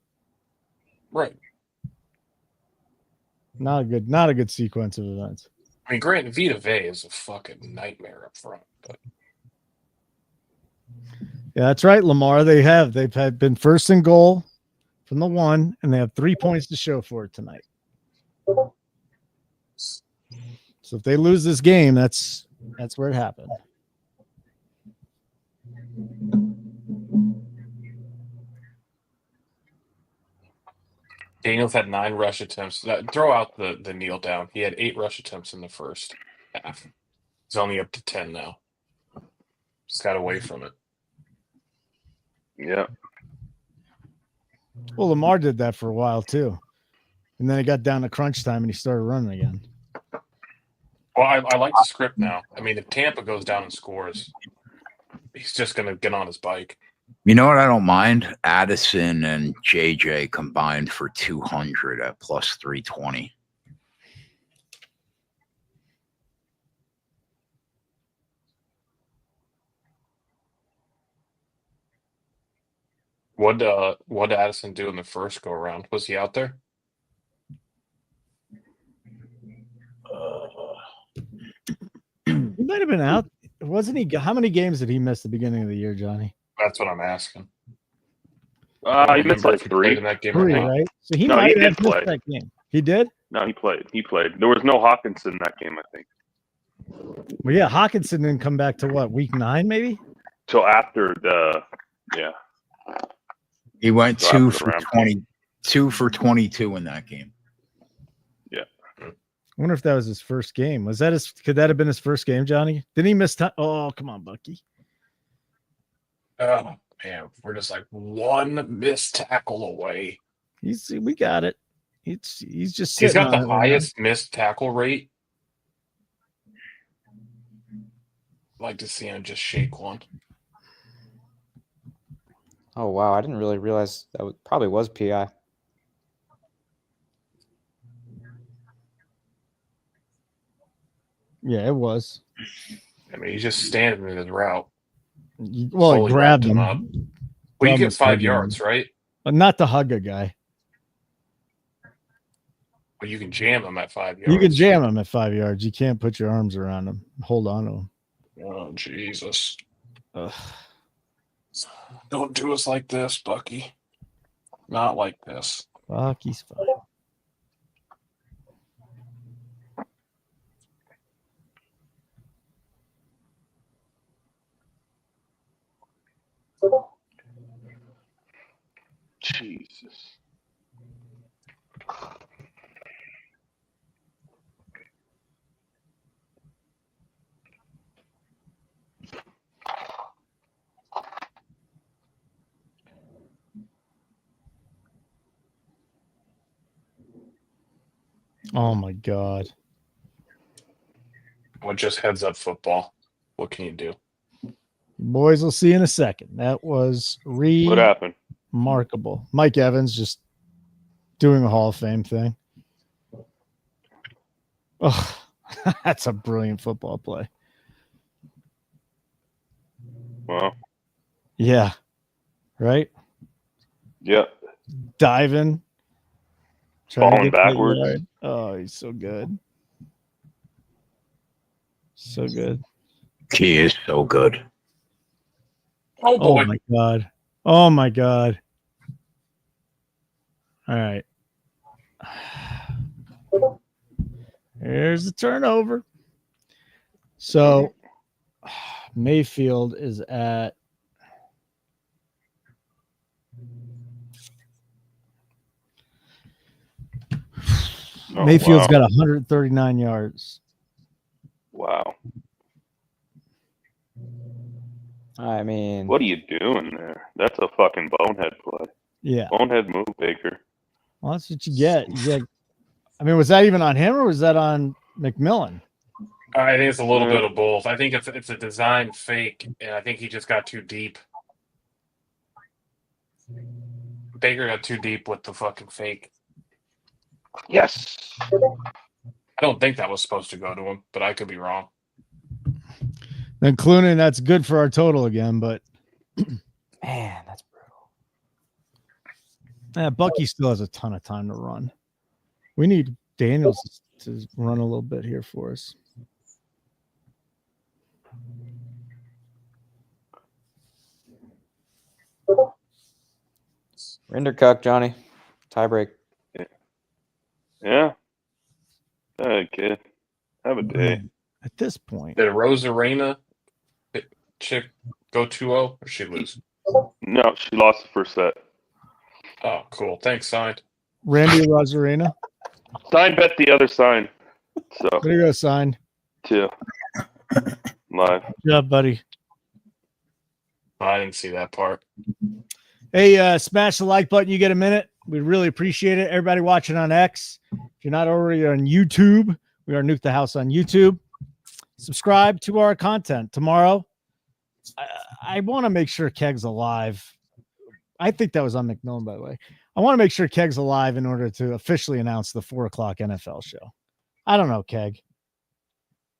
Right. Not a good sequence of events. I mean, granted, Vita Vea is a fucking nightmare up front, but Yeah, that's right, Lamar. They've been first and goal from the 1, and they have 3 points to show for it tonight. So if they lose this game, that's where it happened. Daniels had 9 rush attempts. Throw out the kneel down. He had 8 rush attempts in the first half. He's only up to 10 now. Just got away from it. Yeah. Well, Lamar did that for a while too. And then it got down to crunch time and he started running again. Well, I like the script now. I mean, if Tampa goes down and scores, he's just going to get on his bike. You know what I don't mind? Addison and JJ combined for 200 at plus 320. What did Addison do in the first go around? Was he out there? might have been out. Wasn't he? How many games did he miss at the beginning of the year, Johnny? That's what I'm asking. He missed like three. In that game, Three, right? So he No, might he have did missed play. that game. He did? No, he played. He played. There was no Hawkinson in that game, I think. Well, yeah, Hawkinson didn't come back to what, week 9, maybe? Till after the He went So 2 after for the round 20, 2 for 22 in that game. I wonder if that was his first game. Could that have been his first game, Johnny? Didn't he miss time? Oh, come on, Bucky. Oh man, we're just like one missed tackle away. We got it. He's just He's sitting got the on it right now. highest missed tackle rate. I'd like to see him just shake one. Oh wow, I didn't really realize that probably was PI. Yeah, it was. I mean, he's just standing in his route. Well, he Slowly grabbed wrapped him. up. Well, you get 5 yards, right? But not to hug a guy. But you can jam him at 5 yards. You can jam him at 5 yards. You can't put your arms around him. Hold on to him. Oh, Jesus. Ugh. Don't do us like this, Bucky. Not like this. Bucky's fine. Jesus. Oh my God. Well, just heads up football. What can you do? Boys, we'll see you in a second. That was What happened? remarkable. Mike Evans just doing a Hall of Fame thing. Oh, that's a brilliant football play. Well, Yeah. Right? yeah. Diving. Trying to Falling get that backwards. yard. Oh, he's so good. So good. He is so good. Oh, Oh boy. my God. Oh my God. All right. Here's the turnover. So Mayfield is at Mayfield's wow. got 139 yards. Wow. I mean, What are you doing there? That's a fucking bonehead play. Yeah. Bonehead move, Baker. Well, that's what you get. I mean, was that even on him or was that on McMillan? I think it's a little bit of both. I think it's a design fake, and I think he just got too deep. Baker got too deep with the fucking fake. Yes. I don't think that was supposed to go to him, but I could be wrong. Then Clooney, that's good for our total again, but man, that's brutal. Bucky still has a ton of time to run. We need Daniels to run a little bit here for us. Rindercuck, Johnny. Tiebreak. Yeah. Hey, kid. Have a day. At this point, Did Rosarena chick go 2-0 or she lose? No, she lost the first set. Oh, cool. Thanks, signed. Randy Rosarena. Sign bet the other sign. So, There you go, signed. too. Live. Good job, buddy. I didn't see that part. Hey, smash the like button. You get a minute. We really appreciate it. Everybody watching on X. If you're not already on YouTube, we are Nuke the House on YouTube. Subscribe to our content tomorrow. I want to make sure Keg's alive. I think that was on McMillan, by the way. I want to make sure Keg's alive in order to officially announce the 4:00 NFL show. I don't know, Keg.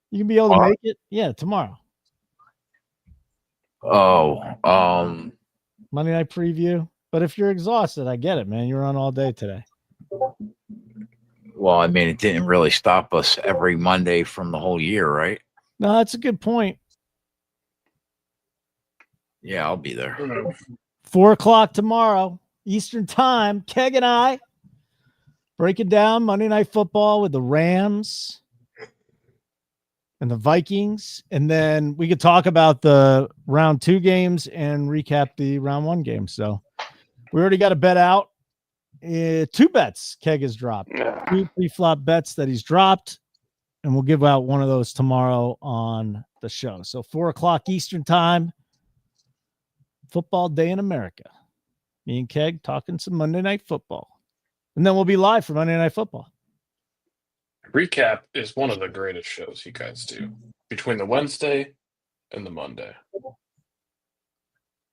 You can be able to make it? Yeah, tomorrow. Oh, Monday night preview. But if you're exhausted, I get it, man. You were on all day today. well, I mean, it didn't really stop us every Monday from the whole year, right? No, that's a good point. Yeah, I'll be there. 4:00 tomorrow, Eastern time. Keg and I breaking down Monday Night Football with the Rams and the Vikings. And then we could talk about the round 2 games and recap the round 1 game. So we already got a bet out. 2 bets Keg has dropped. 2 pre-flop bets that he's dropped. And we'll give out one of those tomorrow on the show. So 4:00 Eastern time. Football day in America. Me and Keg talking some Monday Night Football. And then we'll be live for Monday Night Football. Recap is one of the greatest shows you guys do between the Wednesday and the Monday.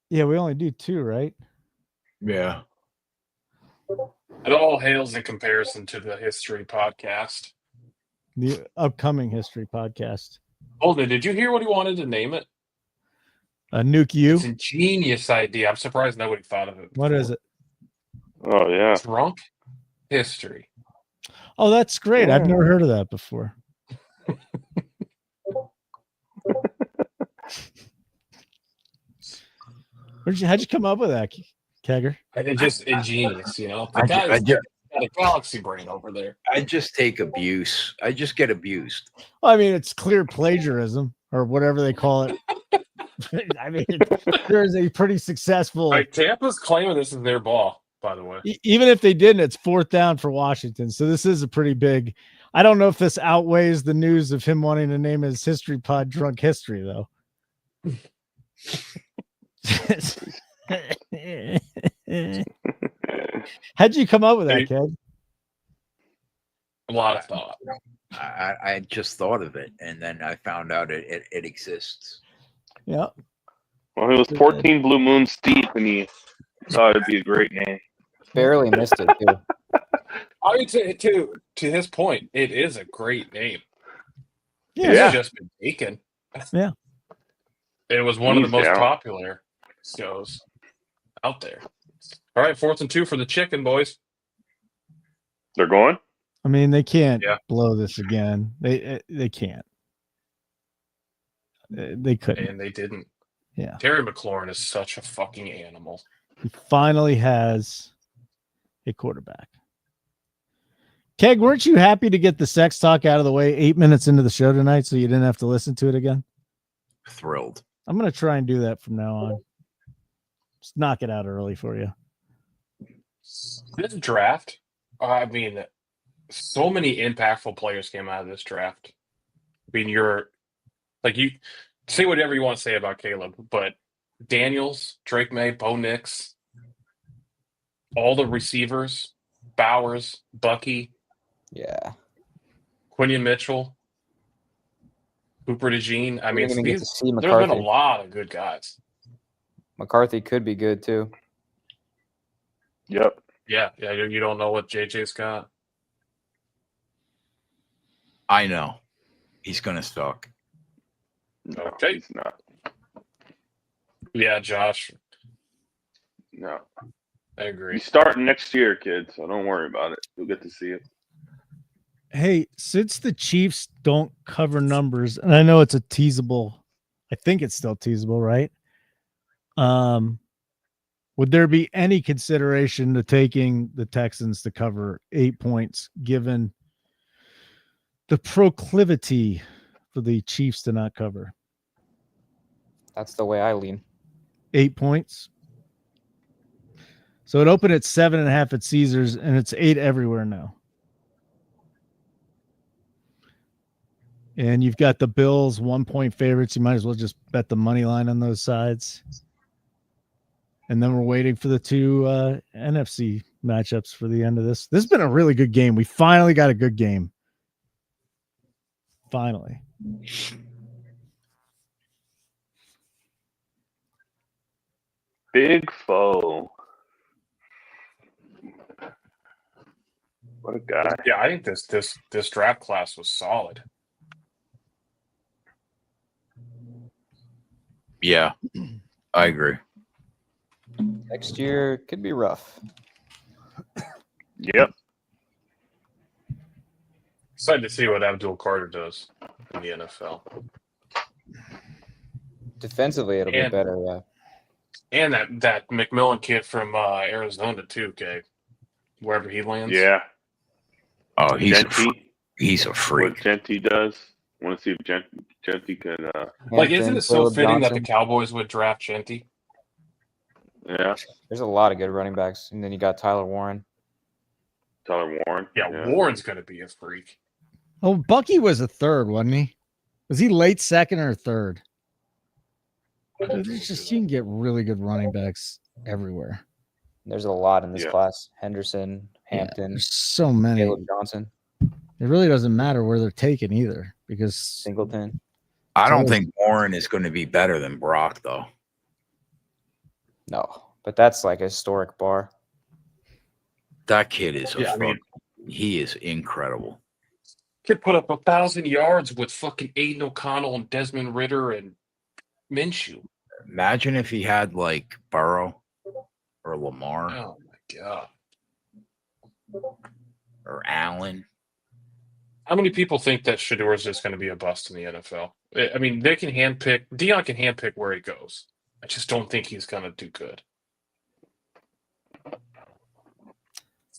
Yeah, we only do 2, right? Yeah. It all hails in comparison to the history podcast. The upcoming history podcast. Holden, did you hear what he wanted to name it? Nuke you. It's a genius idea. I'm surprised nobody thought of it before. What is it? Oh yeah. Drunk history. Oh, that's great. Yeah. I've never heard of that before. How'd you come up with that, Kegger? It's just ingenious, you know. The guy's got a galaxy brain over there. I just take abuse. I just get abused. Well, I mean, it's clear plagiarism or whatever they call it. I mean, there's a pretty successful. Like, Tampa's claiming this is their ball, by the way. Even if they didn't, it's 4th down for Washington. So this is a pretty big. I don't know if this outweighs the news of him wanting to name his history pod Drunk History, though. How'd you come up with that, Kev? A lot of thought. I just thought of it, and then I found out it exists. Yeah. Well, it was 14 blue moons deep, and he thought it'd be a great name. Barely missed it, too. I mean, to his point, it is a great name. Yeah. It's just been taken. Yeah. It was one of the most Yeah. popular shows out there. All right, 4th and 2 for the chicken, boys. They're going? I mean, they can't Yeah. blow this again. They can't. They couldn't. And they didn't. Yeah. Terry McLaurin is such a fucking animal. He finally has a quarterback. Keg, weren't you happy to get the sex talk out of the way 8 minutes into the show tonight so you didn't have to listen to it again? Thrilled. I'm going to try and do that from now on. Just knock it out early for you. This draft, I mean, so many impactful players came out of this draft. I mean, you say whatever you want to say about Caleb, but Daniels, Drake May, Bo Nix, all the receivers, Bowers, Bucky, Yeah. Quinion Mitchell, Cooper DeJean. I mean, We're gonna get to see there's been a McCarthy. lot of good guys. McCarthy could be good, too. Yep. Yeah. You don't know what JJ's got. I know. He's going to suck. No, Okay. he's not. Yeah, Josh, No. I agree. He's starting next year, kid, so don't worry about it. You'll get to see it. Hey, since the Chiefs don't cover numbers, and I know it's a teasable, I think it's still teasable, right? Would there be any consideration to taking the Texans to cover 8 points, given the proclivity for the Chiefs to not cover That's the way I lean. 8 points? So it opened at 7.5 at Caesars, and it's 8 everywhere now. And you've got the Bills 1 point favorites. You might as well just bet the money line on those sides. And then we're waiting for the 2 NFC matchups for the end of this. This has been a really good game. We finally got a good game. Finally. Big foe. What a guy. Yeah, I think this draft class was solid. Yeah, I agree. Next year could be rough. Yep. Excited to see what Abdul Carter does in the NFL. Defensively, it'll be better. Yeah. And that McMillan kid from Arizona too, okay, wherever he lands. Yeah. Oh, he's a What freak. Genty does. I want to see if Genty can. Like, isn't it so Caleb fitting that Johnson. the Cowboys would draft Genty? Yeah. There's a lot of good running backs, and then you got Tyler Warren. Tyler Warren. Yeah, Warren's going to be a freak. Oh, Bucky was a third, wasn't he? Was he late second or third? It's just, you can get really good running backs everywhere. There's a lot in this class. Henderson, Hampton, there's so many. Caleb Johnson. It really doesn't matter where they're taken either, because Singleton. I don't think Warren is going to be better than Brock, though. No, but that's like a historic bar. That kid is he is incredible. Kid put up 1,000 yards with fucking Aiden O'Connell and Desmond Ridder and Minshew. Imagine if he had like Burrow or Lamar. Oh my god. Or Allen. How many people think that Shedeur is just going to be a bust in the NFL? I mean, they can handpick. Dion can handpick where he goes. I just don't think he's going to do good.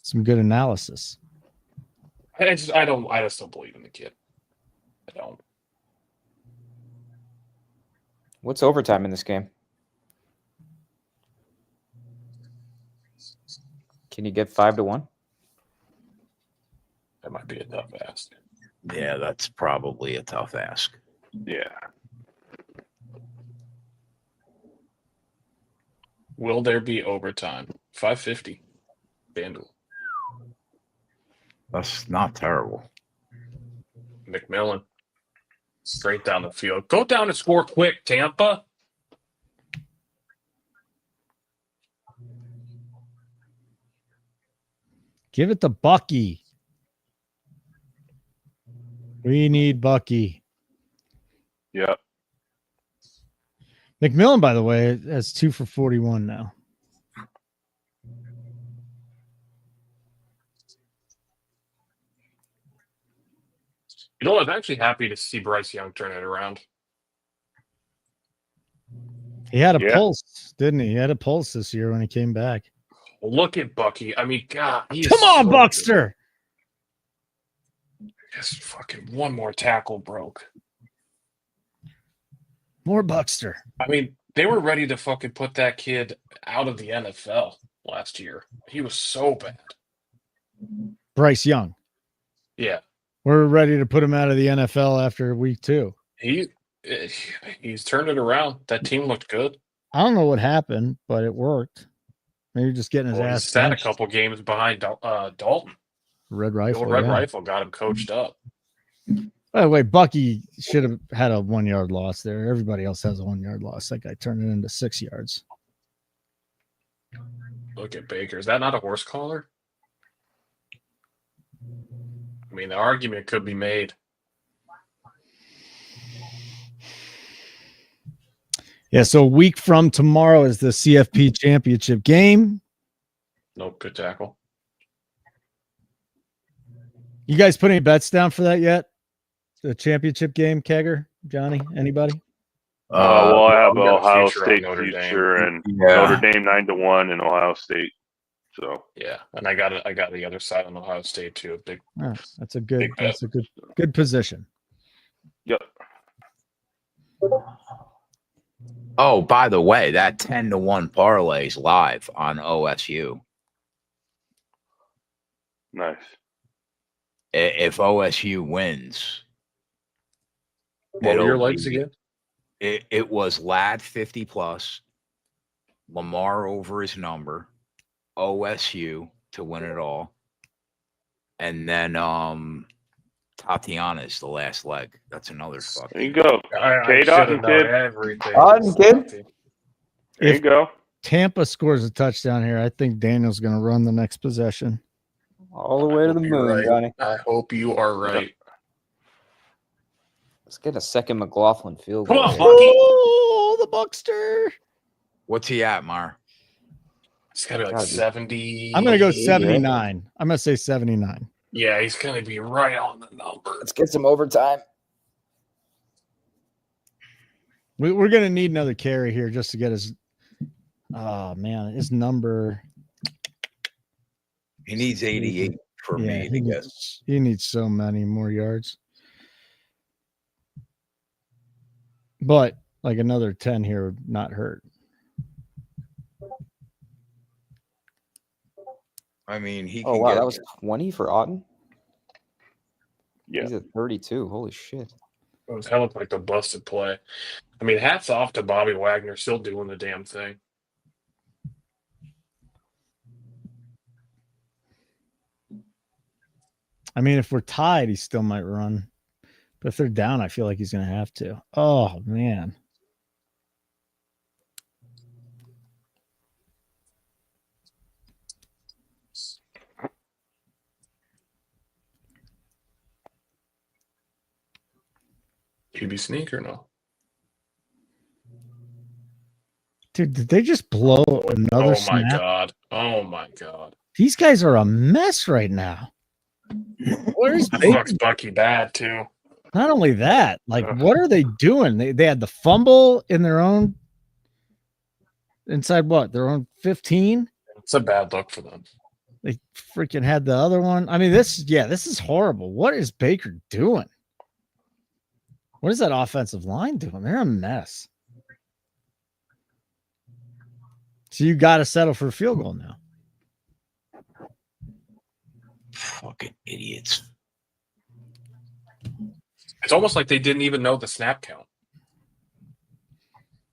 some good analysis. I just don't believe in the kid. I don't. What's overtime in this game? Can you get 5-1? That might be a tough ask. Yeah, that's probably a tough ask. Yeah. Will there be overtime? 550. FanDuel. That's not terrible. McMillan. Straight down the field. Go down and score quick, Tampa. Give it to Bucky. We need Bucky. Yep. McMillan, by the way, has 2 for 41 now. You know, I'm actually happy to see Bryce Young turn it around. He had a pulse, didn't he? He had a pulse this year when he came back. Look at Bucky. I mean, God. Come on, so Buckster. Good. Just fucking one more tackle broke. More Buckster. I mean, they were ready to fucking put that kid out of the NFL last year. He was so bad. Bryce Young. Yeah. We're ready to put him out of the NFL after week 2. He's turned it around. That team looked good. I don't know what happened, but it worked. Maybe just getting his ass. He sat a couple games behind Dalton. Red Rifle. The Red Rifle got him coached up. By the way, Bucky should have had a 1-yard loss there. Everybody else has a 1-yard loss. That guy turned it into 6 yards. Look at Baker. Is that not a horse collar? I mean, the argument could be made. Yeah, so a week from tomorrow is the CFP championship game. Nope, good tackle. You guys put any bets down for that yet? The championship game, Kegger, Johnny, anybody? Well, I have Ohio future State on Notre future Dame. and Notre Dame 9-1 and Ohio State. So yeah, and I got the other side on Ohio State too. That's a good position. Yep. Oh, by the way, that 10-1 parlay is live on OSU. Nice. If OSU wins, what were your legs again? It was Ladd 50+, Lamar over his number, OSU to win it all, and then Tatiana's the last leg. That's another fucking. There you go. K-Dot kid. Everything. There you go. Tampa scores a touchdown here, I think Daniel's going to run the next possession. All the way to the moon, right. Johnny. I hope you are right. Let's get a second McLaughlin field goal. Come on, Bucky. Oh, the Buckster. What's he at, Mar? It's got to be like 70. I'm going to go 79. I'm going to say 79. Yeah, he's going to be right on the number. Let's get some overtime. We're going to need another carry here just to get his. Oh, man. His number. He needs 88 for me to get. He needs so many more yards. But like another 10 here would not hurt. I mean, he Oh, can wow. get. That was 20 for Otten? Yeah. He's at 32. Holy shit. It was hella like the busted play. I mean, hats off to Bobby Wagner, still doing the damn thing. I mean, if we're tied, he still might run. But if they're down, I feel like he's going to have to. Oh, man. QB sneak or no? Dude, did they just blow another snap? My God. Oh, my God. These guys are a mess right now. Where's Bucks Bucky bad, too. Not only that, like, what are they doing? They had the fumble in their own inside what? Their own 15? It's a bad look for them. They freaking had the other one. I mean, this is horrible. What is Baker doing? What is that offensive line doing? They're a mess. So you got to settle for a field goal now. Fucking idiots. It's almost like they didn't even know the snap count.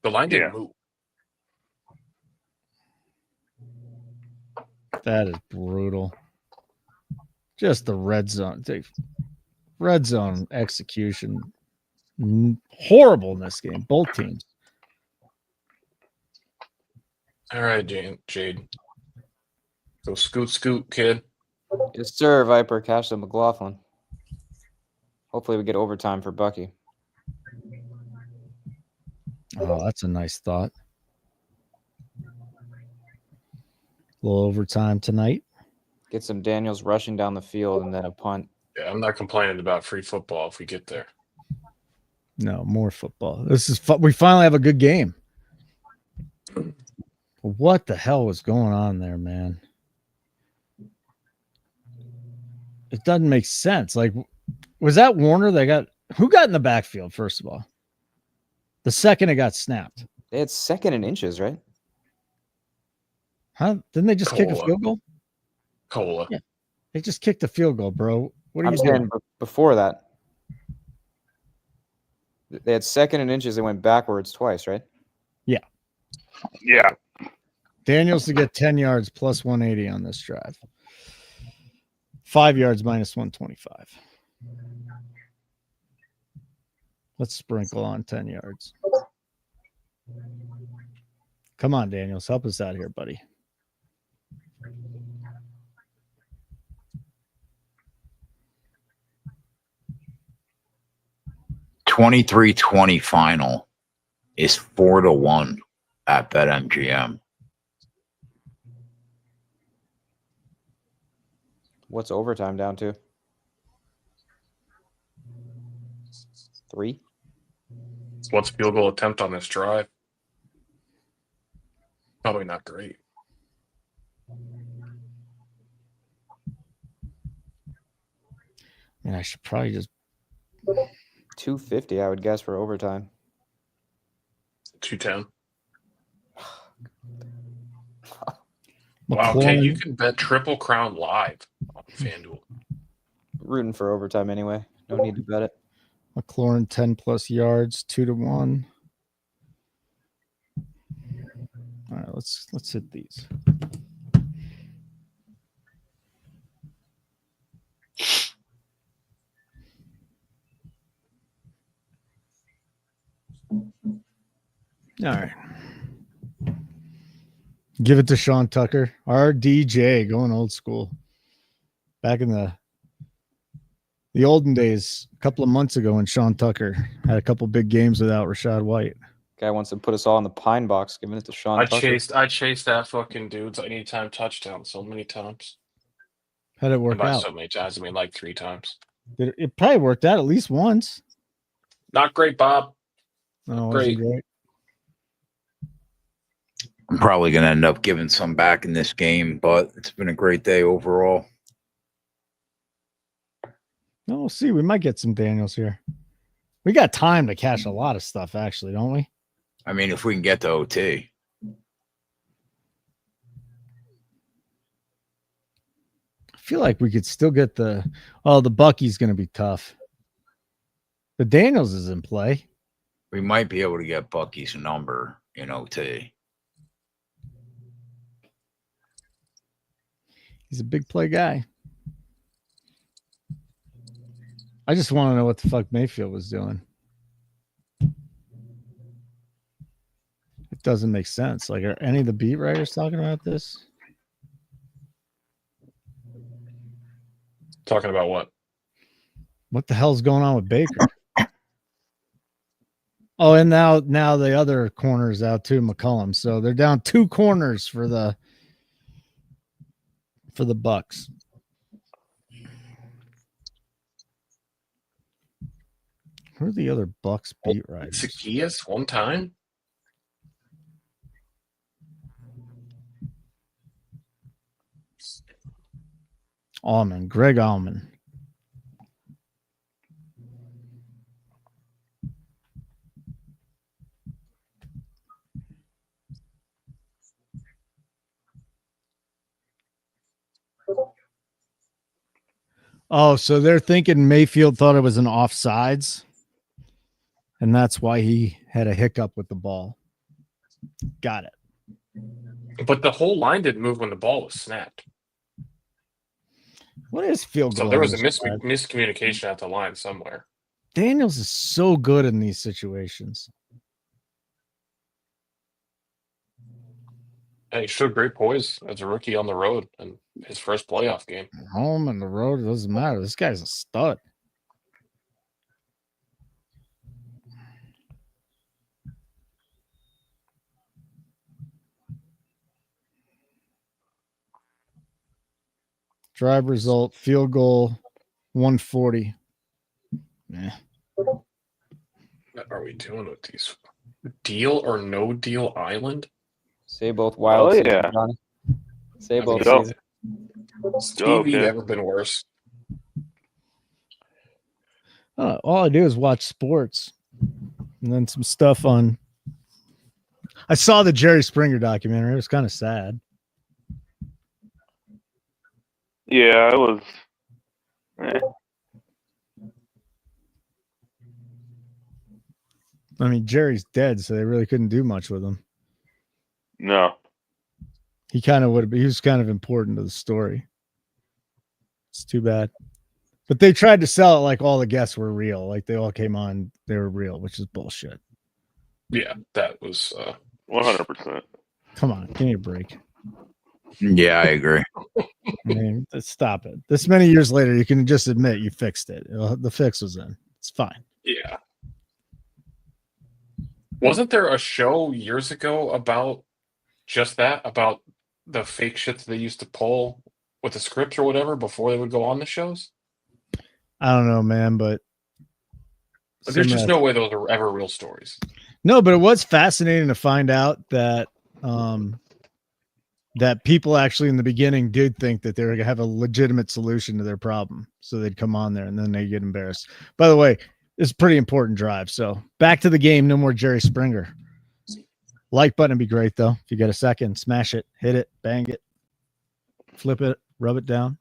The line didn't move. That is brutal. Just the red zone. Red zone execution. Horrible in this game. Both teams. All right, Jade. Go scoot, kid. Yes, sir, Viper. Cash the McLaughlin. Hopefully we get overtime for Bucky. Oh, that's a nice thought. A little overtime tonight. Get some Daniels rushing down the field and then a punt. Yeah, I'm not complaining about free football if we get there. No, more football. This is we finally have a good game. What the hell was going on there, man? It doesn't make sense. Like, was that Warner who got in the backfield, first of all? The second it got snapped. They had second and inches, right? Huh? Didn't they just kick a field goal? Cola. Yeah. They just kicked a field goal, bro. What are you saying doing? Before that. They had second and inches. They went backwards twice, right? Yeah. Yeah. Daniels to get 10 yards plus 180 on this drive. 5 yards minus 125. Let's sprinkle on 10 yards. Come on, Daniels. Help us out here, buddy. $23-20 final is 4-1 at BetMGM. What's overtime down to? 3? What's field goal attempt on this drive? Probably not great. And I should probably just 250, I would guess, for overtime. 210. Wow, okay, you can bet Triple Crown live on FanDuel. Rooting for overtime anyway. No need to bet it. McLaurin 10 plus yards, 2-1. All right, let's hit these. All right. Give it to Sean Tucker. RDJ going old school. Back in the olden days, a couple of months ago when Sean Tucker had a couple big games without Rashad White. Guy wants to put us all in the pine box, giving it to Sean Tucker. I chased that fucking dude's anytime touchdown so many times. How'd it work out? So many times, I mean like 3 times. It probably worked out at least once. Not great, Bob. Oh, Great. I'm probably going to end up giving some back in this game, but it's been a great day overall. No, we'll see. We might get some Daniels here. We got time to cash a lot of stuff, actually, don't we? I mean, if we can get to OT. I feel like we could still get the Bucky's going to be tough. The Daniels is in play. We might be able to get Bucky's number in OT. He's a big play guy. I just want to know what the fuck Mayfield was doing. It doesn't make sense. Like, are any of the beat writers talking about this? Talking about what? What the hell's going on with Baker? Oh, and now the other corner's out too, McCollum. So they're down 2 corners for the Bucks. Who are the other Bucks beat writers? Zacchaeus one time? Allman, Greg Allman. Oh, so they're thinking Mayfield thought it was an offsides, and that's why he had a hiccup with the ball. Got it. But the whole line didn't move when the ball was snapped. What is field goal? So there was a miscommunication at the line somewhere. Daniels is so good in these situations. And he showed great poise as a rookie on the road in his first playoff game. Home and the road, it doesn't matter. This guy's a stud. Drive result, field goal, 140. Yeah. What are we doing with these? Deal or no deal island? Say both wild. Oh, yeah. Johnny. Say both. Go. Season. Stevie kid. never been worse. All I do is watch sports and then some stuff on. I saw the Jerry Springer documentary. It was kind of sad. Yeah, it was. I mean, Jerry's dead, so they really couldn't do much with him. No. He kind of would have been. He was kind of important to the story. It's too bad. But they tried to sell it like all the guests were real. Like they all came on, they were real, which is bullshit. Yeah, that was 100%. Come on, give me a break. Yeah, I agree. I mean, stop it. This many years later, you can just admit you fixed it. The fix was in. It's fine. Yeah. Wasn't there a show years ago about just that? About the fake shit that they used to pull with the scripts or whatever before they would go on the shows? I don't know, man, but There's just no way those are ever real stories. No, but it was fascinating to find out that that people actually in the beginning did think that they were going to have a legitimate solution to their problem. So they'd come on there and then they get embarrassed. By the way, it's a pretty important drive. So back to the game. No more Jerry Springer. Like button would be great, though. If you get a second, smash it, hit it, bang it, flip it, rub it down.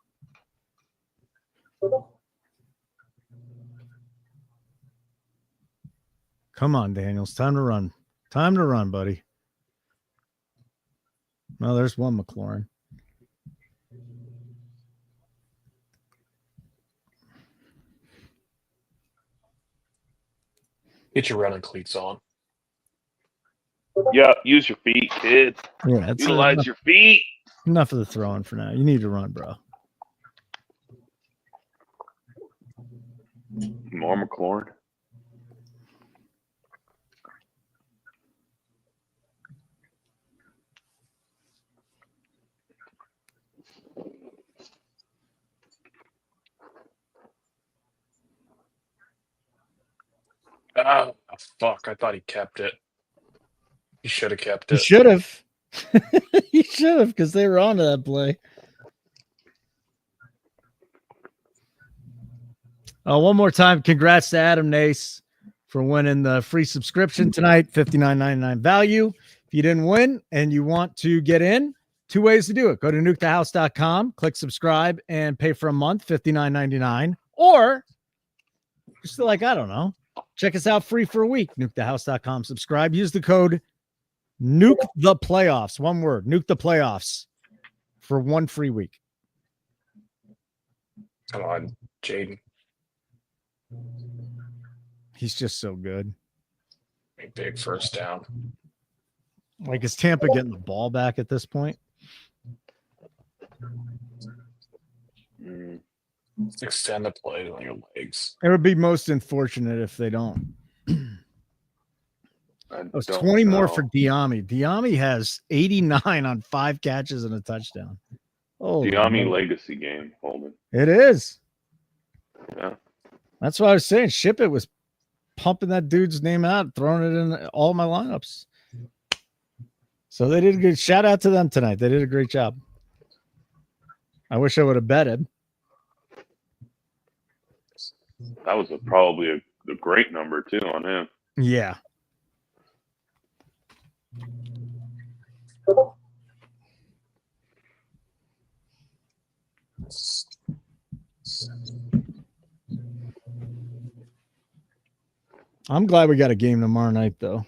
Come on, Daniels. Time to run. Time to run, buddy. Well, there's one McLaurin. Get your running cleats on. Yeah, use your feet, kids. Yeah, it's Utilize your feet. enough of the throwing for now. You need to run, bro. More McLaurin. fuck. I thought he kept it. He should have kept He it. should have. He should have, because they were on to that play. One more time, congrats to Adam Nace for winning the free subscription tonight, $59.99 value. If you didn't win and you want to get in, 2 ways to do it. Go to nukethehouse.com, click subscribe, and pay for a month, $59.99. Or just like, I don't know, check us out free for a week, nukethehouse.com, subscribe. Use the code Nuke the Playoffs. One word, Nuke the Playoffs, for 1 free week. Come on, Jaden. He's just so good. Big first down. Like, is Tampa getting the ball back at this point? Extend the play on your legs. It would be most unfortunate if they don't. It was 20 more for Diami. Diami has 89 on 5 catches and a touchdown. Oh, Diami legacy game, Holden. It is. Yeah. That's what I was saying. Ship It was pumping that dude's name out, throwing it in all my lineups. So they did a good shout out to them tonight. They did a great job. I wish I would have betted. That was probably a great number too on him. Yeah. I'm glad we got a game tomorrow night, though.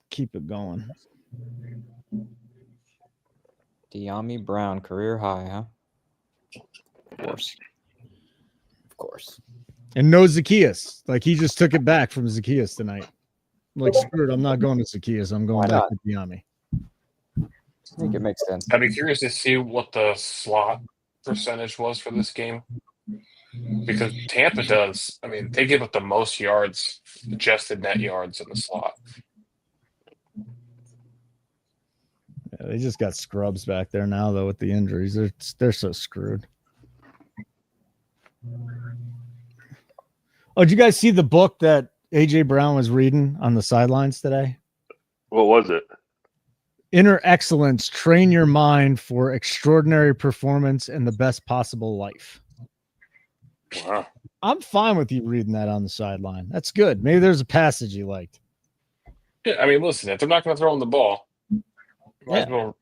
Keep it going. Diami Brown, career high, huh? Of course. Of course. And no Zacchaeus. Like, he just took it back from Zacchaeus tonight. Like, screw it, I'm not going to Zacchaeus. I'm going back to Diami. I think it makes sense. I'd be curious to see what the slot percentage was for this game. Because Tampa does, I mean, they give up the most yards, adjusted net yards in the slot. Yeah, they just got scrubs back there now, though, with the injuries. They're so screwed. Oh, did you guys see the book that A.J. Brown was reading on the sidelines today? What was it? Inner Excellence, Train Your Mind for Extraordinary Performance and the Best Possible Life. Wow. I'm fine with you reading that on the sideline. That's good. Maybe there's a passage you liked. Yeah, I mean, listen, if they're not going to throw him the ball, might as well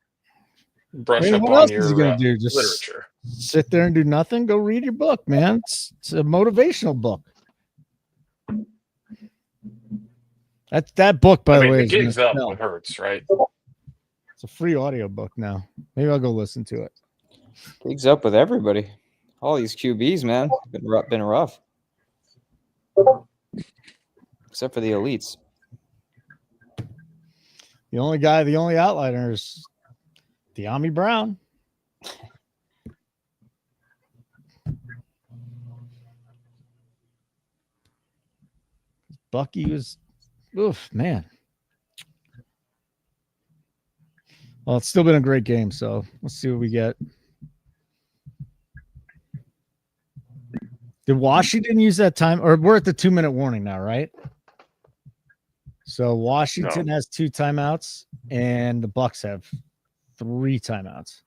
brush up what on else your is he gonna do? Just literature. sit there and do nothing? Go read your book, man. It's a motivational book. That book, by the way, it gives up what hurts, right? It's a free audio book now. Maybe I'll go listen to it. Gigs up with everybody. All these QBs, man, been rough. Except for the elites. The only outlier is Diami Brown. Bucky was, oof, man. Well, it's still been a great game, so let's see what we get. Did Washington use that time? Or we're at the 2-minute warning now, right? So Washington has 2 timeouts, and the Bucs have 3 timeouts.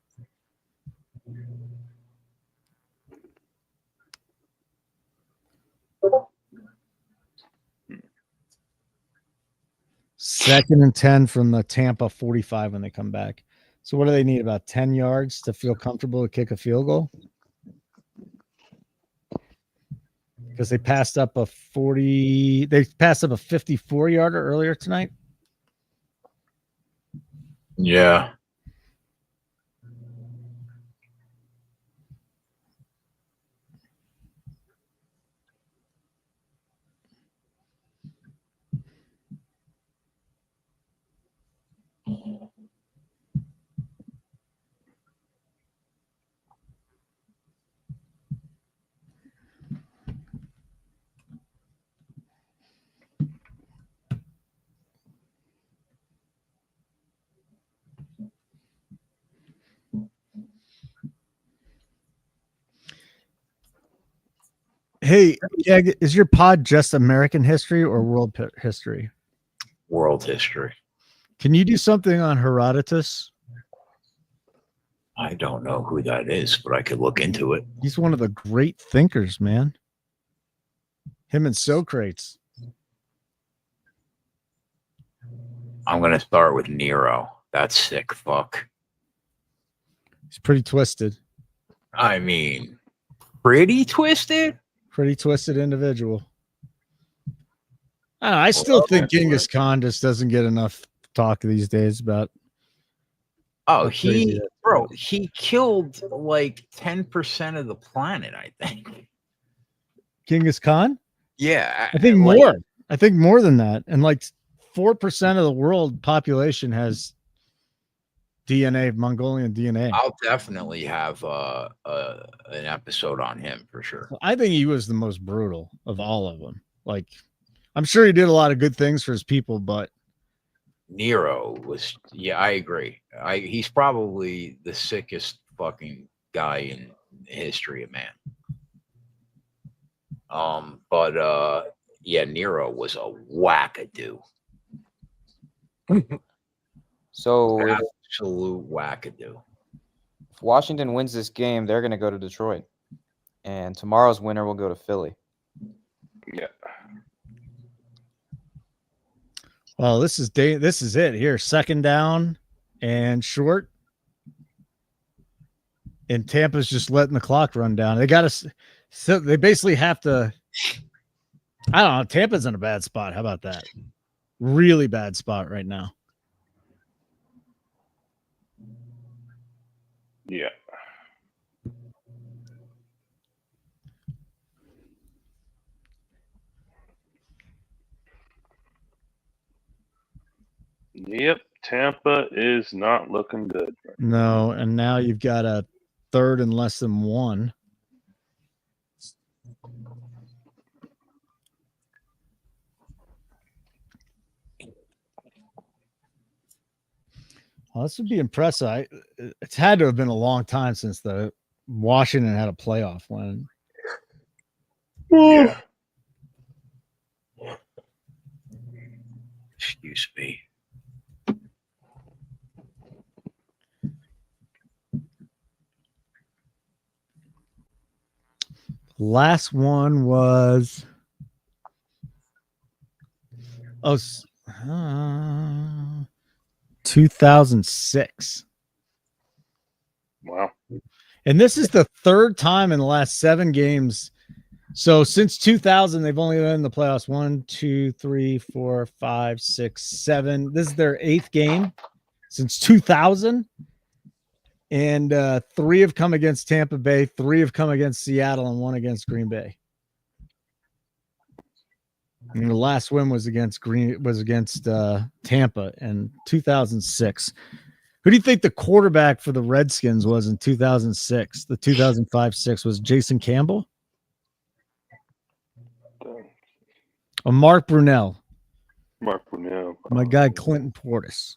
Second and 10 from the Tampa 45 when they come back. So what do they need? About 10 yards to feel comfortable to kick a field goal? Because they passed up a 54-yarder earlier tonight. Yeah. Hey, is your pod just American history or world history? World history. Can you do something on Herodotus? I don't know who that is, but I could look into it. He's one of the great thinkers, man. Him and Socrates. I'm going to start with Nero. That's sick. Fuck. He's pretty twisted. I mean, pretty twisted? Pretty twisted individual. I still think Genghis Khan just doesn't get enough talk these days about. Oh, he killed like 10% of the planet, I think. Genghis Khan? Yeah. I think more. I think more than that. And like 4% of the world population has DNA, Mongolian DNA. I'll definitely have an episode on him for sure. I think he was the most brutal of all of them. Like, I'm sure he did a lot of good things for his people, but Nero was, yeah, I agree. He's probably the sickest fucking guy in history of man. But yeah, Nero was a wackadoo. So Absolute wackadoo. if Washington wins this game, they're going to go to Detroit. And tomorrow's winner will go to Philly. Yeah. well, this is it here. Second down and short. And Tampa's just letting the clock run down. They got to, so they basically have to. I don't know. Tampa's in a bad spot. How about that? Really bad spot right now. Yeah. Yep. Tampa is not looking good. No, and now you've got a third and less than one. Well, this would be impressive. It's had to have been a long time since the Washington had a playoff win. Yeah. Excuse me. Last one was 2006. Wow. And this is the third time in the last 7 games. So since 2000, they've only been in the playoffs 1, 2, 3, 4, 5, 6, 7. This is their 8th game since 2000. And 3 have come against Tampa Bay, 3 have come against Seattle, and 1 against Green Bay. And the last win was against Tampa in 2006. Who do you think the quarterback for the Redskins was in 2006? The 2005-6 was Jason Campbell? Or Mark Brunell? Mark Brunell. My guy Clinton Portis.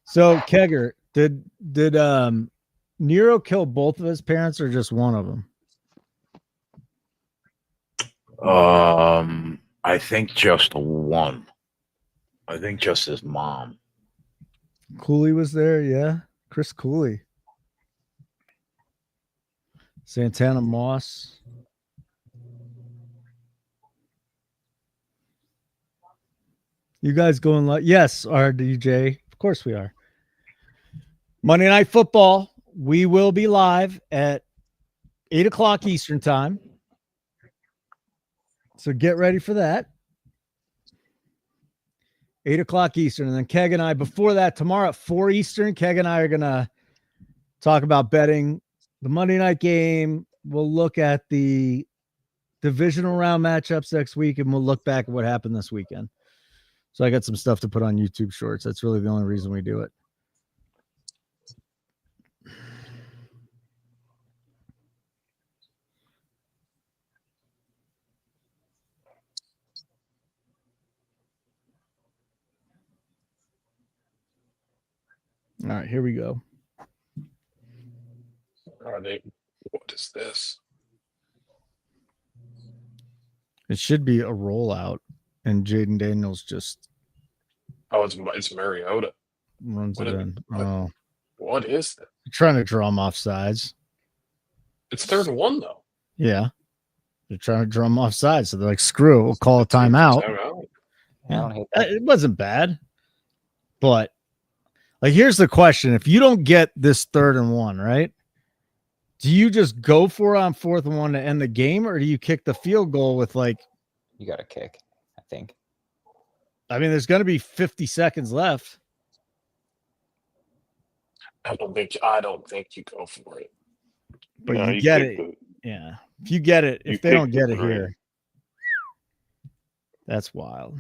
So Kegger, did Nero kill both of his parents or just one of them? I think just one. I think just his mom. Cooley was there, yeah. Chris Cooley. Santana Moss. You guys going like yes, RDJ. Of course we are. Monday Night Football. We will be live at 8:00 Eastern time. So get ready for that. 8:00 Eastern. And then Keg and I, before that, tomorrow at 4 Eastern, Keg and I are going to talk about betting the Monday night game. We'll look at the divisional round matchups next week, and we'll look back at what happened this weekend. So I got some stuff to put on YouTube Shorts. That's really the only reason we do it. All right, here we go. What is this? It should be a rollout, and Jaden Daniels just It's Mariota. runs What it a- in. what- Oh, What is that? trying to draw him off sides. It's 3rd and 1 though. Yeah, they're trying to draw him off sides, so they're like, "Screw it, we'll call a timeout." I don't hate that. It wasn't bad, but like, here's the question: if you don't get this 3rd and 1, right? Do you just go for it on 4th and 1 to end the game, or do you kick the field goal with like? You got a kick, I think. I mean, there's going to be 50 seconds left. I don't think you go for it. But No, you get kick it. Yeah. If you get it, You if they don't kick get the it three. here, that's wild.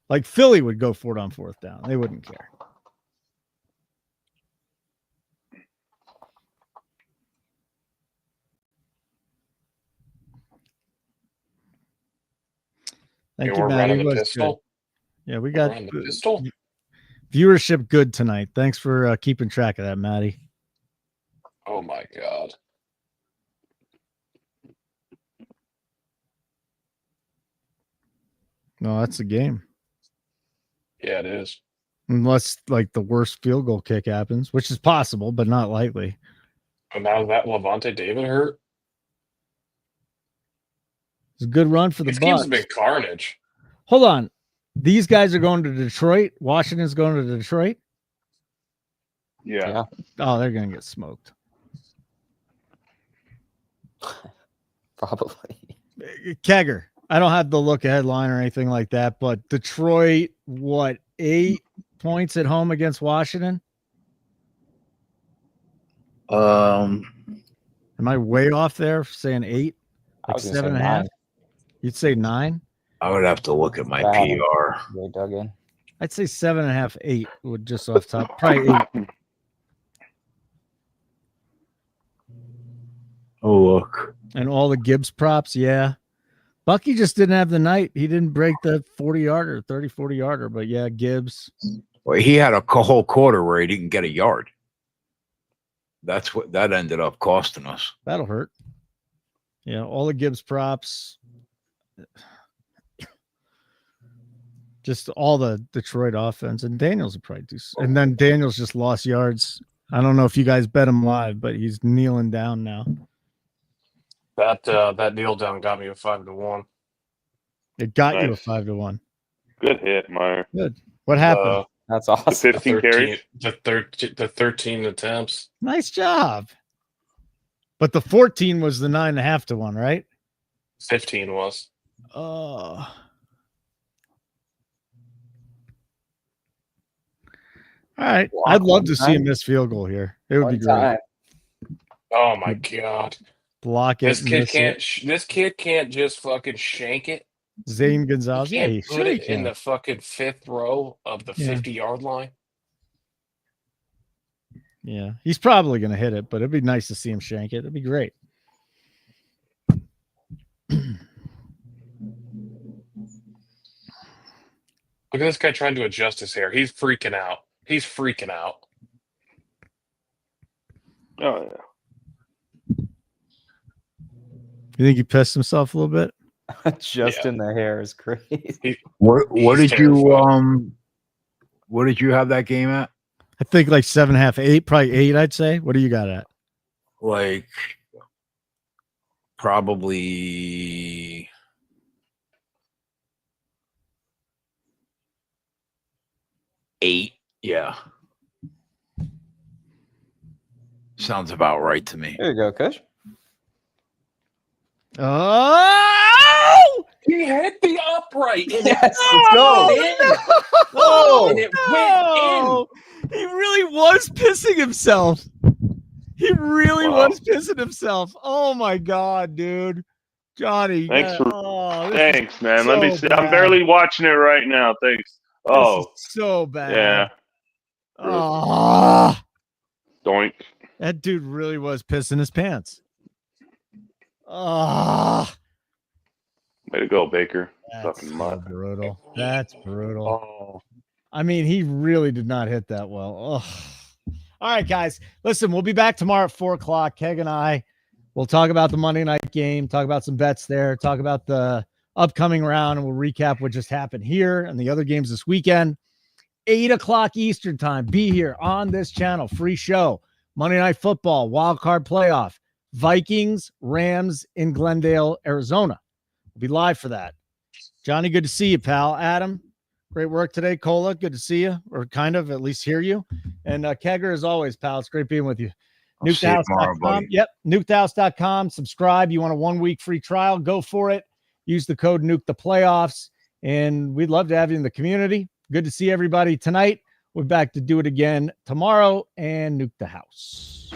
Like Philly would go for it on 4th down. They wouldn't care. Thank you, we're Matt. running It the was good. pistol. Yeah, we We're got running the pistol. viewership good tonight. Thanks for keeping track of that, Matty. Oh my god. No, that's the game. Yeah, it is. Unless like the worst field goal kick happens, which is possible, but not likely. But now that Levante David hurt, It's a good run for the these games have Bucs. been carnage. Hold on. These guys are going to Detroit. Washington's going to Detroit. Yeah. Oh, they're going to get smoked. Probably. Kegger. I don't have the look ahead line or anything like that, but Detroit, 8 points at home against Washington? Am I way off there saying 8? I Like was gonna say 7.5? 9. You'd say 9? I would have to look at my Wow. PR. Really dug in. I'd say 7.5, 8 would just off top. Probably 8. Oh, look. And all the Gibbs props, yeah. Bucky just didn't have the night. He didn't break the 40-yarder, 30, 40-yarder. But, yeah, Gibbs. Well, he had a whole quarter where he didn't get a yard. That's what that ended up costing us. That'll hurt. Yeah, all the Gibbs props. Just all the Detroit offense. And Daniels will probably do. And then Daniels just lost yards. I don't know if you guys bet him live, but he's kneeling down now. That kneel down got me a 5-1. It got you a Nice. 5-1. Good hit, Meyer. Good. What happened? That's The awesome. 15 carries. The 13 attempts. Nice job. But the 14 was the 9.5 to 1, right? 15 was. Oh. All right. Wow. I'd love to see One him miss field goal here. It would be One great. time. Oh my god. Block it. This kid miss can't. it. This kid can't just fucking shank it. Zane He Gonzalez. Yeah, can't he put sure he it in can. the fucking 5th row of the Yeah. 50-yard line. Yeah, he's probably going to hit it, but it'd be nice to see him shank it. It'd be great. Look at this guy trying to adjust his hair. He's freaking out. He's freaking out. Oh, yeah. You think he pissed himself a little bit? Just in the hair is crazy. What He's did you terrified. what did you have that game at? I think like 7.5, 8, probably 8, I'd say. What do you got at? Like, probably 8. Yeah. Sounds about right to me. There you go, Kush. Oh! He hit the upright. And Yes, it let's go. went in. Oh, And it went in. He really was pissing himself. He really Wow. was pissing himself. Oh my god, dude. Johnny. Thanks for- oh, this Thanks, man. Let me so see. bad. I'm barely watching it right now. Thanks. is Oh, so bad. yeah. Oh, Doink. that dude really was pissing his pants. Oh, Way to go, Baker. that's Fucking so mutt. brutal. That's brutal. Oh. I mean, he really did not hit that well. Ugh. All right, guys. Listen, we'll be back tomorrow at 4 o'clock. Keg and I will talk about the Monday night game, talk about some bets there, talk about the upcoming round, and we'll recap what just happened here and the other games this weekend. 8 o'clock Eastern time. Be here on this channel. Free show. Monday Night Football, Wildcard Playoff. Vikings, Rams in Glendale, Arizona. We'll be live for that. Johnny, good to see you, pal. Adam, great work today. Cola, good to see you, or kind of at least hear you. And Kegger, as always, pal, it's great being with you. Nukehouse.com. Yep, nukehouse.com. Subscribe. You want a 1-week free trial? Go for it. Use the code Nuke the Playoffs, and we'd love to have you in the community. Good to see everybody tonight. We're back to do it again tomorrow and Nuke the House.